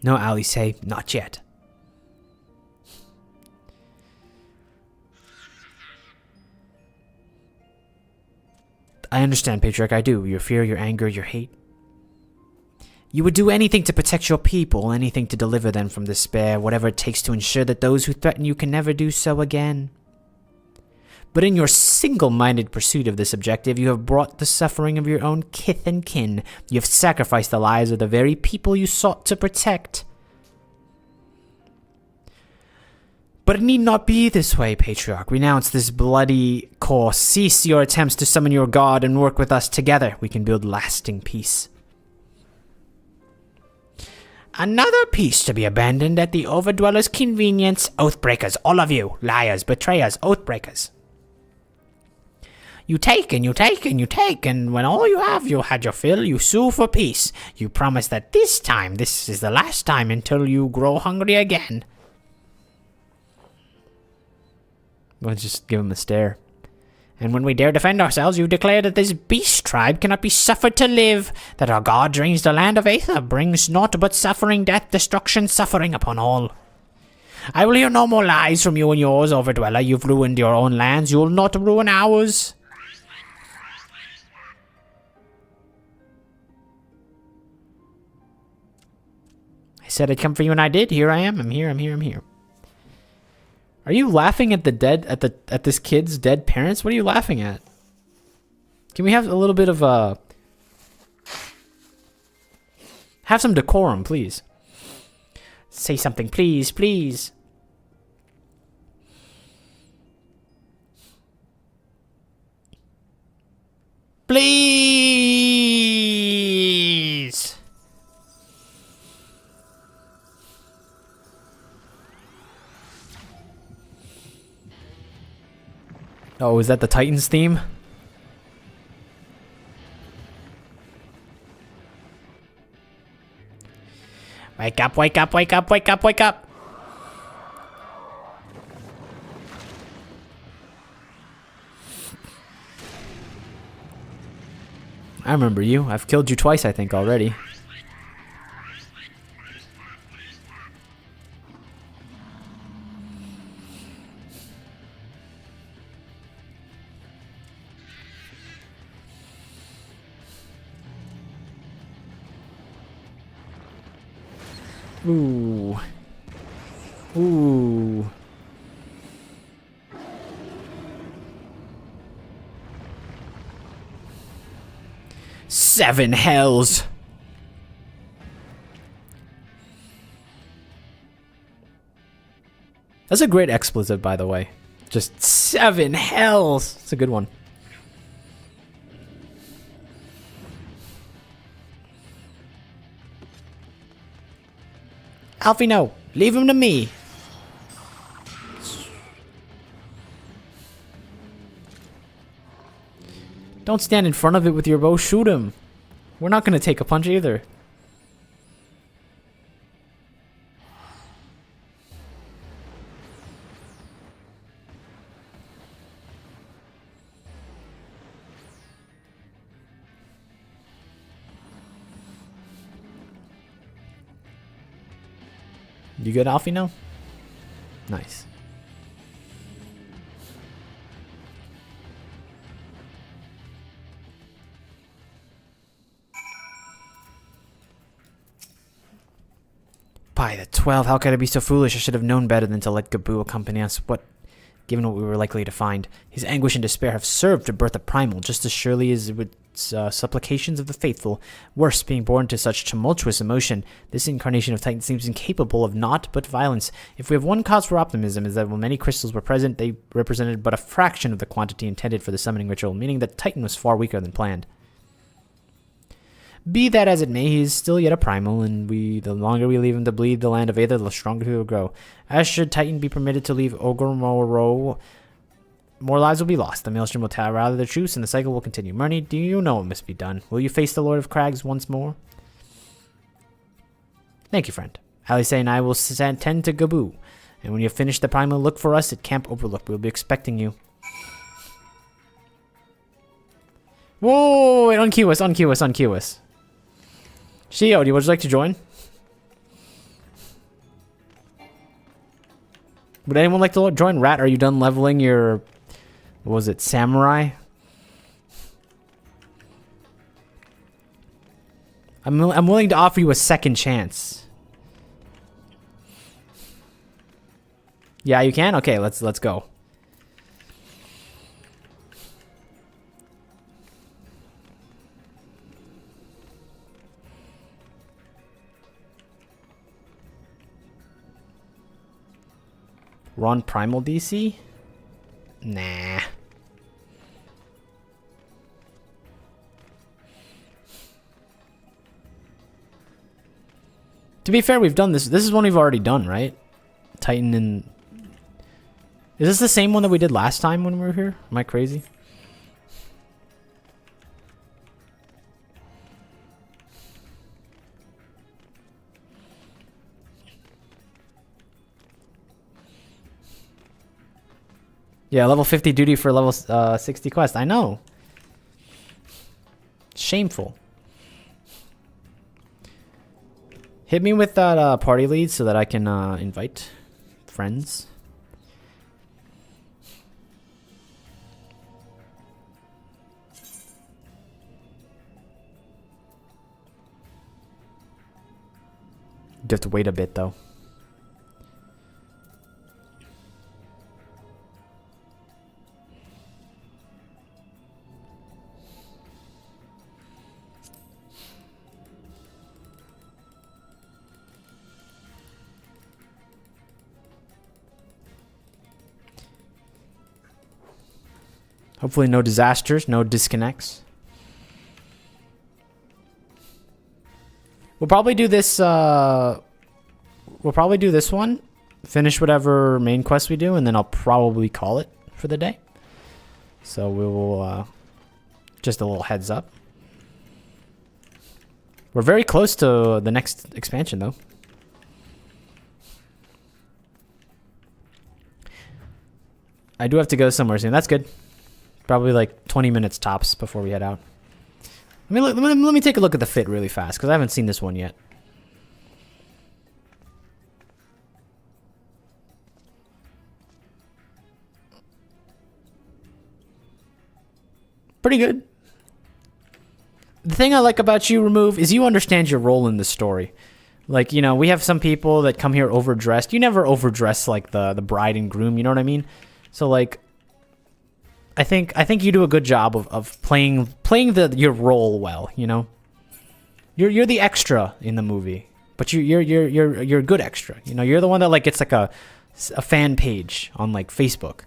No, Alice, not yet. I understand, Patriarch, I do. Your fear, your anger, your hate. You would do anything to protect your people, anything to deliver them from despair, whatever it takes to ensure that those who threaten you can never do so again. But in your single-minded pursuit of this objective, you have brought the suffering of your own kith and kin. You have sacrificed the lives of the very people you sought to protect. But it need not be this way, Patriarch. Renounce this bloody course. Cease your attempts to summon your god and work with us together. We can build lasting peace. Another piece to be abandoned at the overdweller's convenience. Oathbreakers, all of you. Liars, betrayers, oathbreakers. You take and you take and you take, and when all you have, you had your fill, you sue for peace. You promise that this time, this is the last time until you grow hungry again. We'll just give him a stare. And when we dare defend ourselves, you declare that this beast tribe cannot be suffered to live, that our god drains the land of Aether, brings naught but suffering, death, destruction, suffering upon all. I will hear no more lies from you and yours, overdweller. You've ruined your own lands, you'll not ruin ours. I said I'd come for you and I did. Here I am. I'm here. Are you laughing at the dead, at this kid's dead parents? What are you laughing at? Can we have a little bit of have some decorum, please? Say something, please, please. Please. Oh, is that the Titans theme? Wake up, wake up, wake up, wake up, wake up! I remember you. I've killed you twice, I think, already. Ooh. Ooh. Seven hells. That's a great expletive, by the way. Just 7 hells. It's a good one. Alfie, no. Leave him to me. Don't stand in front of it with your bow. Shoot him. We're not going to take a punch either. You good, Alfie, now? Nice. By the 12, how could I be so foolish? I should have known better than to let Gaboo accompany us. What, given what we were likely to find? His anguish and despair have served to birth a primal, just as surely as with supplications of the faithful. Worse, being born to such tumultuous emotion, this incarnation of Titan seems incapable of naught but violence. If we have one cause for optimism, is that when many crystals were present, they represented but a fraction of the quantity intended for the summoning ritual, meaning that Titan was far weaker than planned. Be that as it may, he is still yet a primal, and the longer we leave him to bleed the land of Aether, the stronger he will grow. As should Titan be permitted to leave Ogormoro, more lives will be lost. The maelstrom will tear rather the truce, and the cycle will continue. Murney, do you know what must be done? Will you face the Lord of Crags once more? Thank you, friend. Alice and I will tend to Gaboo, and when you have finished the primal, look for us at Camp Overlook. We'll be expecting you. Whoa, wait, unqueue us, unqueue us, unqueue us. Shio, would you like to join? Would anyone like to join? Rat, are you done leveling your... What was it? Samurai? I'm willing to offer you a second chance. Yeah, you can? Okay, let's go. We're on Primal DC? Nah. To be fair, we've done this. This is one we've already done, right? Titan and... Is this the same one that we did last time when we were here? Am I crazy? Yeah, level 50 duty for level 60 quest. I know. Shameful. Hit me with that party lead so that I can invite friends. You have to wait a bit though. Hopefully no disasters, no disconnects. We'll probably do this one, finish whatever main quest we do, and then I'll probably call it for the day. So we will just a little heads up. We're very close to the next expansion though. I do have to go somewhere soon. That's good. Probably like 20 minutes tops before we head out. Let me take a look at the fit really fast, because I haven't seen this one yet. Pretty good. The thing I like about you, Remove, is you understand your role in the story. Like, you know, we have some people that come here overdressed. You never overdress like the bride and groom, you know what I mean? So like... I think you do a good job of playing your role well, you know. You're the extra in the movie, but you're a good extra. You know, you're the one that like gets like a fan page on like Facebook.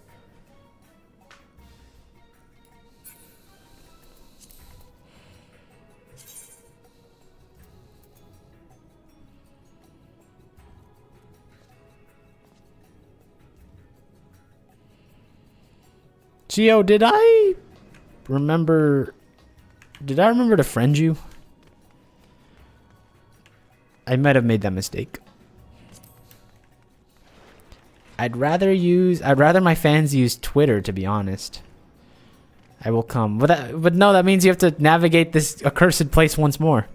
Gio, did I remember... Did I remember to friend you? I might have made that mistake. I'd rather my fans use Twitter, to be honest. I will come. But no, that means you have to navigate this accursed place once more.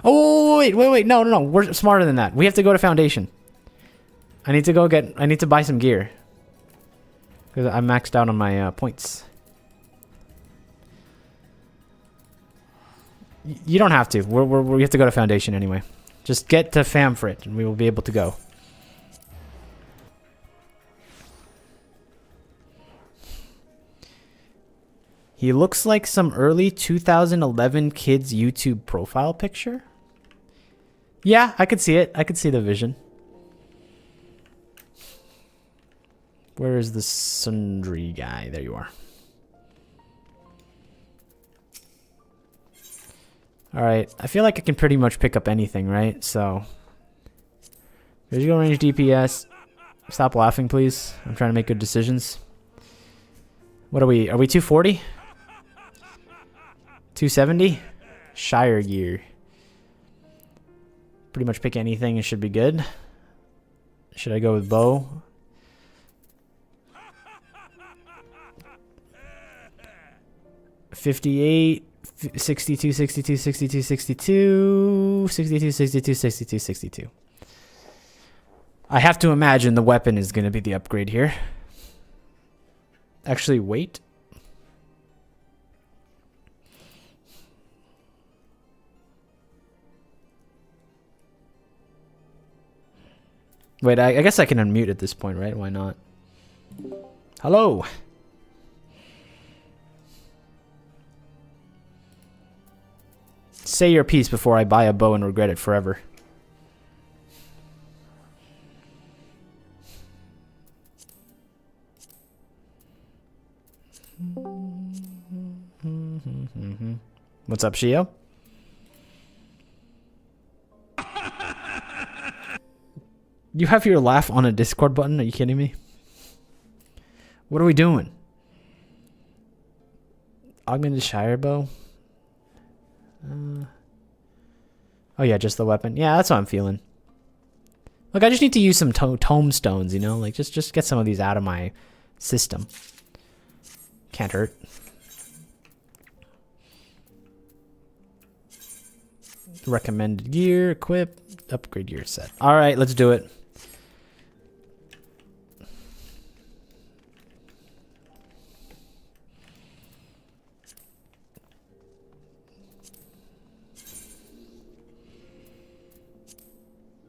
Oh, wait. No. We're smarter than that. We have to go to Foundation. I need to buy some gear. Because I'm maxed out on my points. You don't have to. We have to go to Foundation anyway. Just get to Famfrit and we will be able to go. He looks like some early 2011 kids YouTube profile picture. Yeah, I could see it. I could see the vision. Where is the sundry guy? There you are. Alright, I feel like I can pretty much pick up anything, right? So, visual range DPS. Stop laughing, please. I'm trying to make good decisions. What are we? Are we 240? 270? Shire gear. Pretty much pick anything and should be good. Should I go with bow? $58, 62, 62, 62, 62, 62, 62, 62, 62. I have to imagine the weapon is going to be the upgrade here. Actually, wait. Wait, I guess I can unmute at this point, right? Why not? Hello. Say your piece before I buy a bow and regret it forever. What's up, Shio? You have your laugh on a Discord button? Are you kidding me? What are we doing? Augmented Shire bow? Oh yeah, just the weapon. Yeah, that's what I'm feeling. Look, I just need to use some tomestones, you know? Like, just get some of these out of my system. Can't hurt. Recommended gear, equip, upgrade gear set. Alright, let's do it.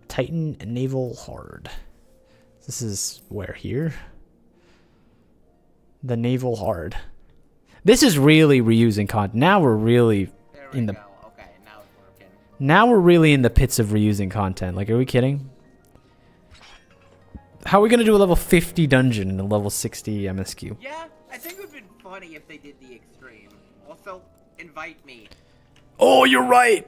Titan Naval Hard. This is where here? The Naval Hard. This is really reusing content. Now we're really in the... Okay, now it's working. Now we're really in the pits of reusing content. Like, are we kidding? How are we going to do a level 50 dungeon and a level 60 MSQ? Yeah, I think it would have been funny if they did the extreme. Also, invite me. Oh, you're right!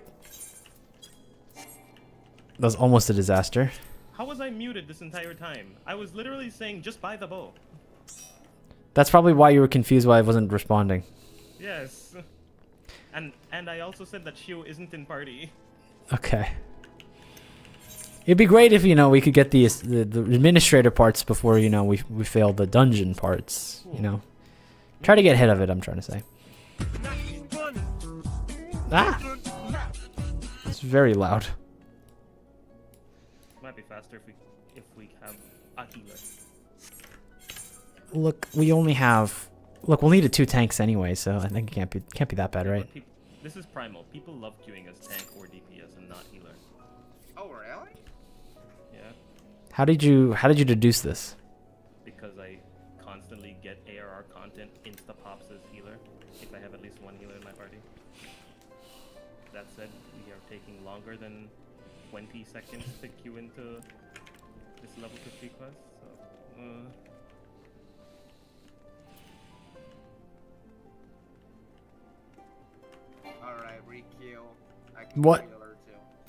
That was almost a disaster. How was I muted this entire time? I was literally saying, just buy the bow. That's probably why you were confused why I wasn't responding. Yes. And I also said that Shio isn't in party. Okay. It'd be great if, you know, we could get the administrator parts before, you know, we fail the dungeon parts, you know. Try to get ahead of it, I'm trying to say. Ah! It's very loud. Might be faster if we have a healer. Look, we only have... Look, we'll need 2 tanks anyway, so I think it can't be that bad, right? This is primal. People love queuing as tank or DPS and not healer. Oh, really? Yeah. How did you deduce this? Because I constantly get ARR content insta-pops as healer if I have at least one healer in my party. That said, we are taking longer than 20 seconds to queue into this level 50 quest, so... Alright, re-queue. What?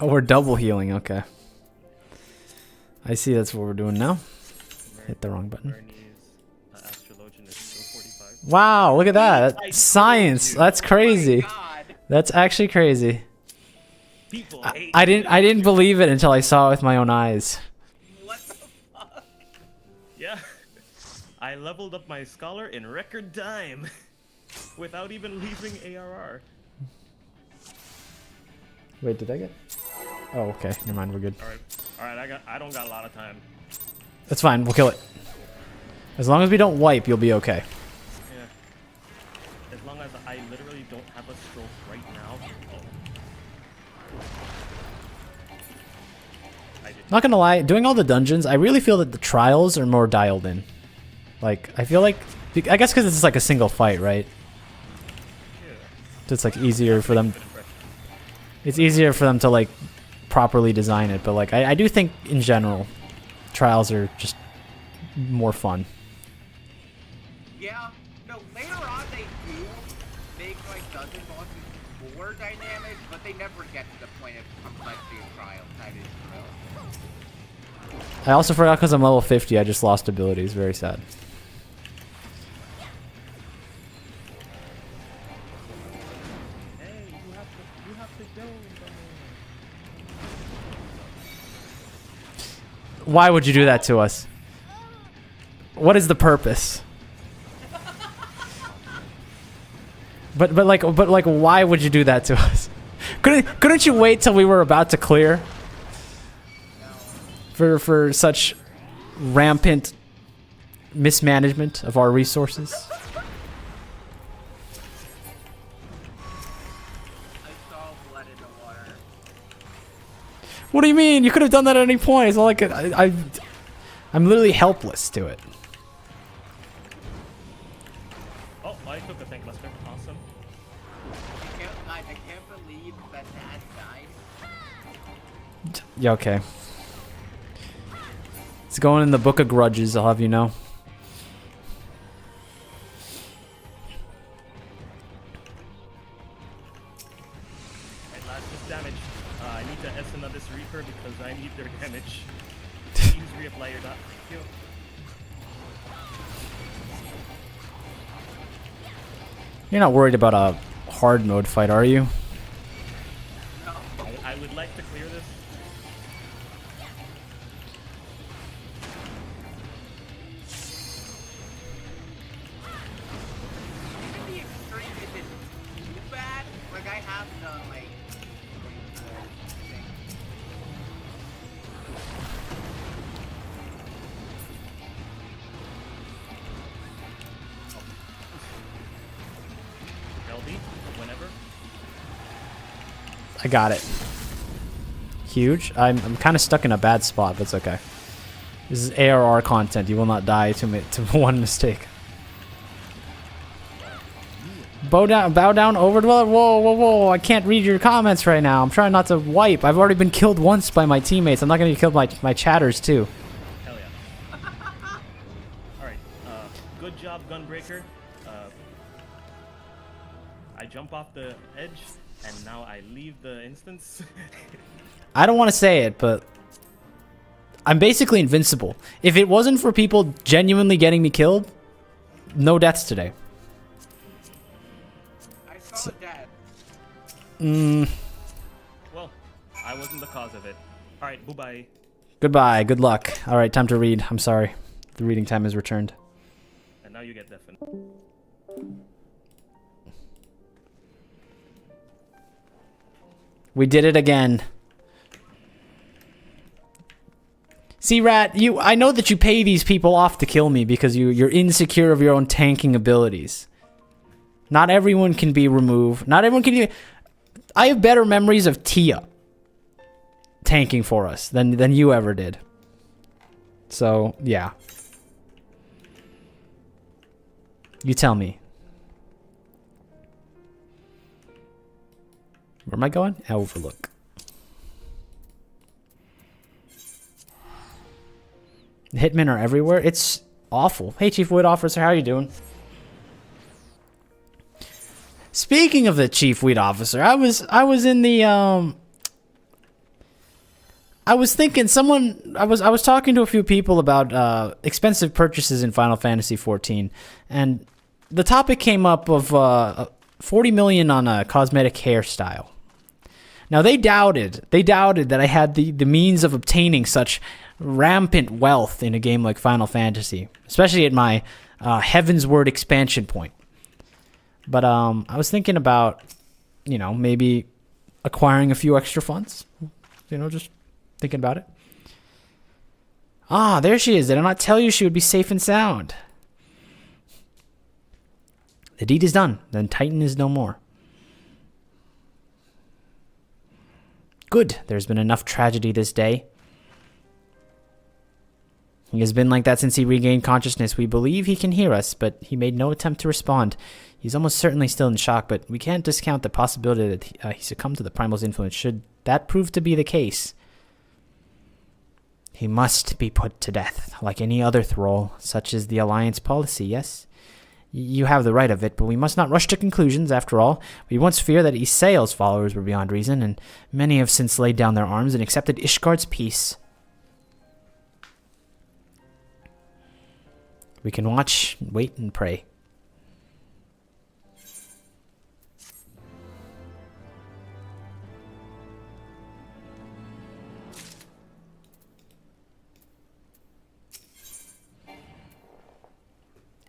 Oh, we're double healing, okay. I see that's what we're doing now. Hit the wrong button. Astrologian is still 45. Wow, look at that. Science. That's crazy. That's actually crazy. I didn't believe it until I saw it with my own eyes. Yeah. I leveled up my scholar in record time without even leaving ARR. Wait, did I get? Oh, okay. Never mind. We're good. All right. I don't got a lot of time. That's fine. We'll kill it. As long as we don't wipe, you'll be okay. Yeah. As long as I literally don't have a stroke right now. Not gonna lie, doing all the dungeons, I really feel that the trials are more dialed in. Like, I feel like, I guess because it's like a single fight, right? So it's like easier for them. It's easier for them to like properly design it, but like I do think in general, trials are just more fun. Yeah, no, later on they do make like dungeon bosses more dynamic, but they never get to the point of complexity of trials. That is true. I also forgot because I'm level 50, I just lost abilities. Very sad. Why would you do that to us? What is the purpose? But like why would you do that to us? Couldn't you wait till we were about to clear? For such rampant mismanagement of our resources? What do you mean? You could have done that at any point. It's not like I'm literally helpless to it. Oh, I took a tank cluster. Awesome. I can't believe that died. Yeah, okay. It's going in the Book of Grudges, I'll have you know. Damage. I need to Essen on this Reaper because I need their damage. Use reapply your dot. Thank you. You're not worried about a hard mode fight, are you? No. I would like to clear this. Even the extreme isn't too bad. Like I have done like. Whenever. I got it. Huge. I'm kind of stuck in a bad spot, but it's okay. This is ARR content. You will not die to one mistake. Bow down, Overdweller. Whoa! I can't read your comments right now. I'm trying not to wipe. I've already been killed once by my teammates. I'm not gonna get killed by my chatters too. Hell yeah. All right. Good job, Gunbreaker. I jump off the edge, and now I leave the instance. I don't want to say it, but I'm basically invincible. If it wasn't for people genuinely getting me killed, no deaths today. I saw death. Well, I wasn't the cause of it. All right, bye-bye. Goodbye. Good luck. All right, time to read. I'm sorry. The reading time has returned. And now you get deafened. We did it again. See, Rat, I know that you pay these people off to kill me because you're insecure of your own tanking abilities. Not everyone can be removed. Not everyone can be... I have better memories of Tia tanking for us than you ever did. So, yeah. You tell me. Where am I going? Overlook. Hitmen are everywhere. It's awful. Hey, Chief Weed Officer, how are you doing? Speaking of the Chief Weed Officer, I was in the I was thinking I was talking to a few people about expensive purchases in Final Fantasy XIV, and the topic came up of 40 million on a cosmetic hairstyle. Now they doubted that I had the means of obtaining such rampant wealth in a game like Final Fantasy, especially at my Heavensward expansion point. But I was thinking about, maybe acquiring a few extra funds. Just thinking about it. Ah, there she is. Did I not tell you she would be safe and sound? The deed is done. Then Titan is no more. Good. There's been enough tragedy this day. He has been like that since he regained consciousness. We believe he can hear us, but he made no attempt to respond. He's almost certainly still in shock, but we can't discount the possibility that he succumbed to the Primal's influence should that prove to be the case. He must be put to death, like any other thrall. Such is the Alliance policy, yes? You have the right of it, but we must not rush to conclusions, after all. We once feared that Isael's followers were beyond reason, and many have since laid down their arms and accepted Ishgard's peace. We can watch, wait, and pray.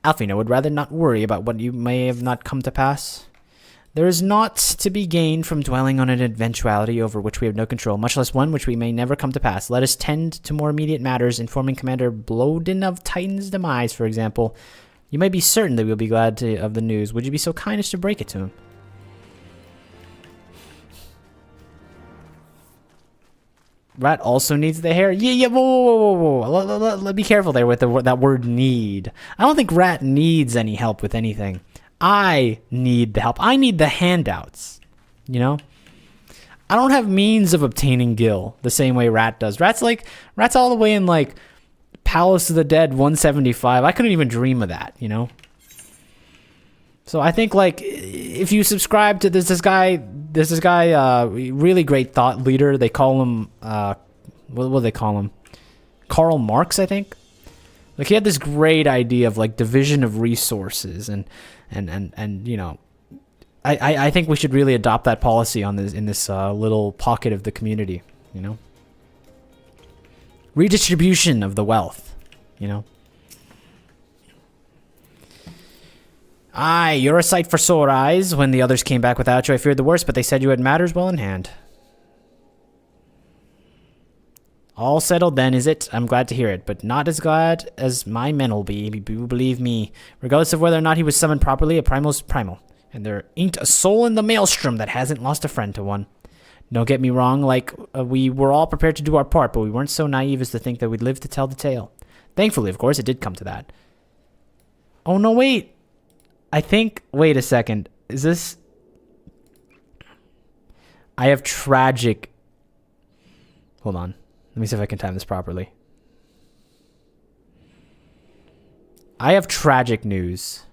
Alfina would rather not worry about what you may have not come to pass. There is naught to be gained from dwelling on an eventuality over which we have no control, much less one which we may never come to pass. Let us tend to more immediate matters, informing Commander Bloden of Titan's demise, for example. You may be certain that we will be glad of the news. Would you be so kind as to break it to him? Rat also needs the hair. Yeah, whoa. Let be careful there with that word need. I don't think Rat needs any help with anything. I need the help. I need the handouts. I don't have means of obtaining Gil the same way Rat does. Rat's all the way in Palace of the Dead 175. I couldn't even dream of that, So I think if you subscribe to this guy, really great thought leader. They call him what do they call him? Karl Marx, I think. He had this great idea of division of resources and I think we should really adopt that policy in this little pocket of the community, Redistribution of the wealth, Aye, you're a sight for sore eyes. When the others came back without you, I feared the worst, but they said you had matters well in hand. All settled then, is it? I'm glad to hear it, but not as glad as my men'll be, believe me. Regardless of whether or not he was summoned properly, a primal's primal. And there ain't a soul in the maelstrom that hasn't lost a friend to one. Don't get me wrong, we were all prepared to do our part, but we weren't so naive as to think that we'd live to tell the tale. Thankfully, of course, it did come to that. Oh, no, wait. Wait a second. Is this... I have tragic... Hold on. Let me see if I can time this properly. I have tragic news.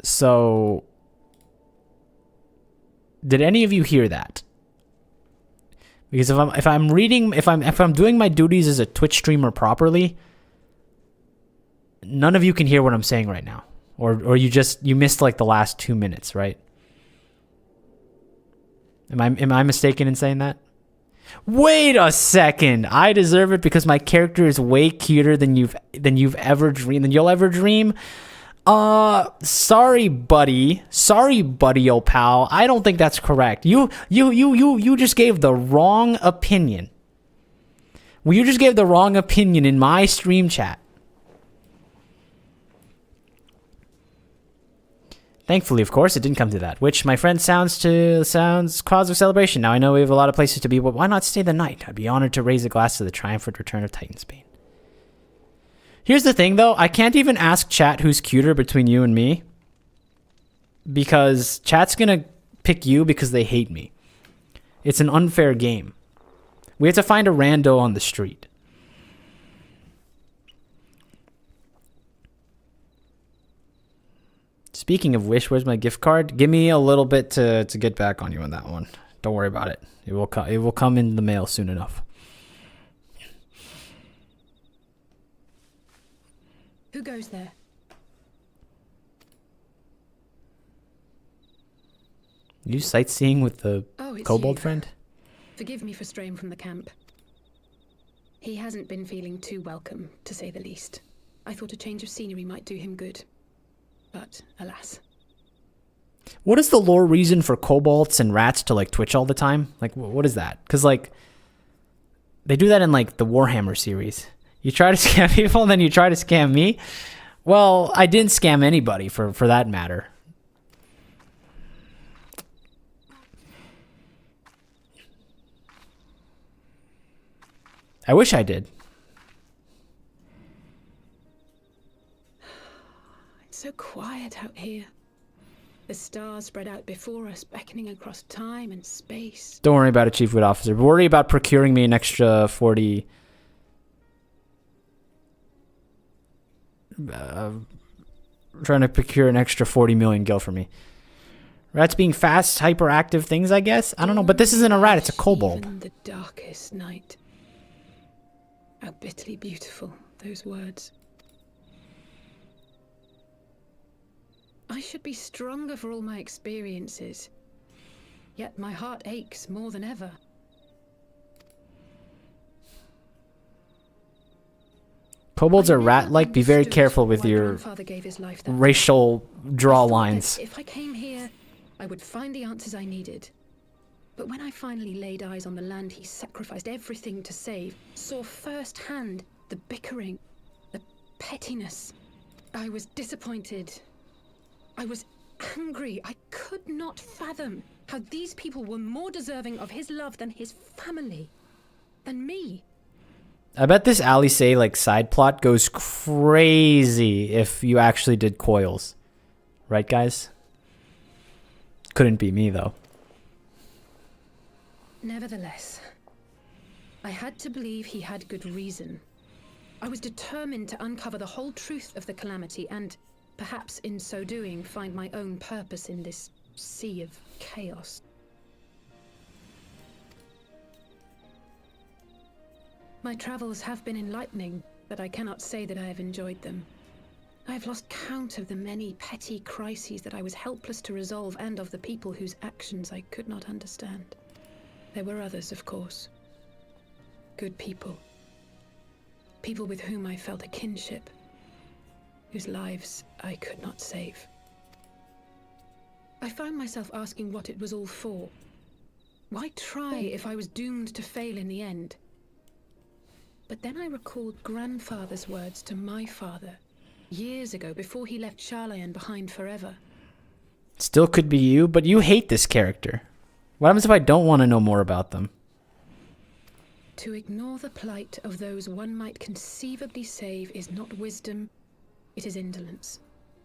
So... Did any of you hear that? Because if I'm doing my duties as a Twitch streamer properly, none of you can hear what I'm saying right now. Or you missed the last 2 minutes, right? Am I mistaken in saying that? Wait a second. I deserve it because my character is way cuter than you've ever dreamed, than you'll ever dream. Sorry, buddy, old pal. I don't think that's correct. You just gave the wrong opinion. Well, you just gave the wrong opinion in my stream chat. Thankfully, of course, it didn't come to that, which, my friend, sounds cause of celebration. Now, I know we have a lot of places to be, but why not stay the night? I'd be honored to raise a glass to the triumphant return of Titansbane. Here's the thing, though. I can't even ask chat who's cuter between you and me, because chat's gonna pick you because they hate me. It's an unfair game. We have to find a rando on the street. Speaking of which, where's my gift card? Give me a little bit to get back on you on that one. Don't worry about it. It will come in the mail soon enough. Who goes there? You sightseeing with the Oh, it's kobold you. friend? Forgive me for straying from the camp. He hasn't been feeling too welcome, to say the least. I thought a change of scenery might do him good. But, alas. What is the lore reason for kobolds and rats to like twitch all the time? Like, what is that? Because like, they do that in like the Warhammer series. You try to scam people and then you try to scam me. Well, I didn't scam anybody for that matter. I wish I did. It's so quiet out here. The stars spread out before us, beckoning across time and space. Don't worry about it, Chief Wood Officer. Worry about procuring me an extra 40... trying to procure an extra 40 million gil for me. Rats being fast, hyperactive things, I guess? I don't know, but this isn't a rat, it's a kobold. Even the darkest night. How bitterly beautiful, those words. I should be stronger for all my experiences. Yet my heart aches more than ever. Kobolds are rat-like. Be very careful with your racial draw lines. If I came here, I would find the answers I needed. But when I finally laid eyes on the land he sacrificed everything to save, saw firsthand the bickering, the pettiness, I was disappointed. I was angry. I could not fathom how these people were more deserving of his love than his family, than me. I bet this Alice like side plot goes crazy if you actually did coils. Right, guys? Couldn't be me, though. Nevertheless, I had to believe he had good reason. I was determined to uncover the whole truth of the calamity and, perhaps in so doing, find my own purpose in this sea of chaos. My travels have been enlightening, but I cannot say that I have enjoyed them. I have lost count of the many petty crises that I was helpless to resolve and of the people whose actions I could not understand. There were others, of course. Good people. People with whom I felt a kinship, whose lives I could not save. I found myself asking what it was all for. Why try if I was doomed to fail in the end? But then I recalled grandfather's words to my father, years ago, before he left Charlayan behind forever. Still could be you, but you hate this character. What happens if I don't want to know more about them? To ignore the plight of those one might conceivably save is not wisdom, it is indolence.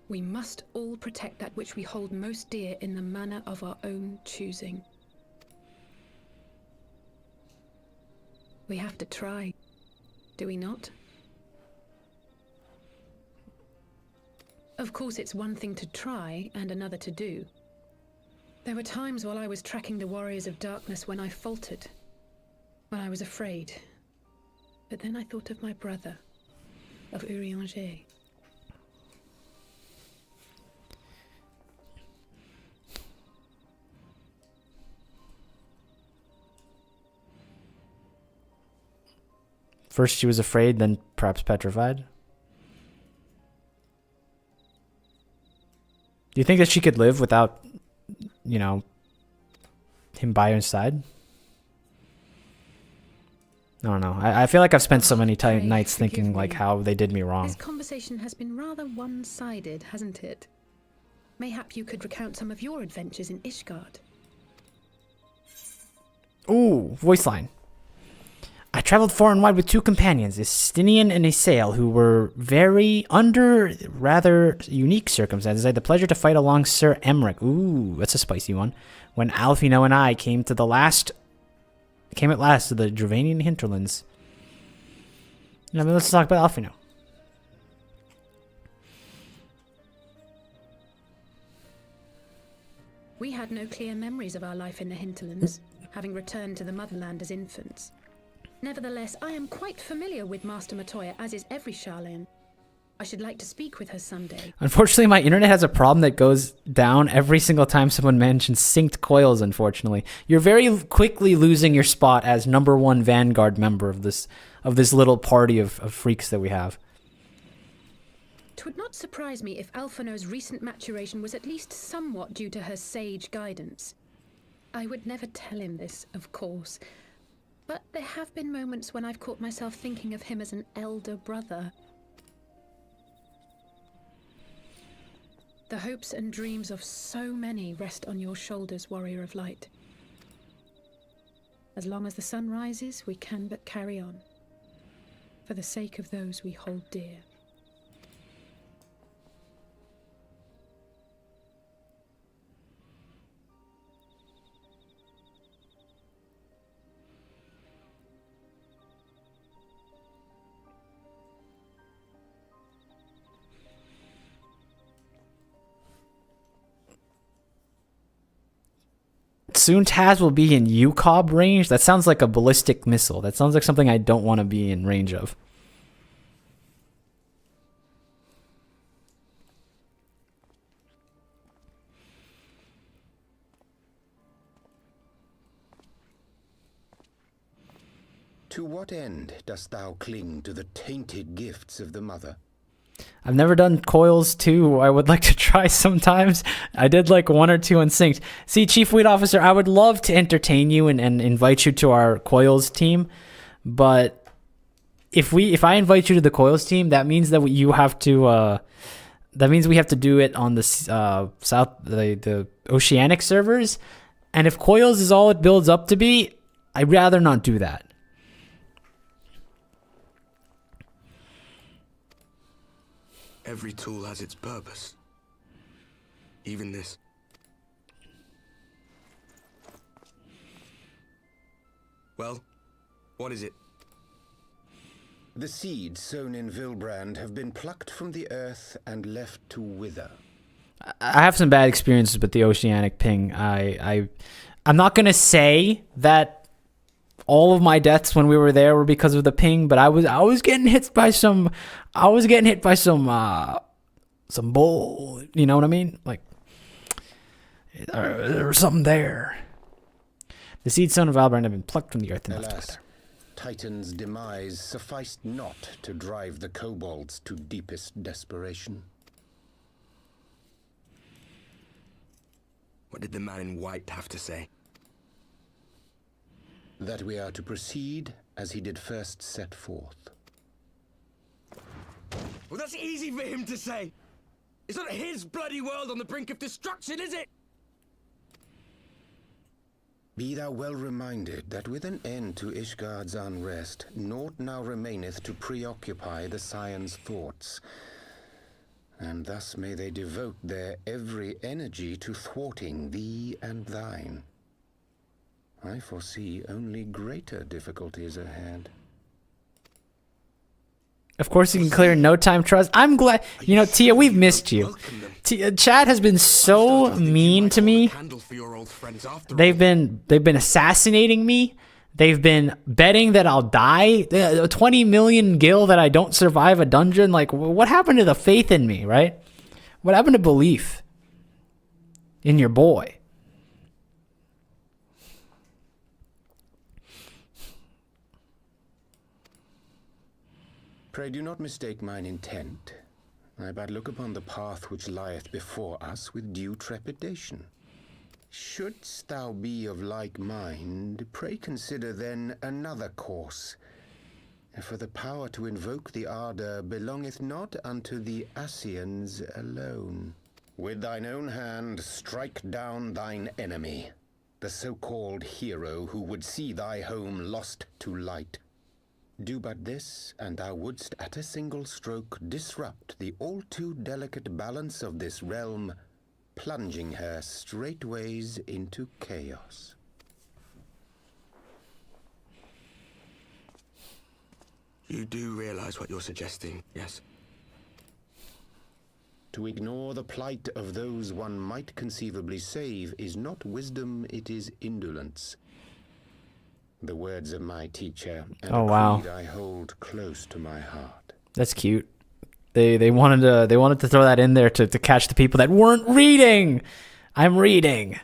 We must all protect that which we hold most dear in the manner of our own choosing. We have to try, do we not? Of course, it's one thing to try and another to do. There were times while I was tracking the warriors of darkness when I faltered, when I was afraid. But then I thought of my brother, of Urianger. First she was afraid, then perhaps petrified. Do you think that she could live without, you know, him by her side? I don't know. I feel like I've spent so many nights thinking like how they did me wrong. This conversation has been rather one-sided, hasn't it? Mayhap you could recount some of your adventures in Ishgard. Ooh, voice line. I traveled far and wide with two companions, a Stinian and a Sail, who were under rather unique circumstances. I had the pleasure to fight along Sir Emmerich. Ooh, that's a spicy one. When Alfino and I came at last to the Dravanian hinterlands. Let's talk about Alfino. We had no clear memories of our life in the hinterlands, having returned to the motherland as infants. Nevertheless, I am quite familiar with Master Matoya, as is every Charlayan. I should like to speak with her someday. Unfortunately, my internet has a problem that goes down every single time someone mentions synced coils, unfortunately. You're very quickly losing your spot as #1 Vanguard member of this little party of freaks that we have. 'Twould not surprise me if Alphino's recent maturation was at least somewhat due to her sage guidance. I would never tell him this, of course, but there have been moments when I've caught myself thinking of him as an elder brother. The hopes and dreams of so many rest on your shoulders, Warrior of Light. As long as the sun rises, we can but carry on, for the sake of those we hold dear. Soon Taz will be in UCOB range. That sounds like a ballistic missile. That sounds like something I don't want to be in range of. To what end dost thou cling to the tainted gifts of the Mother? I've never done coils 2. I would like to try sometimes. I did like 1 or 2 unsynced. See, Chief Fleet Officer, I would love to entertain you and invite you to our coils team, but if I invite you to the coils team, that means that you have to that means we have to do it on the the oceanic servers, and if coils is all it builds up to be, I'd rather not do that. Every tool has its purpose. Even this. Well, what is it? The seeds sown in Vilbrand have been plucked from the earth and left to wither. I have some bad experiences with the oceanic ping. I'm not gonna say that all of my deaths when we were there were because of the ping, but I was getting hit by some bull. You know what I mean? Like there was something there. The seed sown of Valbrand have been plucked from the earth and left to wither. Titan's demise sufficed not to drive the kobolds to deepest desperation. What did the man in white have to say? That we are to proceed as he did first set forth. Well, that's easy for him to say. It's not his bloody world on the brink of destruction, is it? Be thou well reminded that with an end to Ishgard's unrest, naught now remaineth to preoccupy the Scion's thoughts. And thus may they devote their every energy to thwarting thee and thine. I foresee only greater difficulties ahead. Of course, you can clear no time trust. I'm glad. You know, Tia, we've missed you. Chat has been so mean to me. They've been assassinating me. They've been betting that I'll die. 20 million gil that I don't survive a dungeon. Like, what happened to the faith in me, right? What happened to belief in your boy? Pray do not mistake mine intent. I but look upon the path which lieth before us with due trepidation. Shouldst thou be of like mind, pray consider then another course. For the power to invoke the ardor belongeth not unto the Ascians alone. With thine own hand strike down thine enemy, the so-called hero who would see thy home lost to light. Do but this, and thou wouldst at a single stroke disrupt the all-too delicate balance of this realm, plunging her straightways into chaos. You do realize what you're suggesting, yes? To ignore the plight of those one might conceivably save is not wisdom, it is indolence. The words of my teacher, and oh, wow. I hold close to my heart. That's cute. They wanted to throw that in there to catch the people that weren't reading. I'm reading.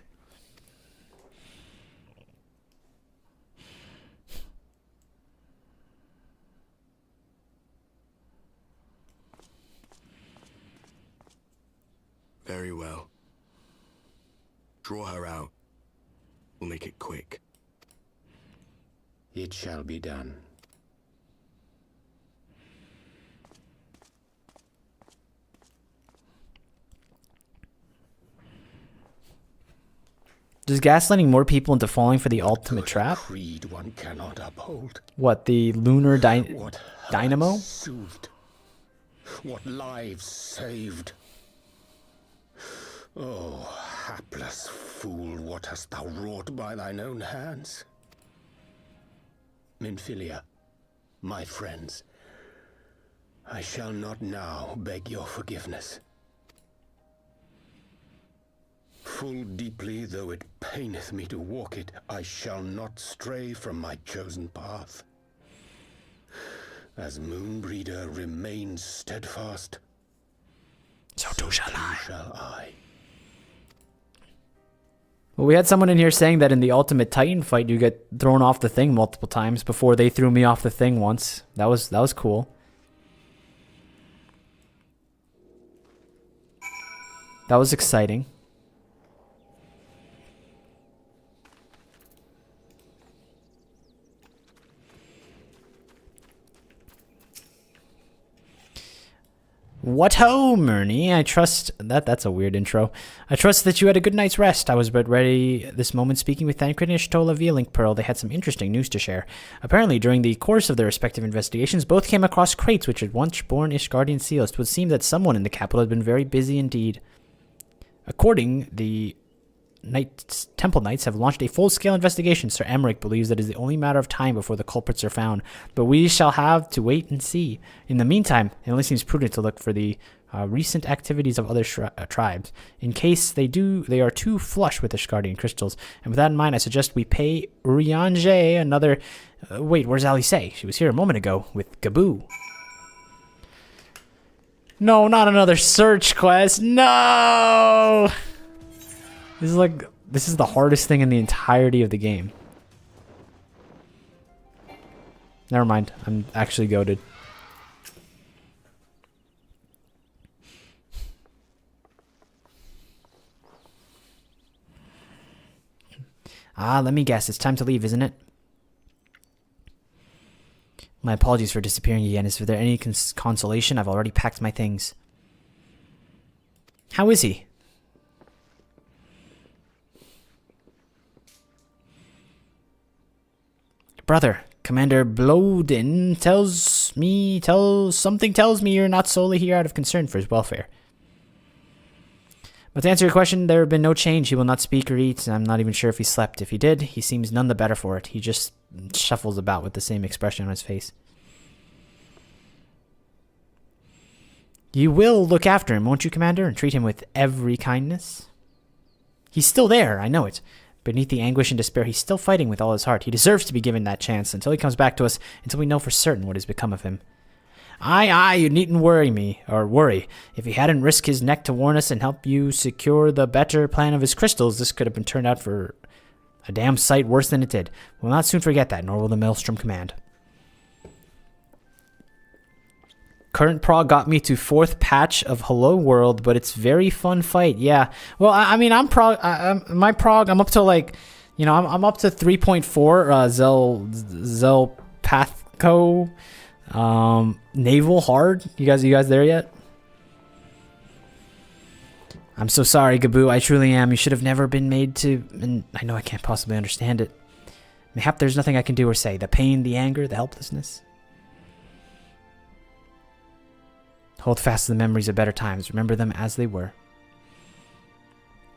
Very well. Draw her out. We'll make it quick. It shall be done. Does gaslighting more people into falling for the ultimate trap? Creed one cannot uphold. What, the lunar What dynamo? soothed. What lives saved. Oh, hapless fool, what hast thou wrought by thine own hands? Minfilia, my friends, I shall not now beg your forgiveness. Full deeply though it paineth me to walk it, I shall not stray from my chosen path. As Moonbreeder remains steadfast, so too shall I. Well, we had someone in here saying that in the Ultimate Titan fight, you get thrown off the thing multiple times before they threw me off the thing once. That was cool. That was exciting. What ho, Murney? I trust that's a weird intro. I trust that you had a good night's rest. I was about ready this moment speaking with Thancred and Y'shtola via Link Pearl. They had some interesting news to share. Apparently, during the course of their respective investigations, both came across crates which had once borne Ishgardian seals. It would seem that someone in the capital had been very busy indeed. According, the Temple Knights have launched a full-scale investigation. Sir Emmerich believes that it is the only matter of time before the culprits are found, but we shall have to wait and see. In the meantime, it only seems prudent to look for the recent activities of other tribes, in case they are too flush with Ishgardian crystals. And with that in mind, I suggest we pay Urianger another... wait, where's Alisaie? She was here a moment ago with Gaboo. No, not another search quest. No! This is the hardest thing in the entirety of the game. Never mind. I'm actually goated. Let me guess. It's time to leave, isn't it? My apologies for disappearing again. Is there any consolation? I've already packed my things. How is he? Brother, Commander Blodin tells me you're not solely here out of concern for his welfare. But to answer your question, there have been no change. He will not speak or eat, and I'm not even sure if he slept. If he did, he seems none the better for it. He just shuffles about with the same expression on his face. You will look after him, won't you, Commander, and treat him with every kindness? He's still there, I know it. Beneath the anguish and despair, he's still fighting with all his heart. He deserves to be given that chance until he comes back to us, until we know for certain what has become of him. Aye, you needn't worry. If he hadn't risked his neck to warn us and help you secure the better plan of his crystals, this could have been turned out for a damn sight worse than it did. We'll not soon forget that, nor will the Maelstrom Command. Current prog got me to 4th patch of Hello World, but it's very fun fight. Yeah. Well, I mean, I'm my prog. I'm up to I'm up to 3.4. Xelphatol, naval hard. You guys there yet? I'm so sorry, Gaboo. I truly am. You should have never been made to. And I know I can't possibly understand it. Mayhap there's nothing I can do or say. The pain, the anger, the helplessness. Hold fast to the memories of better times. Remember them as they were.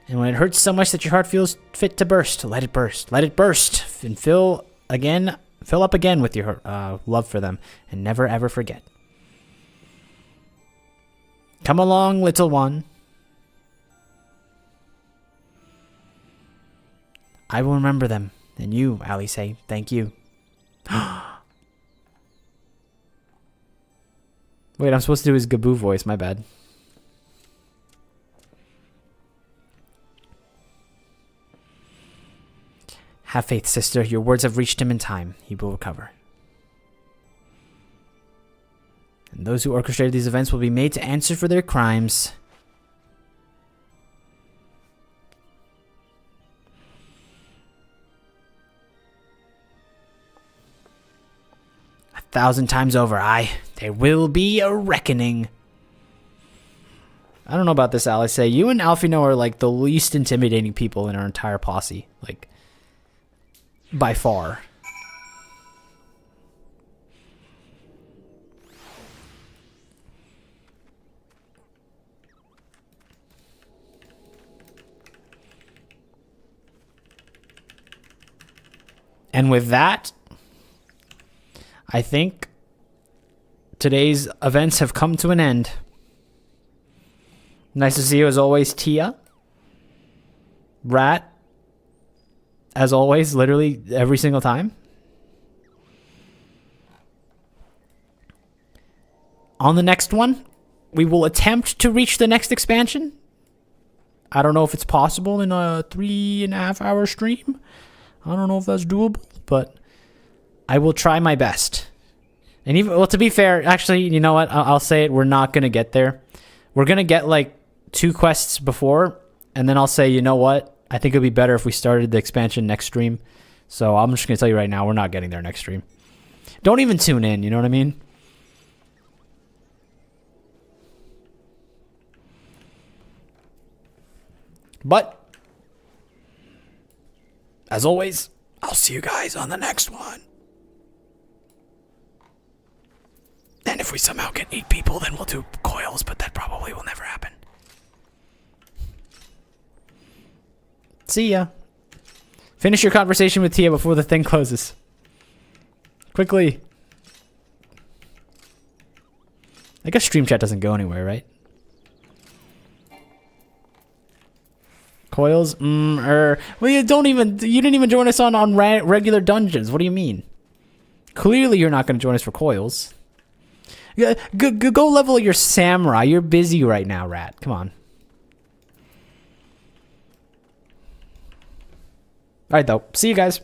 And when it hurts so much that your heart feels fit to burst, let it burst. Let it burst. And fill up again with your love for them. And never ever forget. Come along, little one. I will remember them. And you, Alisaie, thank you. Wait, I'm supposed to do his Gaboo voice. My bad. Have faith, sister. Your words have reached him in time. He will recover. And those who orchestrated these events will be made to answer for their crimes. A 1,000 times over, aye. There will be a reckoning. I don't know about this, Alice. You and Alfino are like the least intimidating people in our entire posse. Like, by far. And with that, I think today's events have come to an end. Nice to see you as always, Tia. Rat. As always, literally every single time. On the next one, we will attempt to reach the next expansion. I don't know if it's possible in a 3.5 hour stream. I don't know if that's doable, but I will try my best. And even, well, to be fair, actually, you know what? I'll say it. We're not going to get there. We're going to get like 2 quests before, and then I'll say, you know what? I think it would be better if we started the expansion next stream. So I'm just going to tell you right now, we're not getting there next stream. Don't even tune in, you know what I mean? But, as always, I'll see you guys on the next one. And if we somehow get 8 people, then we'll do coils, but that probably will never happen. See ya. Finish your conversation with Tia before the thing closes. Quickly. I guess stream chat doesn't go anywhere, right? Coils? Well, you didn't even join us on regular dungeons. What do you mean? Clearly you're not going to join us for coils. Go level your samurai. You're busy right now, Rat. Come on. Alright, though. See you guys.